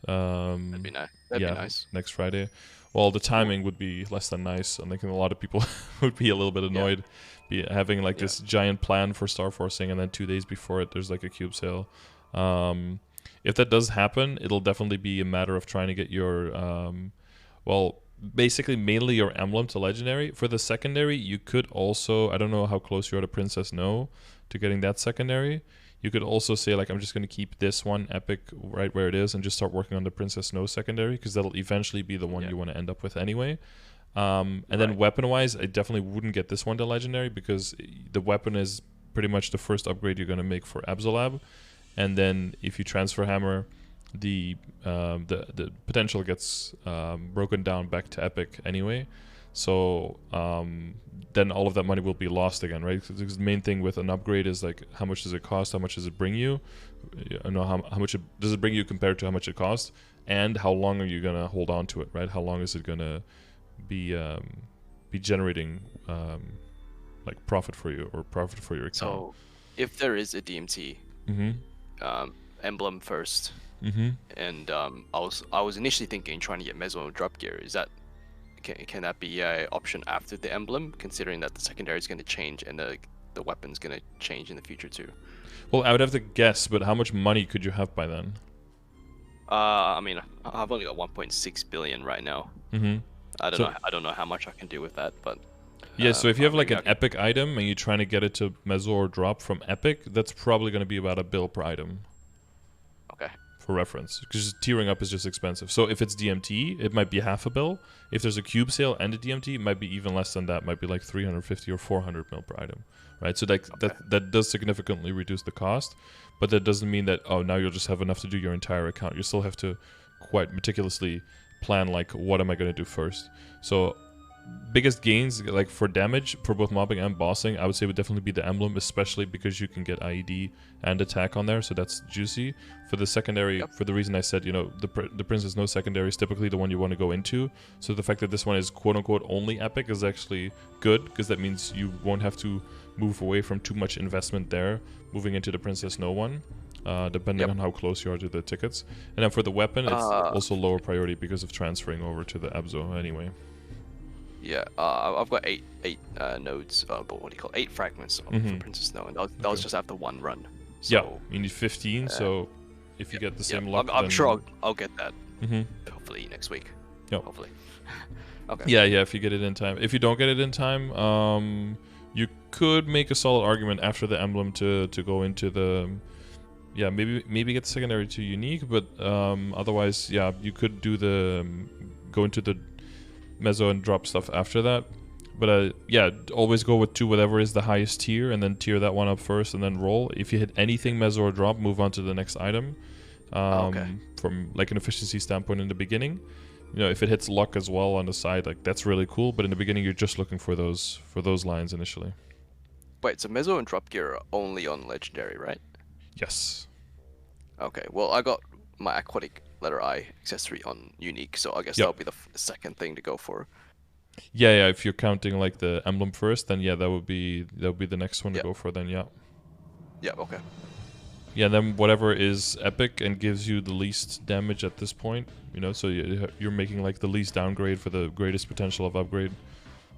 That'd be nice. That'd be nice. Next Friday. Well, the timing would be less than nice. I think a lot of people would be a little bit annoyed having like this giant plan for Star Forcing, and then 2 days before it, there's like a cube sale. If that does happen, it'll definitely be a matter of trying to get your, basically mainly your emblem to legendary. For the secondary, you could also, I don't know how close you are to Princess No to getting that secondary. You could also say, like, I'm just going to keep this one epic right where it is and just start working on the Princess No secondary, because that'll eventually be the one you want to end up with anyway. And then weapon-wise, I definitely wouldn't get this one to legendary, because the weapon is pretty much the first upgrade you're going to make for Absolab. And then if you transfer hammer, the potential gets broken down back to epic anyway. So then all of that money will be lost again, right? Because the main thing with an upgrade is like, how much does it cost? How much does it bring you? I know how much does it bring you compared to how much it costs, and how long are you gonna hold on to it, right? How long is it gonna be generating like profit for you, or profit for your account? So if there is a DMT emblem first, and I was initially thinking trying to get Meso drop gear. Is that can that be an option after the emblem, considering that the secondary is going to change and the weapon's going to change in the future too? Well, I would have to guess, but how much money could you have by then? I mean, I've only got 1.6 billion right now. I don't know how much I can do with that, but yeah. So if you have like an epic item and you're trying to get it to Meso or drop from epic, that's probably going to be about $1 bill per item. Okay. For reference, because tiering up is just expensive. So if it's DMT, it might be $500 million. If there's a cube sale and a DMT, it might be even less than that. It might be like 350 or 400 mil per item, right? So that does significantly reduce the cost, but that doesn't mean that now you'll just have enough to do your entire account. You still have to quite meticulously plan, like, what am I going to do first? So biggest gains, like for damage for both mobbing and bossing, I would say would definitely be the emblem, especially because you can get IED and attack on there, so that's juicy. For the secondary, for the reason I said, the Princess No secondary is typically the one you want to go into, so the fact that this one is quote-unquote only epic is actually good, because that means you won't have to move away from too much investment there moving into the Princess No one, depending on how close you are to the tickets. And then for the weapon, it's also lower priority because of transferring over to the Abzo anyway. Yeah, I've got eight nodes, but what do you call it? 8 fragments for Princess No, and that was just after one run. So, yeah, you need 15, so if you get the same luck, I'm sure I'll get that. Hopefully next week. Yep. Hopefully. Okay. Yeah, if you get it in time. If you don't get it in time, you could make a solid argument after the emblem to go into the... Yeah, maybe get the secondary to unique, but otherwise, yeah, you could do the... go into the Meso and drop stuff after that. But yeah, always go with whatever is the highest tier, and then tier that one up first, and then roll. If you hit anything Meso or drop, move on to the next item. From like an efficiency standpoint in the beginning, if it hits luck as well on the side, like that's really cool. But in the beginning, you're just looking for those lines initially. Wait, so Meso and drop gear are only on legendary, right? Yes. Okay. Well, I got my aquatic letter I accessory on unique, so I guess that'll be the second thing to go for. Yeah. If you're counting like the emblem first, then that would be the next one to go for. Then Yeah. Okay. Yeah. Then whatever is epic and gives you the least damage at this point, so you're making like the least downgrade for the greatest potential of upgrade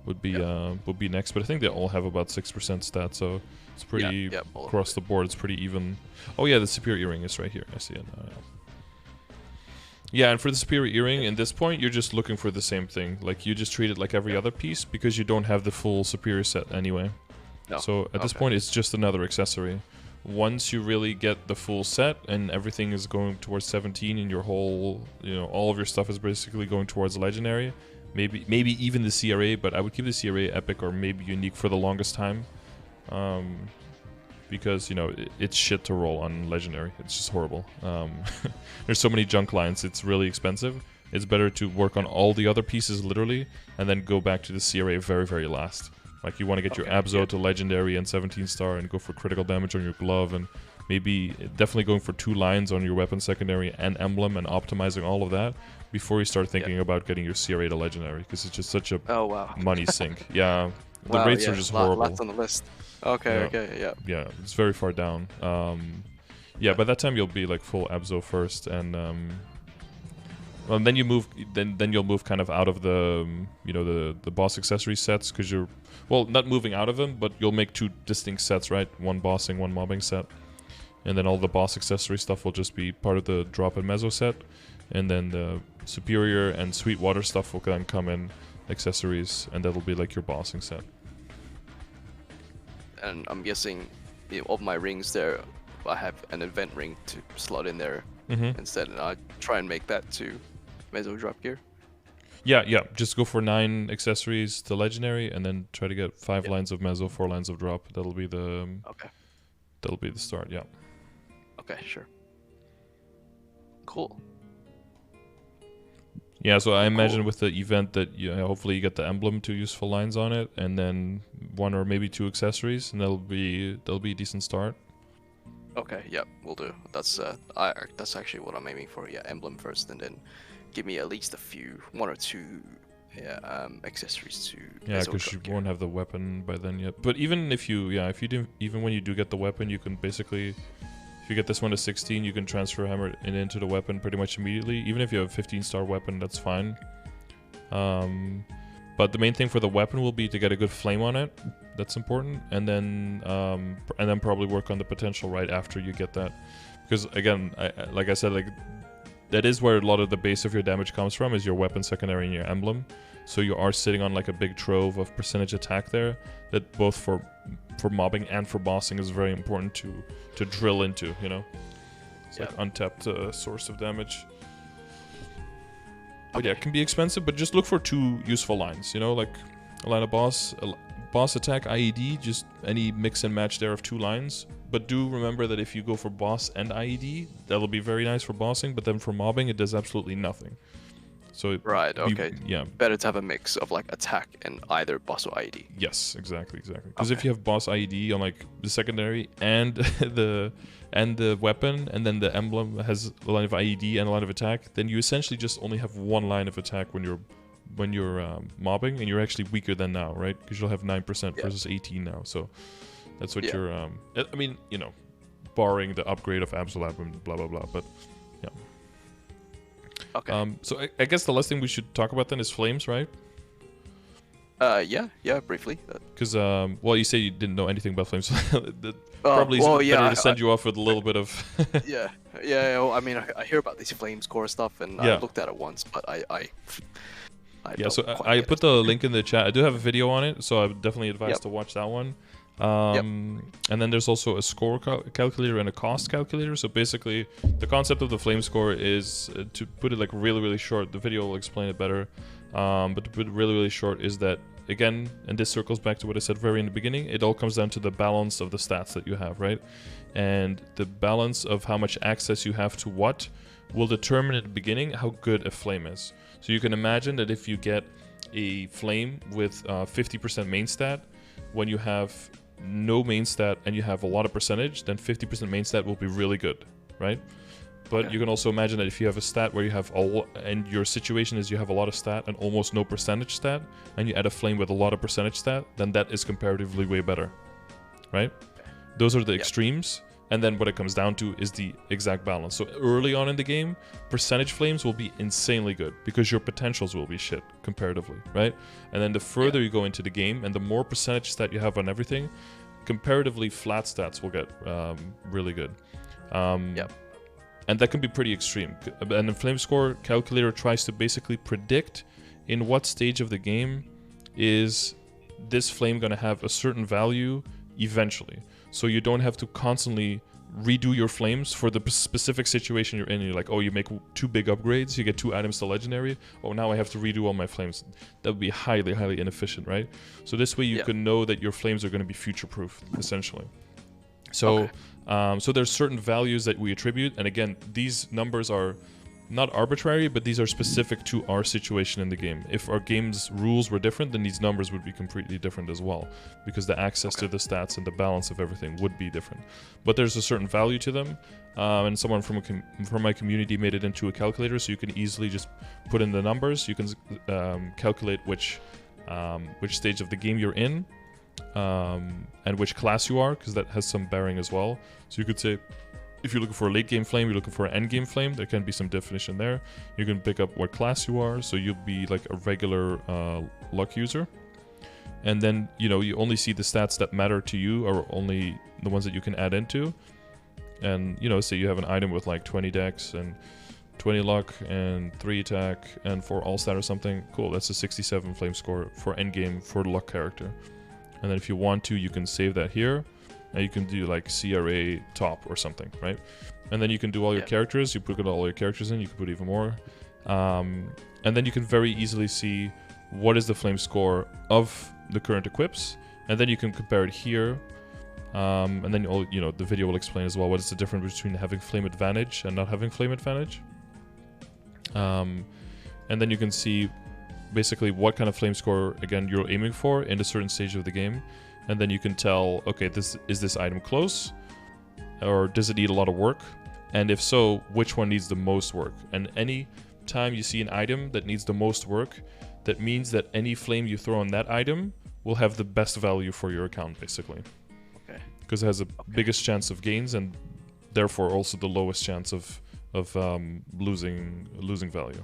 would be next. But I think they all have about 6% stat, so it's pretty across the board. It's pretty even. Oh yeah, the superior earring is right here. I see it now. Yeah. Yeah, and for the superior earring, in this point, you're just looking for the same thing. Like, you just treat it like every other piece, because you don't have the full superior set anyway. No. So at this point, it's just another accessory. Once you really get the full set, and everything is going towards 17, and your whole, all of your stuff is basically going towards legendary, maybe even the CRA, but I would keep the CRA epic or maybe unique for the longest time. because, you know, it's shit to roll on Legendary. It's just horrible. There's so many junk lines, it's really expensive. It's better to work on all the other pieces literally, and then go back to the CRA very, very last. Like, you want to get your Abzo to Legendary and 17 star and go for critical damage on your glove, and maybe definitely going for 2 lines on your weapon secondary and emblem and optimizing all of that before you start thinking about getting your CRA to Legendary, because it's just such a money sink. Yeah, the rates are just horrible. Lots on the list. Okay, Yeah, it's very far down. Yeah, by that time you'll be like full Abzo first, and well, then you move. Then you'll move kind of out of the you know, the boss accessory sets, because you're, well, not moving out of them, but you'll make 2 distinct sets, right? One bossing, one mobbing set, and then all the boss accessory stuff will just be part of the drop and mezzo set, and then the superior and sweet water stuff will then come in accessories, and that'll be like your bossing set. And I'm guessing, you know, of my rings there, I have an event ring to slot in there instead, and I try and make that to mezzo drop gear. Yeah, just go for 9 accessories to Legendary, and then try to get 5 lines of mezzo, 4 lines of drop. That'll be the that'll be the start. Yeah. Okay, sure. Cool. Yeah, so I imagine with the event that hopefully you get the emblem, 2 useful lines on it, and then 1 or maybe 2 accessories, and that'll be a decent start. Okay, yeah, we'll do. That's actually what I'm aiming for. Yeah, emblem first, and then give me at least 1 or 2 accessories to. Yeah, because you won't have the weapon by then yet. But even if you even when you do get the weapon, you can basically, if you get this one to 16, you can transfer hammer it into the weapon pretty much immediately. Even if you have a 15-star weapon, that's fine. But the main thing for the weapon will be to get a good flame on it. That's important, and then probably work on the potential right after you get that. Because again, like I said, like, that is where a lot of the base of your damage comes from, is your weapon secondary and your emblem. So you are sitting on like a big trove of percentage attack there, that both for mobbing and for bossing is very important to drill into, you know? It's like untapped source of damage. But yeah, it can be expensive, but just look for 2 useful lines, you know, like a line of boss attack, IED, just any mix and match there of 2 lines. But do remember that if you go for boss and IED, that'll be very nice for bossing, but then for mobbing, it does absolutely nothing. So okay. Yeah. Better to have a mix of like attack and either boss or IED. Yes, exactly. Because if you have boss IED on like the secondary and the weapon, and then the emblem has a line of IED and a line of attack, then you essentially just only have 1 line of attack when you're mobbing, and you're actually weaker than now, right? Because you'll have 9% versus 18 now. So that's what you're. I mean, you know, barring the upgrade of Absolab and blah blah blah, but yeah. Okay. So I guess the last thing we should talk about then is flames, right? Yeah, briefly. Because well, you say you didn't know anything about flames. Probably better to send you off with a little bit of. yeah. Well, I mean, I hear about these flames core stuff, and I looked at it once, but I so I put the link in the chat. I do have a video on it, so I would definitely advise to watch that one. And then there's also a score calculator and a cost calculator. So basically, the concept of the flame score is, to put it like really, really short, the video will explain it better. But to put it really, really short is that, again, and this circles back to what I said very in the beginning, it all comes down to the balance of the stats that you have, right? And the balance of how much access you have to what will determine at the beginning how good a flame is. So you can imagine that if you get a flame with 50% main stat, when you have no main stat and you have a lot of percentage, then 50% main stat will be really good, right? But you can also imagine that if you have a stat where you have and your situation is you have a lot of stat and almost no percentage stat, and you add a flame with a lot of percentage stat, then that is comparatively way better, right? Those are the extremes, and then what it comes down to is the exact balance. So early on in the game, percentage flames will be insanely good because your potentials will be shit comparatively, right? And then the further you go into the game and the more percentage stat you have on everything, comparatively flat stats will get really good. And that can be pretty extreme. And the flame score calculator tries to basically predict in what stage of the game is this flame going to have a certain value eventually. So you don't have to constantly redo your flames for the specific situation you're in. You're like, oh, you make 2 big upgrades, you get 2 items to legendary. Oh, now I have to redo all my flames. That would be highly, highly inefficient, right? So this way you can know that your flames are going to be future-proof, essentially. So, so there's certain values that we attribute, and again, these numbers are not arbitrary, but these are specific to our situation in the game. If our game's rules were different, then these numbers would be completely different as well, because the access to the stats and the balance of everything would be different. But there's a certain value to them, and someone from my community made it into a calculator, so you can easily just put in the numbers. You can calculate which stage of the game you're in, and which class you are, because that has some bearing as well. So you could say, if you're looking for a late game flame, you're looking for an end game flame, there can be some definition there. You can pick up what class you are, so you'll be like a regular luck user. And then, you know, you only see the stats that matter to you, or only the ones that you can add into. And, you know, say you have an item with like 20 dex and 20 luck and 3 attack and 4 all stat or something. Cool, that's a 67 flame score for end game for the luck character. And then if you want to, you can save that here. And you can do like CRA top or something, right? And then you can do all your characters. You put all your characters in. You can put even more. And then you can very easily see what is the flame score of the current equips. And then you can compare it here. And then the video will explain as well what is the difference between having flame advantage and not having flame advantage. And then you can see basically what kind of flame score, again, you're aiming for in a certain stage of the game. And then you can tell, okay, is this item close? Or does it need a lot of work? And if so, which one needs the most work? And any time you see an item that needs the most work, that means that any flame you throw on that item will have the best value for your account, basically. Okay. Because it has the biggest chance of gains, and therefore also the lowest chance of losing value.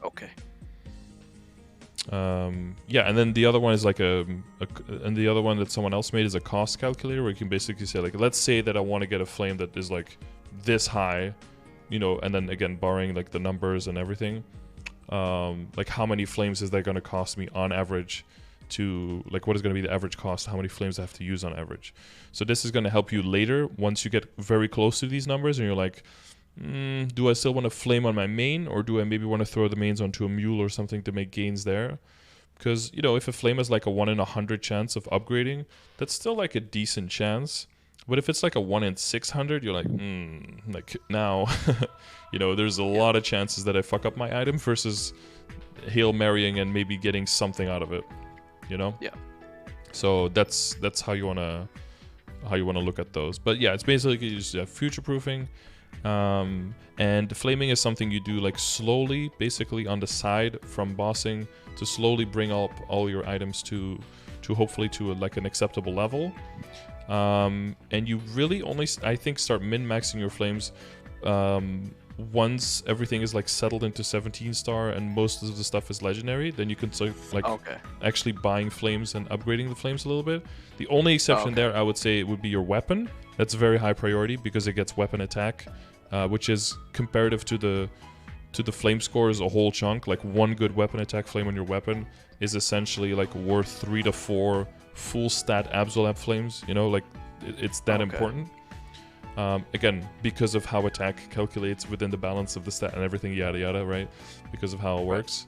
Okay. Yeah, and then the other one is like and the other one that someone else made is a cost calculator, where you can basically say, like, let's say that I want to get a flame that is like this high, you know, and then again barring like the numbers and everything, like how many flames is that going to cost me on average, to like what is going to be the average cost, how many flames I have to use on average. So this is going to help you later once you get very close to these numbers and you're like, do I still want to flame on my main, or do I maybe want to throw the mains onto a mule or something to make gains there? Because, you know, if a flame is like a 1 in 100 chance of upgrading, that's still like a decent chance. But if it's like a 1 in 600, you're like, like now, you know, there's a lot of chances that I fuck up my item versus Hail Marying and maybe getting something out of it, you know? Yeah. So that's how you wanna look at those. But yeah, it's basically just future proofing. And flaming is something you do like slowly, basically on the side from bossing, to slowly bring up all your items to hopefully to like an acceptable level. And you really only, I think, start min-maxing your flames once everything is like settled into 17 star and most of the stuff is legendary. Then you can start like actually buying flames and upgrading the flames a little bit. The only exception there, I would say, would be your weapon. That's very high priority because it gets weapon attack, which is comparative to the flame score is a whole chunk. Like one good weapon attack flame on your weapon is essentially like worth 3 to 4 full stat Absolab flames. You know, like it's that important. Again, because of how attack calculates within the balance of the stat and everything, yada yada, right? Because of how it works.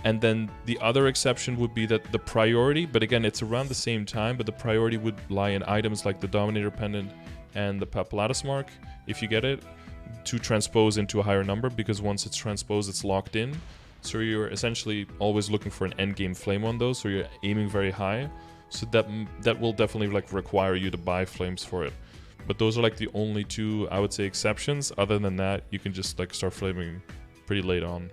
And then the other exception would be that the priority, but again, it's around the same time, but the priority would lie in items like the Dominator Pendant and the Papulatus Mark, if you get it, to transpose into a higher number, because once it's transposed, it's locked in. So you're essentially always looking for an endgame flame on those, so you're aiming very high. So that will definitely like require you to buy flames for it. But those are like the only two, I would say, exceptions. Other than that, you can just like start flaming pretty late on.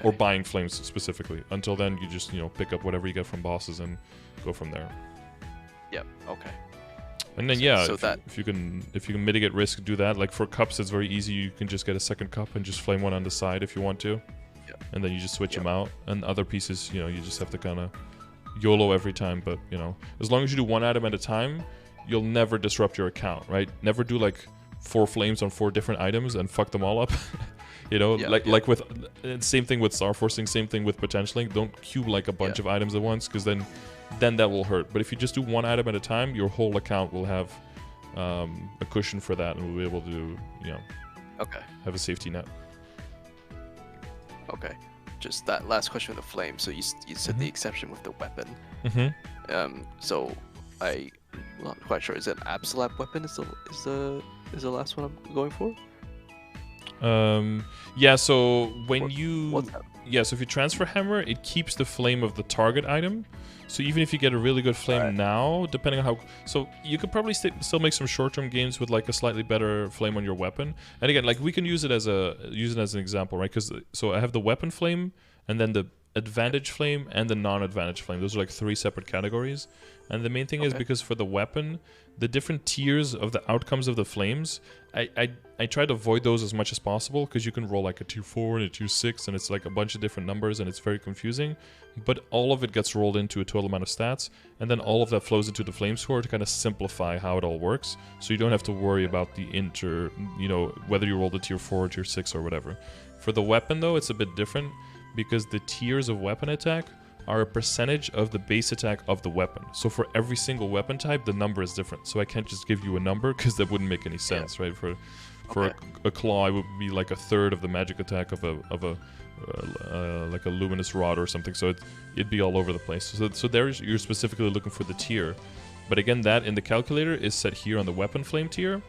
Or buying flames specifically. Until then, you just, you know, pick up whatever you get from bosses and go from there. Yep. Okay. And then if you can mitigate risk, do that. Like for cups, it's very easy. You can just get a second cup and just flame one on the side if you want to. Yep. And then you just switch them out. And other pieces, you know, you just have to kind of YOLO every time. But, you know, as long as you do one item at a time, you'll never disrupt your account, right? Never do like 4 flames on 4 different items and fuck them all up. You know, like with same thing with Star Forcing, same thing with Potentialing. Don't queue like a bunch of items at once, because then that will hurt. But if you just do one item at a time, your whole account will have a cushion for that, and we'll be able to, you know, have a safety net. Okay. Just that last question with the flame. So you said the exception with the weapon. So I'm not quite sure. Is it an Absolab weapon? Is the last one I'm going for? Yeah. So when What's that? yeah, so if you transfer hammer, it keeps the flame of the target item. So even if you get a really good flame now, depending on how, so you could probably still make some short-term gains with like a slightly better flame on your weapon. And again, like we can use it as an example, right? Because so I have the weapon flame, and then the advantage flame and the non-advantage flame. Those are like 3 separate categories. And the main thing is because for the weapon, the different tiers of the outcomes of the flames, I try to avoid those as much as possible, because you can roll like a tier 4 and a tier 6, and it's like a bunch of different numbers, and it's very confusing. But all of it gets rolled into a total amount of stats, and then all of that flows into the flame score to kind of simplify how it all works, so you don't have to worry about the whether you rolled a tier 4 or tier 6 or whatever. For the weapon though, it's a bit different, because the tiers of weapon attack are a percentage of the base attack of the weapon. So for every single weapon type, the number is different. So I can't just give you a number, because that wouldn't make any sense, right? For a claw, it would be like a third of the magic attack of a like a luminous rod or something. So it'd be all over the place. So there you're specifically looking for the tier. But again, that in the calculator is set here on the weapon flame tier.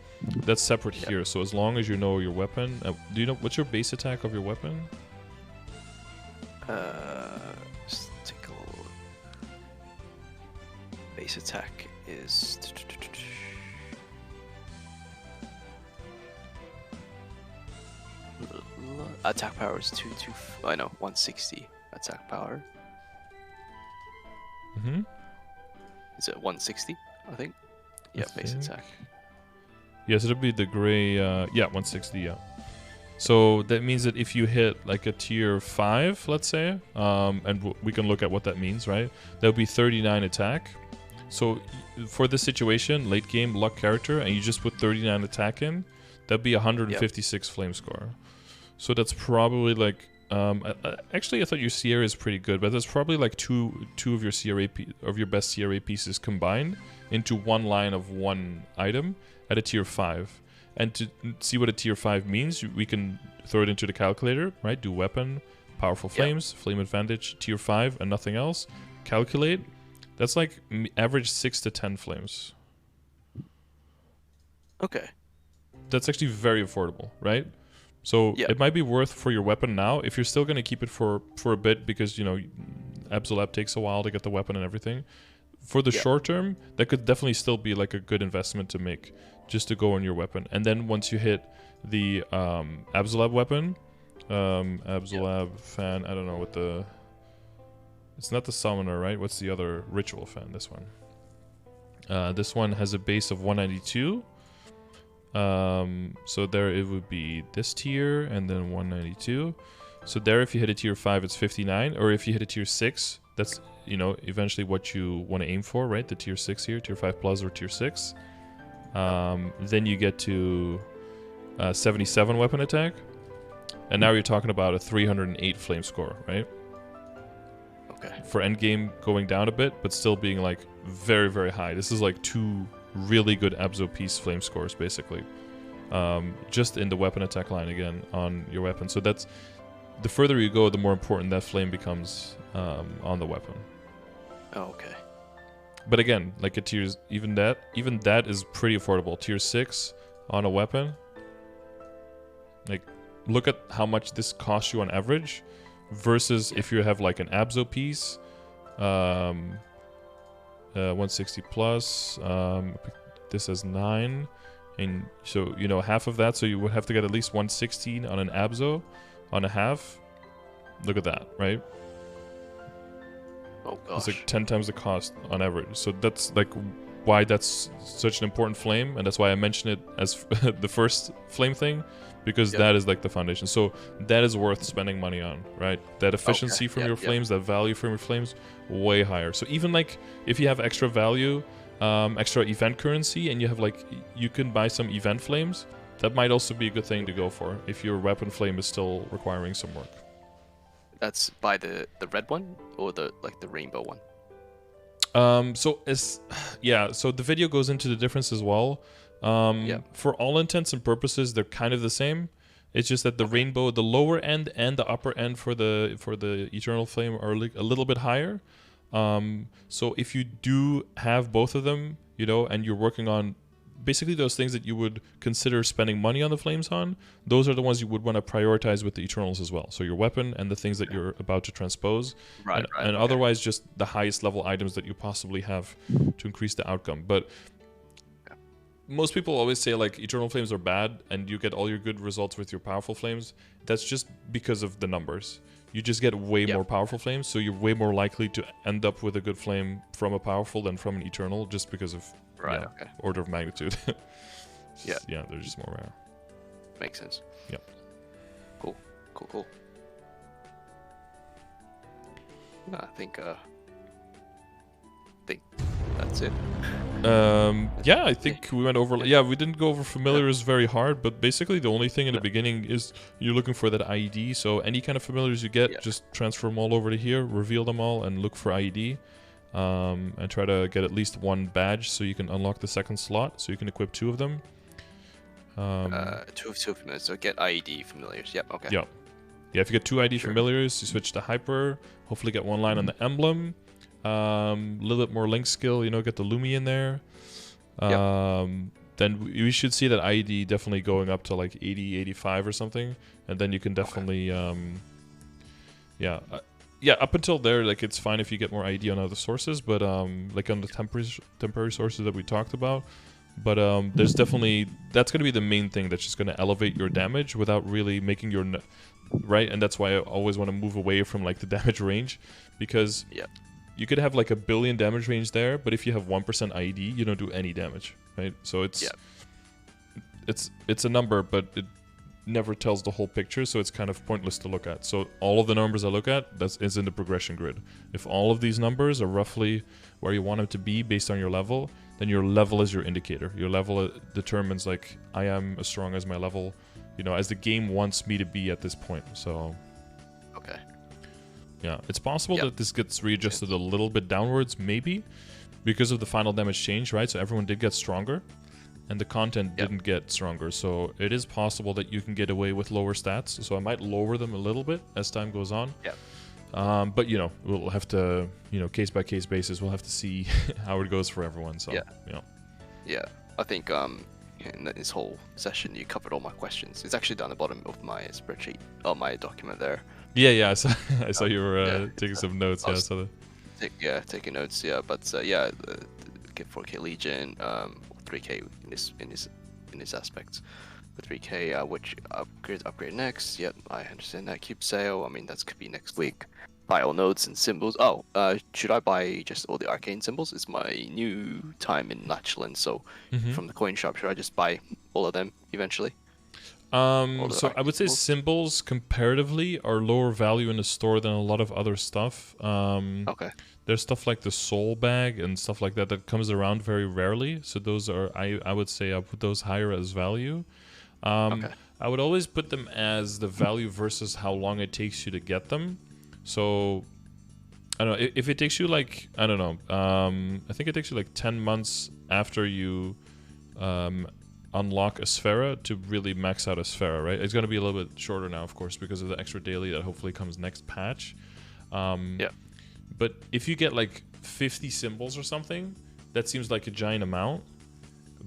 That's separate here. So as long as you know your weapon, do you know what's your base attack of your weapon? Just take a look. Base attack is attack power is 160 attack power. Is it 160? I think. Yeah, base attack. Yes, it'll be the gray. Yeah, 160. Yeah. So that means that if you hit like a tier 5, let's say, and we can look at what that means, right? That'll be 39 attack. So for this situation, late game luck character, and you just put 39 attack in, that'd be 156 flame score. So that's probably like, actually I thought your CRA is pretty good, but that's probably like two of your of your best CRA pieces combined into one line of one item at a tier 5. And to see what a tier 5 means, we can throw it into the calculator, right? Do weapon, powerful flames, flame advantage, tier 5, and nothing else. Calculate. That's like average 6 to 10 flames. Okay. That's actually very affordable, right? So it might be worth for your weapon now, if you're still going to keep it for a bit, because, you know, Absolab takes a while to get the weapon and everything. For the short term, that could definitely still be like a good investment to make, just to go on your weapon. And then once you hit the Absolab weapon, Absolab fan, I don't know what the... It's not the summoner, right? What's the other ritual fan? This one. This one has a base of 192. So there it would be this tier and then 192. So there, if you hit a tier 5, it's 59. Or if you hit a tier 6, that's, you know, eventually what you want to aim for, right? The tier 6 here, tier 5 plus or tier 6. Then you get to 77 weapon attack. And now you're talking about a 308 flame score, right? Okay. For endgame going down a bit, but still being like very, very high. This is like 2 really good Abzo piece flame scores, basically. Just in the weapon attack line again on your weapon. So that's, the further you go, the more important that flame becomes on the weapon. Oh, okay. But again, like a tiers, even that is pretty affordable. Tier 6 on a weapon. Like, look at how much this costs you on average, versus if you have like an Abzo piece, 160 plus. This has 9, and so, you know, half of that. So you would have to get at least 116 on an Abzo, on a half. Look at that, right? Oh gosh. It's like 10 times the cost on average. So that's like why that's such an important flame, and that's why I mentioned it as the first flame thing, because that is like the foundation. So that is worth spending money on, right? That efficiency from your flames, that value from your flames, way higher. So even like if you have extra value, extra event currency, and you have like, you can buy some event flames, that might also be a good thing to go for if your weapon flame is still requiring some work. That's by the red one or the rainbow one? So the video goes into the difference as well. For all intents and purposes, they're kind of the same. It's just that the rainbow, the lower end and the upper end for the Eternal Flame are a little bit higher. So if you do have both of them, you know, and you're working on basically those things that you would consider spending money on the flames on, those are the ones you would want to prioritize with the Eternals as well. So your weapon and the things that you're about to transpose, Right, and okay. otherwise just the highest level items that you possibly have to increase the outcome. But most people always say like Eternal Flames are bad and you get all your good results with your powerful flames. That's just because of the numbers. You just get way more powerful flames, so you're way more likely to end up with a good flame from a powerful than from an Eternal, just because of order of magnitude. Yeah, they're just more rare. Makes sense. Yep. Cool. I think that's it. Yeah, I think we went over. Yeah, we didn't go over familiars very hard, but basically the only thing in the beginning is you're looking for that IED. So any kind of familiars you get, just transfer them all over to here, reveal them all, and look for IED. And try to get at least one badge so you can unlock the second slot, so you can equip 2 of them. Two familiars. So get IED familiars. Yep. Okay. Yeah. If you get 2 ID familiars, you switch to hyper. Hopefully get 1 line on the emblem. A little bit more link skill, you know, get the Lumi in there. Then we should see that IED definitely going up to like 80, 85 or something, and then you can definitely, up until there, like it's fine if you get more IED on other sources, but like on the temporary sources that we talked about. But there's definitely, that's going to be the main thing that's just going to elevate your damage without really making your right, and that's why I always want to move away from like the damage range, because you could have like a billion damage range there, but if you have 1% IED, you don't do any damage, right? So it's a number, but it never tells the whole picture, so it's kind of pointless to look at. So all of the numbers I look at is in the progression grid. If all of these numbers are roughly where you want them to be based on your level, then your level is your indicator. Your level determines like I am as strong as my level, you know, as the game wants me to be at this point. So yeah, it's possible that this gets readjusted a little bit downwards, maybe, because of the final damage change, right? So everyone did get stronger, and the content didn't get stronger. So it is possible that you can get away with lower stats. So I might lower them a little bit as time goes on. But, you know, we'll have to, you know, case-by-case basis, we'll have to see how it goes for everyone. So, Yeah, I think in this whole session, you covered all my questions. It's actually down the bottom of my spreadsheet, my document there. Yeah, I saw you were taking some notes. Yeah, I saw that. Taking notes. Yeah, but get 4K Legion, 3K in this aspect. The 3K, which upgrade next. Yep, I understand that. Cube sale. I mean, that could be next week. Buy all nodes and symbols. Oh, should I buy just all the arcane symbols? It's my new time in Lachlan, so from the coin shop, should I just buy all of them eventually? So I would say symbols comparatively are lower value in the store than a lot of other stuff. There's stuff like the soul bag and stuff like that that comes around very rarely. So those are, I would say I put those higher as value. I would always put them as the value versus how long it takes you to get them. So I don't know, if it takes you like, I don't know, I think it takes you like 10 months after you unlock a Sphera to really max out a Sphera, right? It's going to be a little bit shorter now, of course, because of the extra daily that hopefully comes next patch. But if you get like 50 symbols or something, that seems like a giant amount.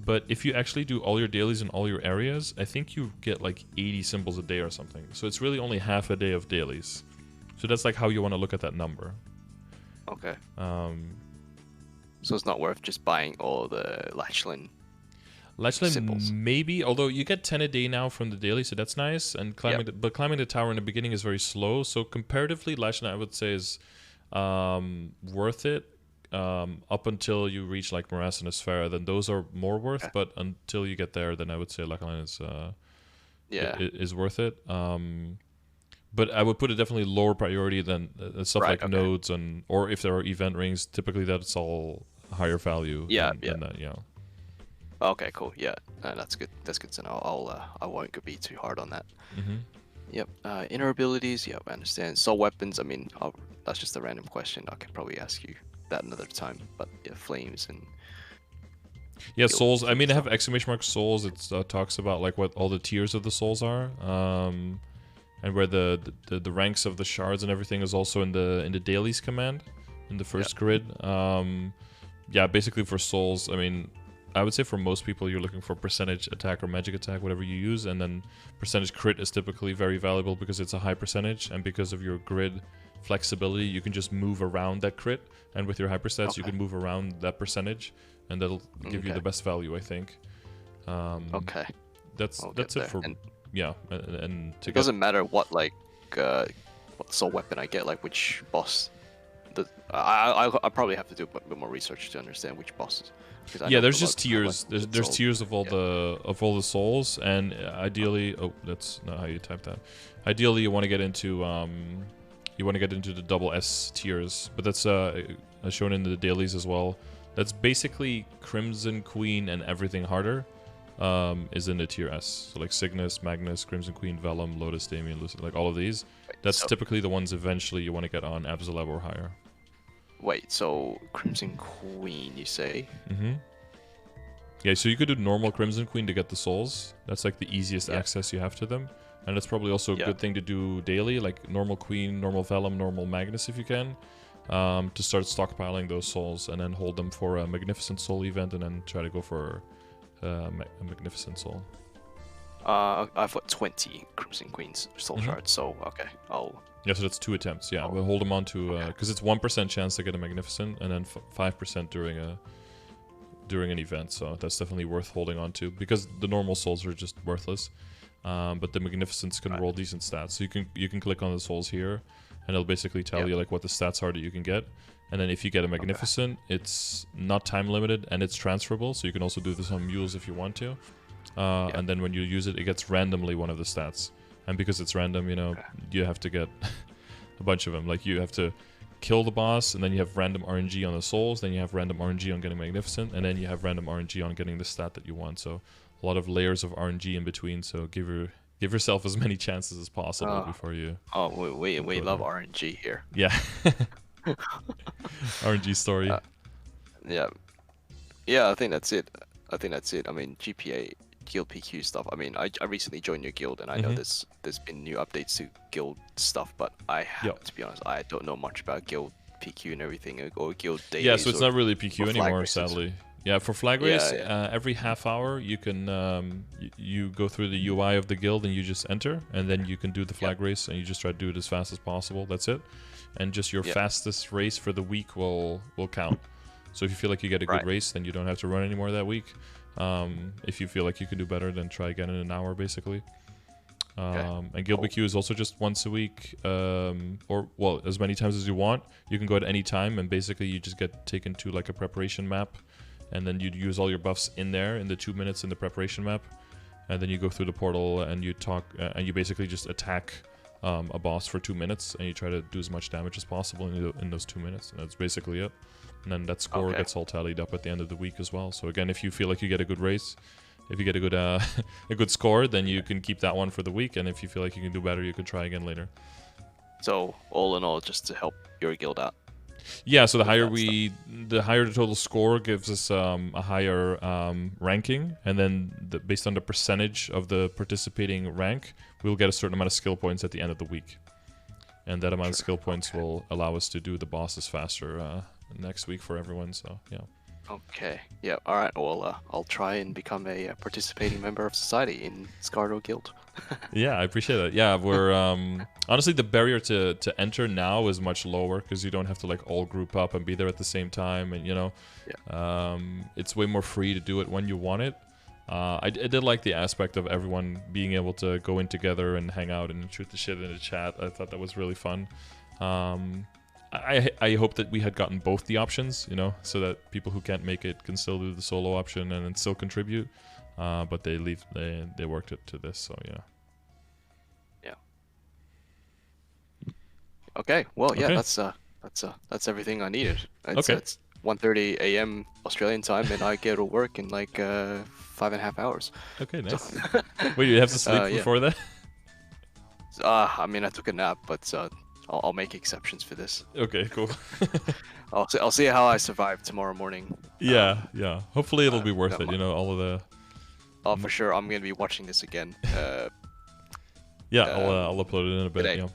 But if you actually do all your dailies in all your areas, I think you get like 80 symbols a day or something. So it's really only half a day of dailies. So that's like how you want to look at that number. So it's not worth just buying all the Lachlan symbols. Maybe, although you get 10 a day now from the daily, so that's nice. And climbing, but climbing the tower in the beginning is very slow. So comparatively, Lachlan I would say is worth it up until you reach like Morass and Asphera. Then those are more worth. But until you get there, then I would say Lachlan is worth it. But I would put it definitely lower priority than stuff like nodes or if there are event rings. Typically, that's all higher value. Than that, Okay, cool. Yeah, that's good. That's good to know. I won't be too hard on that. Yep. Inner abilities. Yeah, I understand. Soul weapons. I mean, that's just a random question. I could probably ask you that another time. But yeah, flames and souls. I mean, I have exclamation mark souls. It talks about like what all the tiers of the souls are, and where the ranks of the shards and everything is also in the dailies command. in the first grid. Yeah, basically for souls, I mean, I would say for most people you're looking for percentage attack or magic attack, whatever you use, and then percentage crit is typically very valuable because it's a high percentage, and because of your grid flexibility, you can just move around that crit, and with your hyper stats you can move around that percentage, and that'll give you the best value, I think. Okay. That's it for and it doesn't matter what what soul weapon I get, like which boss. I probably have to do a bit more research to understand which bosses. Yeah, there's just tiers. There's tiers of all the souls, and ideally, oh, that's not how you type that. Ideally, you want to get into the double S tiers, but that's shown in the dailies as well. That's basically Crimson Queen and everything harder. Is in the tier S. So like Cygnus, Magnus, Crimson Queen, Vellum, Lotus, Damien, Lucid, like all of these. That's typically the ones eventually you want to get on Absolab or higher. Wait, so Crimson Queen, you say? Mm-hmm. Yeah, so you could do normal Crimson Queen to get the souls. That's like the easiest access you have to them. And it's probably also a good thing to do daily, like normal Queen, normal Vellum, normal Magnus if you can. To start stockpiling those souls and then hold them for a Magnificent Soul event and then try to go for a Magnificent Soul. I've got 20 Crimson Queen's soul shards, so okay, Yeah, so that's 2 attempts. Yeah, we'll hold them on to because it's 1% chance to get a Magnificent, and then 5% during an event. So that's definitely worth holding on to because the normal souls are just worthless. But the Magnificents can roll decent stats. So you can click on the souls here, and it'll basically tell you like what the stats are that you can get. And then if you get a Magnificent, it's not time limited and it's transferable. So you can also do this on mules if you want to. And then when you use it, it gets randomly one of the stats. And because it's random, you know, you have to get a bunch of them. Like you have to kill the boss, and then you have random RNG on the souls, then you have random RNG on getting Magnificent, and then you have random RNG on getting the stat that you want. So a lot of layers of RNG in between. So give yourself as many chances as possible before you. Oh, we love RNG here. Yeah. RNG story. Yeah, I think that's it. I mean, GPA, guild PQ stuff. I mean, I recently joined your guild, and I know there's been new updates to guild stuff, but to be honest, I don't know much about guild PQ and everything, or guild data. Yeah, so it's not really PQ anymore, sadly. Yeah, for flag race, every half hour you can you go through the UI of the guild and you just enter, and then you can do the flag race, and you just try to do it as fast as possible. That's it. And just your fastest race for the week will count. So if you feel like you get a good race, then you don't have to run anymore that week. If you feel like you can do better, then try again in an hour, basically. And Guild BQ is also just once a week, or well, as many times as you want. You can go at any time, and basically you just get taken to like a preparation map, and then you'd use all your buffs in there in the 2 minutes in the preparation map, and then you go through the portal and you talk, and you basically just attack a boss for 2 minutes, and you try to do as much damage as possible in those 2 minutes, and that's basically it. And then that score gets all tallied up at the end of the week as well. So again, if you feel like you get a good race, if you get a good a good score, then you can keep that one for the week. And if you feel like you can do better, you can try again later. So all in all, just to help your guild out. Yeah. So the higher the total score gives us a higher ranking, and then based on the percentage of the participating rank, we'll get a certain amount of skill points at the end of the week, and that amount of skill points will allow us to do the bosses faster next week for everyone. So yeah. Okay. Yeah. All right. Well, I'll try and become a participating member of society in Scardor Guild. Yeah, I appreciate that. Yeah, we're honestly, the barrier to enter now is much lower because you don't have to like all group up and be there at the same time, and you know, it's way more free to do it when you want it. I did like the aspect of everyone being able to go in together and hang out and shoot the shit in the chat. I thought that was really fun. I hope that we had gotten both the options, you know, so that people who can't make it can still do the solo option and then still contribute. But they worked it to this, so yeah. Yeah. Okay. Well, yeah, that's everything I needed. It's 1:30 a.m. Australian time, and I get to work in like 5.5 hours. Okay, nice. Wait, you have to sleep before that? I mean, I took a nap, but I'll make exceptions for this. Okay, cool. I'll see how I survive tomorrow morning. Yeah. Hopefully it'll be worth it. You know, all of the. Oh, for sure. I'm gonna be watching this again. Yeah, I'll upload it in a bit. Today.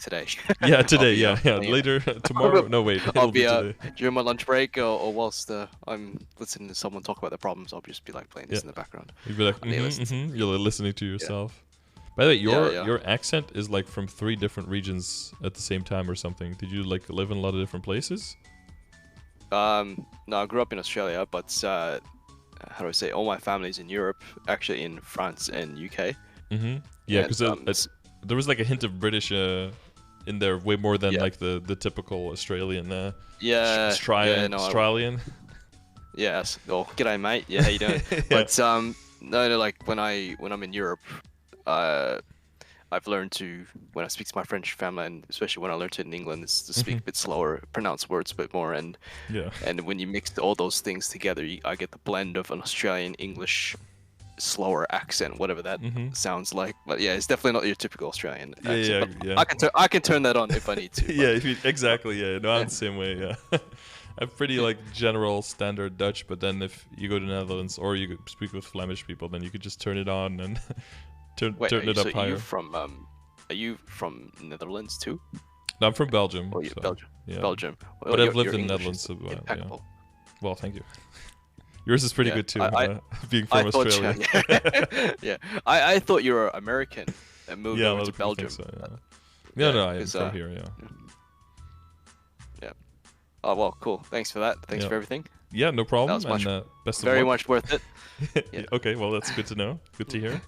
today. Yeah, today. I'll be, Yeah. Later tomorrow. No, wait. I'll It'll be today. during my lunch break or whilst I'm listening to someone talk about their problems. I'll just be like playing this in the background. You'll be like, You're listening to yourself. By the way, your accent is like from 3 different regions at the same time or something. Did you like live in a lot of different places? No, I grew up in Australia, but how do I say? All my family's in Europe, actually in France and UK. Yeah, because there was like a hint of British in there, way more than like the typical Australian. Australian. Yes. Oh, g'day, mate. Yeah, how you doing? But no, like when I'm in Europe, I've learned to, when I speak to my French family, and especially when I learned it in England, is to speak a bit slower, pronounce words a bit more, and when you mix all those things together, I get the blend of an Australian English slower accent, whatever that sounds like. But yeah, it's definitely not your typical Australian accent. I can turn that on if I need to. Exactly. Yeah, no, I'm the same way. Yeah. I'm pretty like general standard Dutch, but then if you go to Netherlands or you speak with Flemish people, then you could just turn it on and turn it up higher. Are you from Netherlands too? No, I'm from Belgium. Oh, Belgium. Yeah. Belgium. Well, but I've lived in Netherlands as well. Yeah. Well, thank you. Yours is pretty good too, being from Australia. Yeah. I thought you were American and moved over to Belgium. So, yeah. No, I'm from here. Yeah. Oh well, cool. Thanks for that. Thanks for everything. Yeah, no problem. That was best of very luck. much worth it. Yeah. Okay, well that's good to know. Good to hear.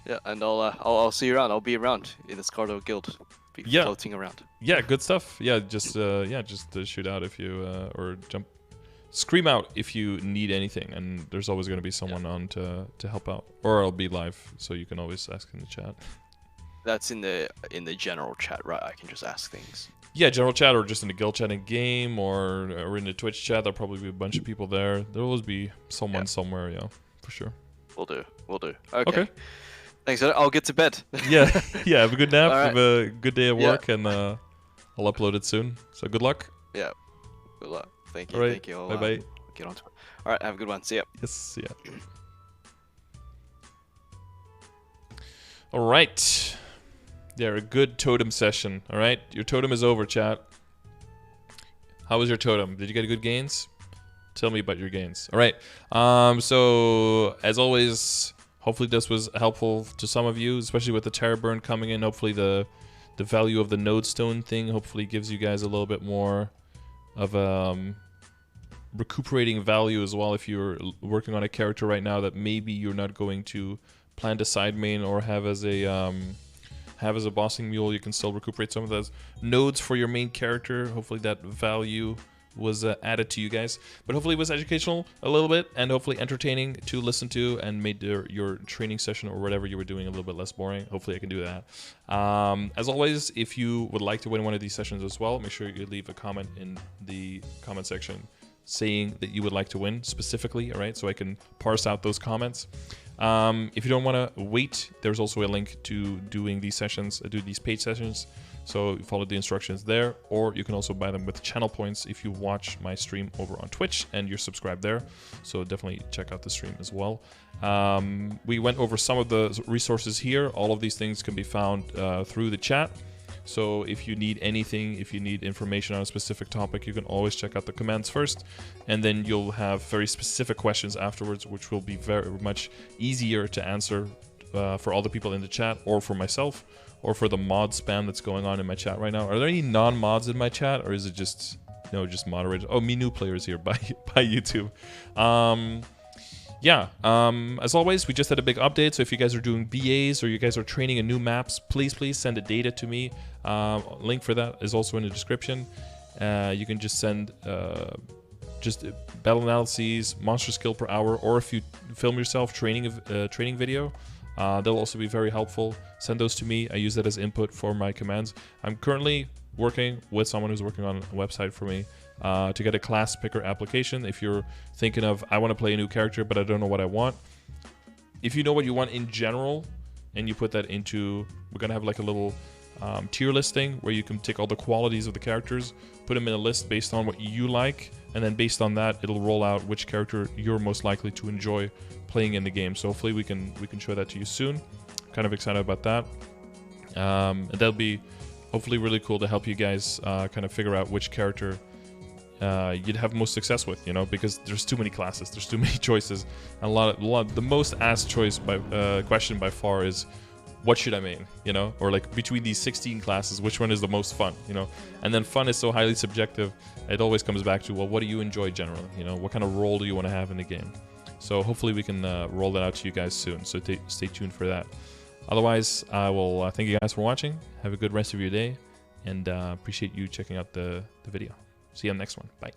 Yeah, and I'll see you around. I'll be around in the Scardor guild. Be floating around. Yeah, good stuff. Yeah, just shoot out if you or scream out if you need anything, and there's always going to be someone on to help out, or I'll be live, so you can always ask in the chat. That's in the general chat, right? I can just ask things. Yeah, general chat, or just in the guild chat in game, or in the Twitch chat. There'll probably be a bunch of people there. There'll always be someone somewhere, for sure. We'll do. Okay. Thanks. I'll get to bed. Yeah. Have a good nap. Right. Have a good day at work, and I'll upload it soon. So good luck. Yeah. Good luck. Thank you. All right. Thank you. Bye. Get on to it. All right. Have a good one. See ya. Yes. See ya. All right. Yeah, a good totem session. All right, your totem is over, chat. How was your totem? Did you get good gains? Tell me about your gains. All right. So as always, hopefully this was helpful to some of you, especially with the Terror Burn coming in. Hopefully the value of the Node Stone thing hopefully gives you guys a little bit more of recuperating value as well. If you're working on a character right now that maybe you're not going to plan to side main or have as a bossing mule, you can still recuperate some of those nodes for your main character. Hopefully that value was added to you guys, but hopefully it was educational a little bit, and hopefully entertaining to listen to, and made your training session or whatever you were doing a little bit less boring. Hopefully I can do that. As always, if you would like to win one of these sessions as well, make sure you leave a comment in the comment section saying that you would like to win specifically, all right, so I can parse out those comments. If you don't want to wait, there's also a link to doing these sessions, these paid sessions. So follow the instructions there, or you can also buy them with channel points if you watch my stream over on Twitch and you're subscribed there. So definitely check out the stream as well. We went over some of the resources here. All of these things can be found through the chat. So if you need anything, if you need information on a specific topic, you can always check out the commands first, and then you'll have very specific questions afterwards, which will be very much easier to answer for all the people in the chat, or for myself, or for the mod spam that's going on in my chat right now. Are there any non-mods in my chat, or is it just moderators? Oh, me new players here by YouTube. As always, we just had a big update, so if you guys are doing BAs or you guys are training in new maps, please send the data to me. Link for that is also in the description. You can just send just battle analyses, monster skill per hour, or if you film yourself training video, they'll also be very helpful. Send those to me. I use that as input for my commands. I'm currently working with someone who's working on a website for me to get a class picker application. If you're thinking of, I want to play a new character, but I don't know what I want. If you know what you want in general, and you put that into, we're going to have like a little tier listing where you can take all the qualities of the characters, put them in a list based on what you like, and then based on that, it'll roll out which character you're most likely to enjoy playing in the game. So hopefully we can show that to you soon. Kind of excited about that. And that'll be hopefully really cool to help you guys kind of figure out which character you'd have most success with, you know, because there's too many classes, there's too many choices, and the most asked choice by question by far is, what should I main, you know, or like between these 16 classes, which one is the most fun, you know? And then fun is so highly subjective. It always comes back to, well, what do you enjoy generally, you know? What kind of role do you want to have in the game? So hopefully we can roll that out to you guys soon. So stay tuned for that. Otherwise, I will thank you guys for watching. Have a good rest of your day, and appreciate you checking out the video. See you on the next one. Bye.